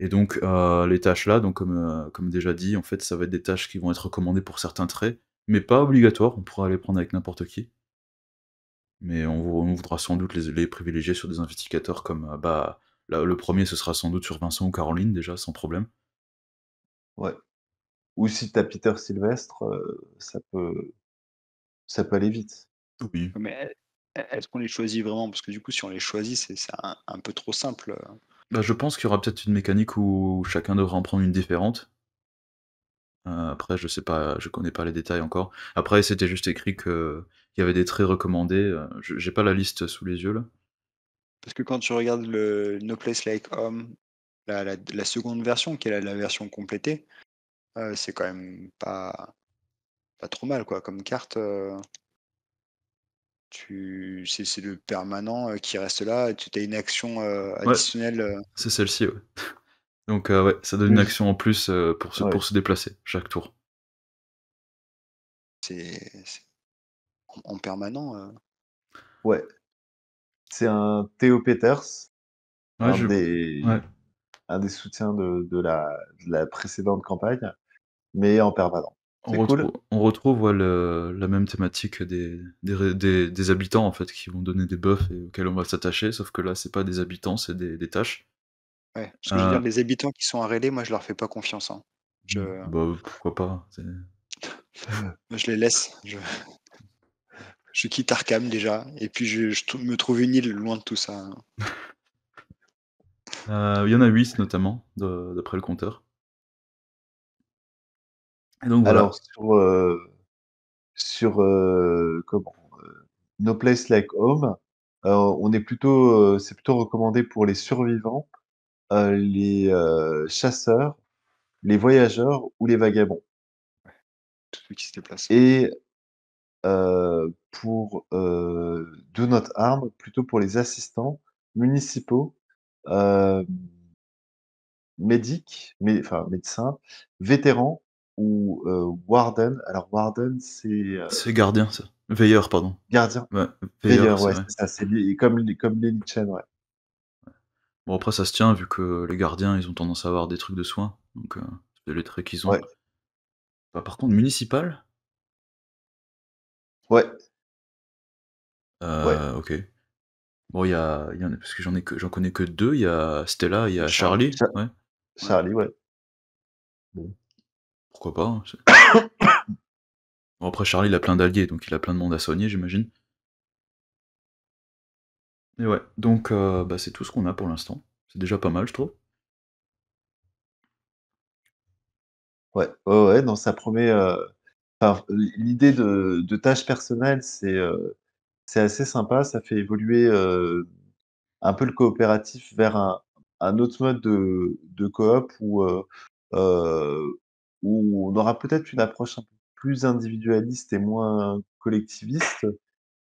Speaker 2: et donc les tâches là, donc comme déjà dit, en fait, ça va être des tâches qui vont être recommandées pour certains traits, mais pas obligatoires, on pourra les prendre avec n'importe qui. Mais on voudra sans doute les privilégier sur des investigateurs comme, bah, là, le premier ce sera sans doute sur Vincent ou Caroline déjà, sans problème.
Speaker 1: Ouais. Ou si tu as Peter Sylvestre, ça peut aller vite.
Speaker 2: Oui.
Speaker 3: Mais est-ce qu'on les choisit vraiment? Parce que du coup, si on les choisit, c'est un peu trop simple.
Speaker 2: Bah, je pense qu'il y aura peut-être une mécanique où chacun devra en prendre une différente. Après je sais pas, je connais pas les détails encore. Après c'était juste écrit qu'il y avait des traits recommandés, j'ai pas la liste sous les yeux là.
Speaker 3: Parce que quand tu regardes le No Place Like Home, la seconde version, qui est la version complétée, c'est quand même pas trop mal quoi, comme carte. C'est le permanent, qui reste là et tu as une action,
Speaker 2: Ouais,
Speaker 3: additionnelle,
Speaker 2: c'est celle-ci, ouais. Donc ouais, ça donne une
Speaker 1: Oui,
Speaker 2: action en plus,
Speaker 1: ouais,
Speaker 2: pour se déplacer chaque tour.
Speaker 3: c'est en permanent,
Speaker 1: ouais. C'est un Theo Peters,
Speaker 2: Ouais,
Speaker 1: un
Speaker 2: je ouais.
Speaker 1: des un des soutiens de la précédente campagne, mais en permanent. C'est cool.
Speaker 2: On retrouve, ouais, la même thématique des habitants, en fait, qui vont donner des buffs et auxquels on va s'attacher, sauf que là, c'est pas des habitants, c'est des tâches.
Speaker 3: ouais. Parce que je veux dire
Speaker 2: Heu,
Speaker 3: les habitants qui sont à R'lyeh, moi je leur fais pas confiance, hein. Je
Speaker 2: bah, pourquoi pas?
Speaker 3: je les laisse, je quitte Arkham déjà et puis me trouve une île loin de tout ça, hein.
Speaker 2: Il y en a 8 notamment, d'après le compteur et donc
Speaker 1: Alors
Speaker 2: voilà.
Speaker 1: comment? No Place Like Home, on est c'est plutôt recommandé pour les survivants, les, chasseurs, les voyageurs ou les vagabonds
Speaker 3: Tous ceux qui se déplacent.
Speaker 1: et pour, Do Not Harm, plutôt pour les assistants municipaux, hem, enfin médecins, vétérans ou, warden. Alors warden, c'est,
Speaker 2: C'est gardien ça. Veilleur, pardon.
Speaker 1: gardien?
Speaker 2: Ouais, veilleur,
Speaker 1: Veilleur,
Speaker 2: c'est
Speaker 1: ouais,
Speaker 2: vrai.
Speaker 1: c'est ça, c'est comme les Lichen, ouais.
Speaker 2: Bon après ça se tient vu que les gardiens, ils ont tendance à avoir des trucs de soins, donc c'est les traits qu'ils ont.
Speaker 1: Ouais,
Speaker 2: Bah, par contre municipal?
Speaker 1: ouais, ouais.
Speaker 2: OK. Bon, il y en a parce que j'en connais que 2. Il y a Stella et il y a
Speaker 3: Charlie,
Speaker 2: Charlie,
Speaker 1: Cha
Speaker 2: ouais. Ouais,
Speaker 1: Charlie, ouais.
Speaker 2: bon, pourquoi pas, hein, bon après Charlie, il a plein d'alliés, donc il a plein de monde à soigner, j'imagine. Et ouais, donc bah, c'est tout ce qu'on a pour l'instant. C'est déjà pas mal, je trouve.
Speaker 1: Ouais, ouais, ouais, non, ça promet, enfin, l'idée de tâches personnelles, c'est assez sympa. Ça fait évoluer, un peu le coopératif vers un autre mode de coop où on aura peut-être une approche un peu plus individualiste et moins collectiviste,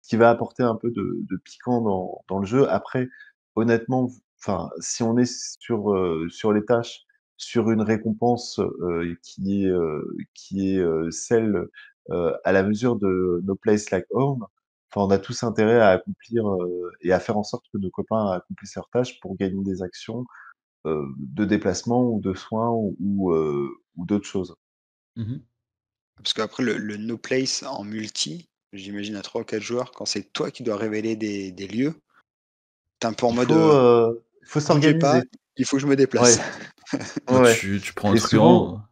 Speaker 1: qui va apporter un peu de piquant dans le jeu. Après, honnêtement, enfin, si on est sur les tâches, sur une récompense, qui est, celle, à la mesure de No Place Like Home, enfin, on a tous intérêt à accomplir, et à faire en sorte que nos copains accomplissent leurs tâches pour gagner des actions de déplacement ou de soins ou d'autres choses.
Speaker 2: Mmh.
Speaker 3: Parce qu'après le no place en multi, j'imagine à 3 ou 4 joueurs, quand c'est toi qui dois révéler des lieux, tu un peu en mode,
Speaker 1: Il faut
Speaker 3: «Bougez pas,
Speaker 1: s'organiser.
Speaker 3: il faut que je me déplace».
Speaker 1: Ouais,
Speaker 2: Bah,
Speaker 1: ouais
Speaker 2: tu prends un
Speaker 1: et
Speaker 2: truand,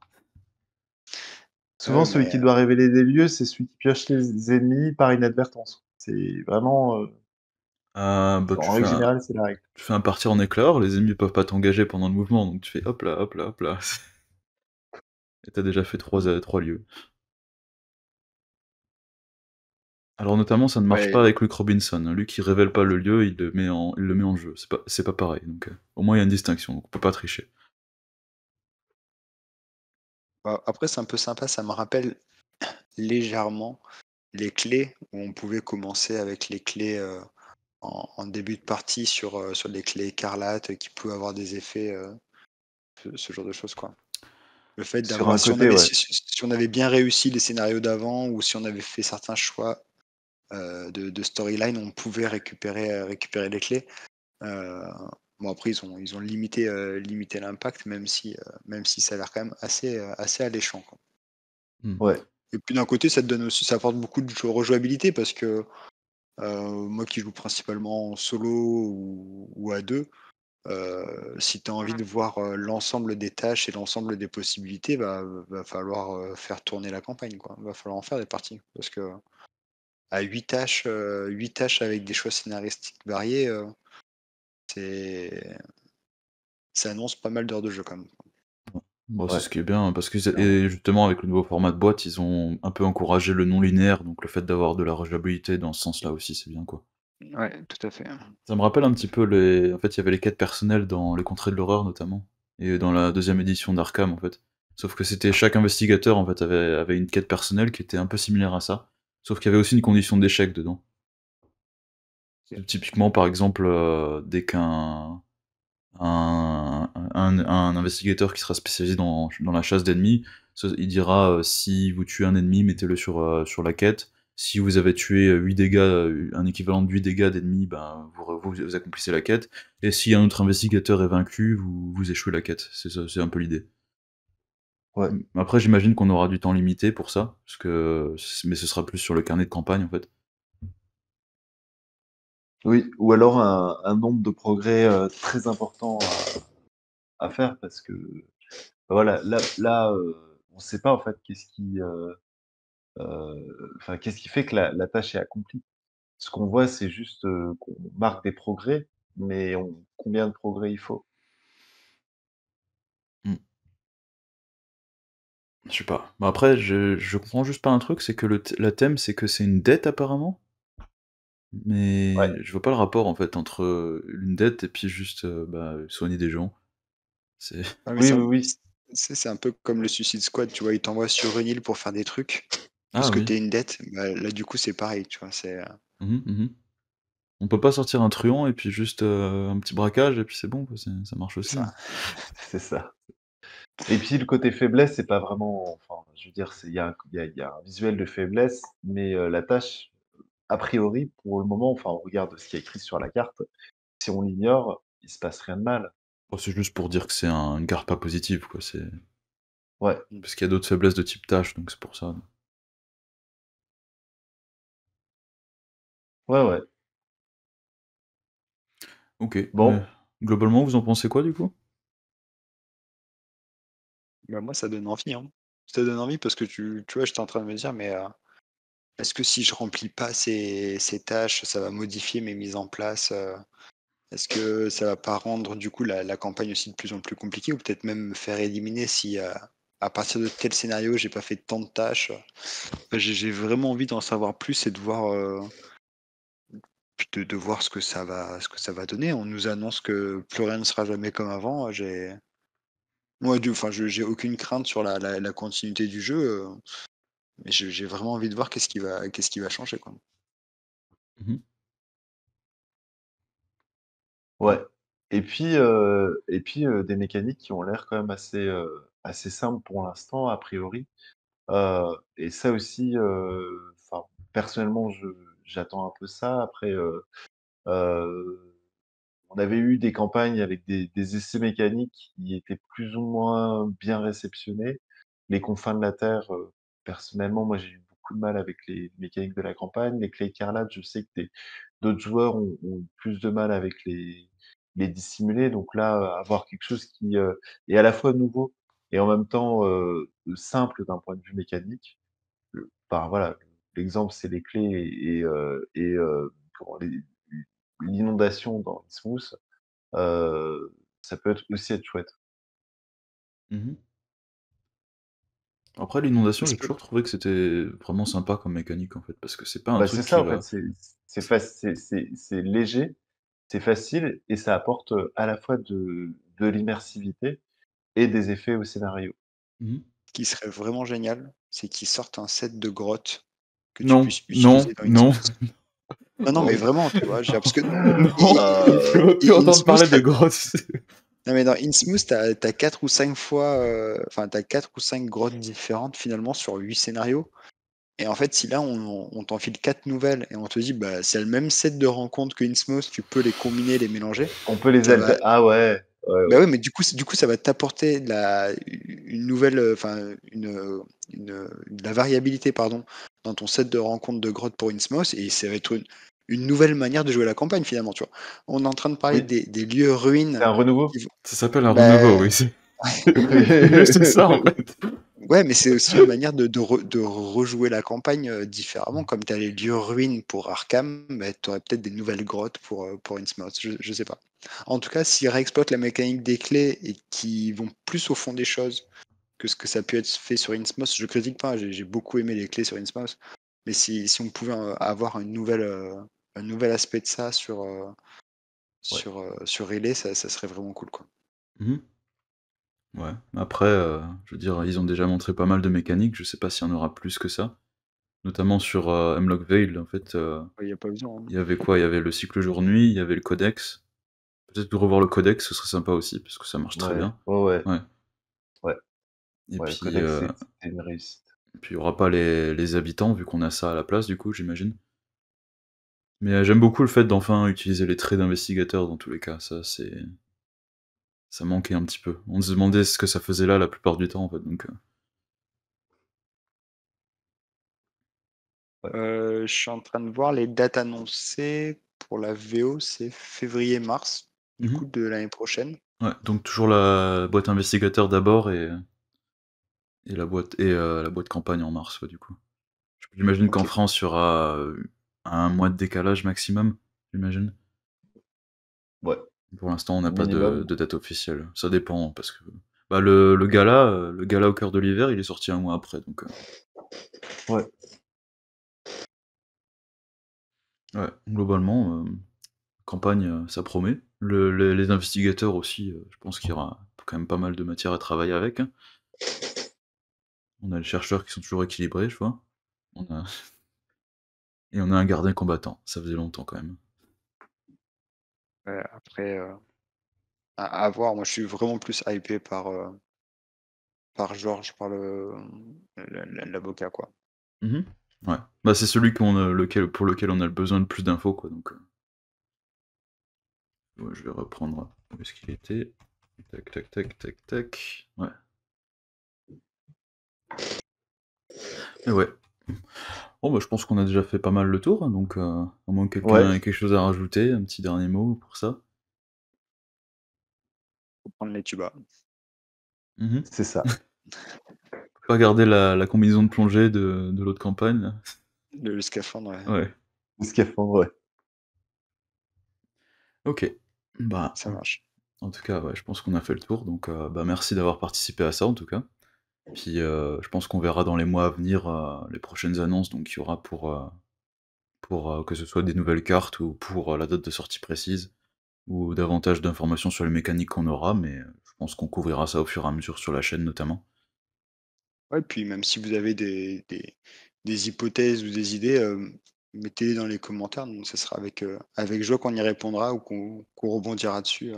Speaker 1: souvent
Speaker 3: Ouais,
Speaker 1: celui
Speaker 3: mais
Speaker 1: qui doit révéler des lieux, c'est celui qui pioche les ennemis par inadvertance. C'est vraiment,
Speaker 2: bah,
Speaker 1: en règle générale, c'est la règle.
Speaker 2: tu fais un partir en éclair, les ennemis peuvent pas t'engager pendant le mouvement, donc tu fais hop là, hop là, hop là et tu déjà fait 3 lieux. Alors notamment, ça ne marche pas
Speaker 3: ouais,
Speaker 2: avec Luke Robinson, hein. Lui qui révèle pas le lieu, il le met en jeu. C'est pas pareil, donc au moins il y a une distinction, donc on peut pas tricher.
Speaker 3: bah, après c'est un peu sympa, ça me rappelle légèrement les clés où on pouvait commencer avec les clés, en début de partie sur les clés écarlates, qui pouvaient avoir des effets, ce genre de choses, quoi. Le fait
Speaker 1: Sur
Speaker 3: d'avoir
Speaker 1: un côté, ouais.
Speaker 3: si on avait bien réussi les scénarios d'avant ou si on avait fait certains choix, de storyline, on pouvait récupérer les clés. Heu, bon après ils ont limité l'impact même si ça a l'air quand même assez alléchant, quoi.
Speaker 2: Mmh.
Speaker 1: Ouais,
Speaker 3: Et puis d'un côté ça te donne aussi ça apporte beaucoup de rejouabilité parce que, moi qui joue principalement en solo ou à 2. Si tu as envie de voir, l'ensemble des tâches et l'ensemble des possibilités, bah, va falloir, faire tourner la campagne, quoi. Va falloir en faire des parties. Parce que à 8 tâches avec des choix scénaristiques variés, c'est ça annonce pas mal d'heures de jeu quand même.
Speaker 2: Bon, c'est
Speaker 1: ouais,
Speaker 2: ce qui est bien, parce que
Speaker 1: clairement.
Speaker 2: et justement avec le nouveau format de boîte, ils ont un peu encouragé le non linéaire, donc le fait d'avoir de la rejouabilité dans ce sens-là aussi, c'est bien, quoi.
Speaker 3: Ouais, tout à fait.
Speaker 2: Ça me rappelle un petit peu en fait, il y avait les quêtes personnelles dans Les Contrées de l'horreur notamment, et dans la deuxième édition d'Arkham, en fait. Sauf que c'était chaque investigateur, en fait, avait une quête personnelle qui était un peu similaire à ça, sauf qu'il y avait aussi une condition d'échec dedans.
Speaker 3: OK.
Speaker 2: Typiquement, par exemple, dès qu'un un investigateur qui sera spécialisé dans la chasse d'ennemis, il dira, si vous tuez un ennemi, mettez-le sur la quête. Si vous avez tué, 8 dégâts, un équivalent de 8 dégâts d'ennemis, ben, vous accomplissez la quête, et si un autre investigateur est vaincu, vous échouez la quête. C'est ça, c'est un peu l'idée.
Speaker 1: Ouais.
Speaker 2: Après j'imagine qu'on aura du temps limité pour ça, parce que mais ce sera plus sur le carnet de campagne, en fait.
Speaker 1: Oui, ou alors un nombre de progrès, très important à faire parce que, bah, voilà, là, on sait pas en fait qu'est-ce qui fait que la tâche est accomplie. Ce qu'on voit, c'est juste, qu'on marque des progrès, mais combien de progrès il faut?
Speaker 2: Mmh. Je sais pas. Bah, après je comprends juste pas un truc, c'est que la thème, c'est que c'est une dette apparemment?
Speaker 1: Ouais.
Speaker 2: Mais je vois pas le rapport en fait entre, une dette et puis juste, bah, soigner des gens. C'est
Speaker 3: Ouais, mais
Speaker 1: Oui,
Speaker 3: ça
Speaker 1: oui, oui.
Speaker 3: c'est un peu comme le Suicide Squad, tu vois? Ils t'envoient sur une île pour faire des trucs, parce
Speaker 2: ah
Speaker 3: que
Speaker 2: oui.
Speaker 3: tu es une dette. Bah, là, du coup, c'est pareil, tu vois?
Speaker 2: Mmh mh, mmh. On peut pas sortir un truand et puis juste, un petit braquage et puis c'est bon quoi, ça marche
Speaker 3: C'est
Speaker 2: aussi, hein.
Speaker 3: ça.
Speaker 1: C'est ça. Et puis le côté faiblesse, c'est pas vraiment enfin, je veux dire, il y a un visuel de faiblesse, mais la tâche, a priori, pour le moment, enfin, on regarde ce qui est écrit sur la carte, si on l'ignore, il se passe rien de mal.
Speaker 2: Oh, c'est juste pour dire que c'est une carte pas positive quoi, c'est
Speaker 1: Ouais,
Speaker 3: Mmh.
Speaker 2: parce qu'il y a d'autres faiblesses de type tâche, donc c'est pour ça.
Speaker 1: ouais, ouais.
Speaker 2: OK, mais
Speaker 1: Bon,
Speaker 2: globalement, vous en pensez quoi du coup?
Speaker 3: Bah, moi, ça donne envie, hein. Ça donne envie parce que tu vois, j'étais en train de me dire: «Mais, est-ce que si je remplis pas ces tâches, ça va modifier mes mises en place, est-ce que ça va pas rendre du coup la campagne aussi de plus en plus compliquée ou peut-être même me faire éliminer si, à partir de tel scénario, j'ai pas fait tant de tâches?» Bah, j'ai vraiment envie d'en savoir plus et de voir, puis de voir ce que ça va donner. On nous annonce que plus rien ne sera jamais comme avant, moi du enfin, je j'ai aucune crainte sur la continuité du jeu, mais j'ai vraiment envie de voir qu'est-ce qui va changer, quoi.
Speaker 2: Mmh.
Speaker 1: ouais. Et puis, des mécaniques qui ont l'air quand même assez simples pour l'instant, a priori. Et ça aussi, enfin, personnellement, j'attends un peu ça. Après, heu on avait eu des campagnes avec des essais mécaniques qui étaient plus ou moins bien réceptionnés. Les confins de la terre, personnellement, moi, j'ai eu beaucoup de mal avec les mécaniques de la campagne. Les clés écarlates, je sais que d'autres joueurs ont plus de mal avec les dissimulés. Donc là, avoir quelque chose qui, est à la fois nouveau et en même temps, simple d'un point de vue mécanique. Enfin voilà, l'exemple, c'est les clés comment l'inondation dans Innsmouth, ça peut aussi être chouette.
Speaker 2: Mmh. Après l'inondation,
Speaker 3: Est-ce
Speaker 2: j'ai
Speaker 3: que
Speaker 2: toujours trouvé que c'était vraiment sympa comme mécanique, en fait, parce que c'est pas un
Speaker 1: Bah, c'est
Speaker 2: truc qui
Speaker 1: ça en fait,
Speaker 2: va
Speaker 1: c'est léger, c'est facile et ça apporte, à la fois de l'immersivité et des effets au scénario.
Speaker 2: mmh.
Speaker 3: ce qui serait vraiment génial, c'est qu'ils sortent un set de grottes que tu
Speaker 2: Non,
Speaker 3: puisses
Speaker 2: non,
Speaker 3: utiliser dans
Speaker 2: non,
Speaker 3: Innsmouth. Non, non, mais
Speaker 1: Non,
Speaker 3: vraiment, tu vois? Parce que
Speaker 2: non, je veux plus entendre
Speaker 3: Innsmouth,
Speaker 2: parler de grottes.
Speaker 3: non, mais dans Innsmouth, tu as 4 ou 5 fois, enfin, tu 4 ou 5 grottes différentes finalement sur 8 scénarios. Et en fait, si là, on t'enfile 4 nouvelles et on te dit, bah, c'est le même set de rencontres que Innsmouth, tu peux les combiner, les mélanger,
Speaker 1: on peut les
Speaker 3: ça va.
Speaker 1: ah ouais, ouais,
Speaker 3: Bah
Speaker 1: ouais.
Speaker 3: ouais, mais du coup, ça va t'apporter une nouvelle, enfin, de la variabilité, pardon, dans ton set de rencontres de grottes pour Innsmouth, et ça va être une nouvelle manière de jouer la campagne finalement, tu vois. On est en train de parler
Speaker 1: Oui,
Speaker 3: des lieux
Speaker 1: c'est
Speaker 3: ruines
Speaker 1: un renouveau?
Speaker 3: qui vont.
Speaker 2: Ça s'appelle un
Speaker 3: Bah,
Speaker 2: renouveau, oui, c'est c'est juste ça, en fait.
Speaker 3: ouais, mais c'est aussi une manière de rejouer la campagne différemment. Comme tu as les lieux ruines pour Arkham, bah, tu aurais peut-être des nouvelles grottes pour Innsmouth. Je sais pas. En tout cas, s'ils réexploitent la mécanique des clés et qu'ils vont plus au fond des choses que ce que ça a pu être fait sur Innsmouth, je critique pas, j'ai beaucoup aimé les clés sur Innsmouth. Mais si on pouvait avoir un nouvel aspect de ça
Speaker 1: Ouais.
Speaker 3: sur Relay, ça serait vraiment cool, quoi.
Speaker 2: Mmh. Ouais, après, je veux dire, ils ont déjà montré pas mal de mécaniques, je sais pas s'il y en aura plus que ça. Notamment sur, Hemlock Vale, en fait,
Speaker 3: Il n'y a pas besoin, hein.
Speaker 2: il y avait quoi? Il y avait le cycle jour-nuit, il y avait le codex. Peut-être de revoir le codex, ce serait sympa aussi, parce que ça marche très
Speaker 1: Ouais,
Speaker 2: bien.
Speaker 1: ouais, ouais,
Speaker 2: Ouais,
Speaker 1: ouais,
Speaker 2: et
Speaker 1: ouais, le
Speaker 2: puis,
Speaker 1: codex, c'était une réussite.
Speaker 2: il y aura pas les habitants, vu qu'on a ça à la place, du coup, j'imagine. Mais, j'aime beaucoup le fait d'enfin utiliser les traits d'investigateur dans tous les cas, ça manquait un petit peu. On se demandait ce que ça faisait là la plupart du temps, en fait, donc,
Speaker 1: Ouais.
Speaker 3: Je suis en train de voir les dates annoncées pour la VO, c'est février-mars, du
Speaker 2: mmh.
Speaker 3: coup, de l'année prochaine.
Speaker 2: Ouais, donc toujours la boîte investigateur d'abord et la boîte campagne en mars, ouais, du coup. J'imagine qu'en
Speaker 3: Ok.
Speaker 2: France, il y aura, 1 mois de décalage maximum, j'imagine?
Speaker 1: Ouais,
Speaker 2: Pour l'instant, on n'a pas de
Speaker 1: minimum.
Speaker 2: de date officielle. Ça dépend parce que, bah, le gala au cœur de l'hiver, il est sorti 1 mois après donc,
Speaker 1: Ouais,
Speaker 2: ouais, globalement, campagne, ça promet. Les investigateurs aussi, je pense qu'il y aura quand même pas mal de matière à travailler avec, hein. On a les chercheurs qui sont toujours équilibrés, je vois. On a et on a un gardien combattant, ça faisait longtemps quand même.
Speaker 3: Après, à voir. Moi, je suis vraiment plus hypé par Georges, par l'avocat, quoi.
Speaker 2: Mmh. Ouais. Bah, c'est celui pour lequel on a le besoin de plus d'infos, quoi, donc, ouais, je vais reprendre où est-ce qu'il était. Tac, tac, tac, tac, tac. Ouais. Et ouais. Bon, bah, je pense qu'on a déjà fait pas mal le tour, hein, donc, à moins que quelqu'un
Speaker 1: ouais,
Speaker 2: ait quelque chose à rajouter, un petit dernier mot pour ça?
Speaker 3: Faut prendre les tubas,
Speaker 2: Mmh.
Speaker 1: c'est ça.
Speaker 2: Pas garder la combinaison de plongée de l'autre campagne, là?
Speaker 3: le scaphandre, ouais,
Speaker 2: Ouais.
Speaker 1: Le scaphandre, ouais.
Speaker 2: OK. Bah,
Speaker 3: ça marche.
Speaker 2: en tout cas, ouais, je pense qu'on a fait le tour, donc, bah, merci d'avoir participé à ça, en tout cas. Puis, je pense qu'on verra dans les mois à venir, les prochaines annonces, donc il y aura pour, que ce soit des nouvelles cartes ou pour, la date de sortie précise ou davantage d'informations sur les mécaniques qu'on aura, mais, je pense qu'on couvrira ça au fur et à mesure sur la chaîne notamment.
Speaker 3: Ouais, puis même si vous avez des hypothèses ou des idées, mettez-les dans les commentaires. Donc, ce sera avec joie qu'on y répondra ou qu'on rebondira dessus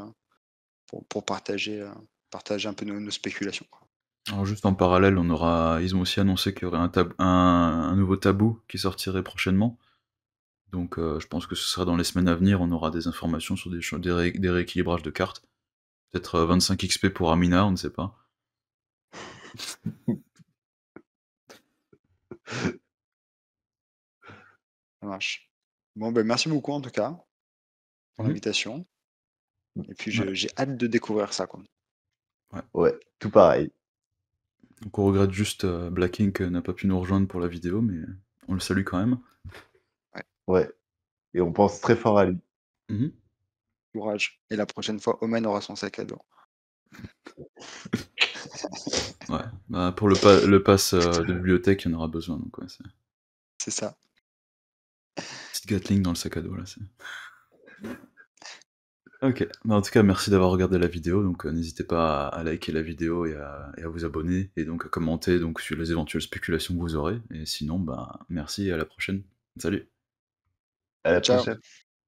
Speaker 3: pour partager un peu nos spéculations, quoi.
Speaker 2: Alors juste en parallèle, ils ont aussi annoncé qu'il y aurait un nouveau tabou qui sortirait prochainement. Donc je pense que ce sera dans les semaines à venir, on aura des informations sur des rééquilibrages de cartes. Peut-être 25 XP pour Amina, on ne sait pas.
Speaker 3: Ça marche. Bon, ben merci beaucoup en tout cas pour
Speaker 2: Mmh.
Speaker 3: l'invitation. Et puis
Speaker 2: Ouais.
Speaker 3: j'ai hâte de découvrir ça, quoi.
Speaker 1: Ouais, tout pareil.
Speaker 2: Donc on regrette juste Black Ink n'a pas pu nous rejoindre pour la vidéo, mais on le salue quand même.
Speaker 1: Ouais. Et on pense très fort à lui.
Speaker 2: Mmh.
Speaker 3: Courage. Et la prochaine fois, Omen aura son sac à dos.
Speaker 2: Ouais, bah, pour le pass de bibliothèque, il y en aura besoin, donc ouais, c'est
Speaker 3: C'est ça.
Speaker 2: petite Gatling dans le sac à dos là, c'est OK. Bah, en tout cas, merci d'avoir regardé la vidéo, donc n'hésitez pas à liker la vidéo et à vous abonner et donc à commenter donc sur les éventuelles spéculations que vous aurez et sinon, bah, merci et à la prochaine. Salut.
Speaker 1: À la
Speaker 3: Ciao.
Speaker 1: prochaine.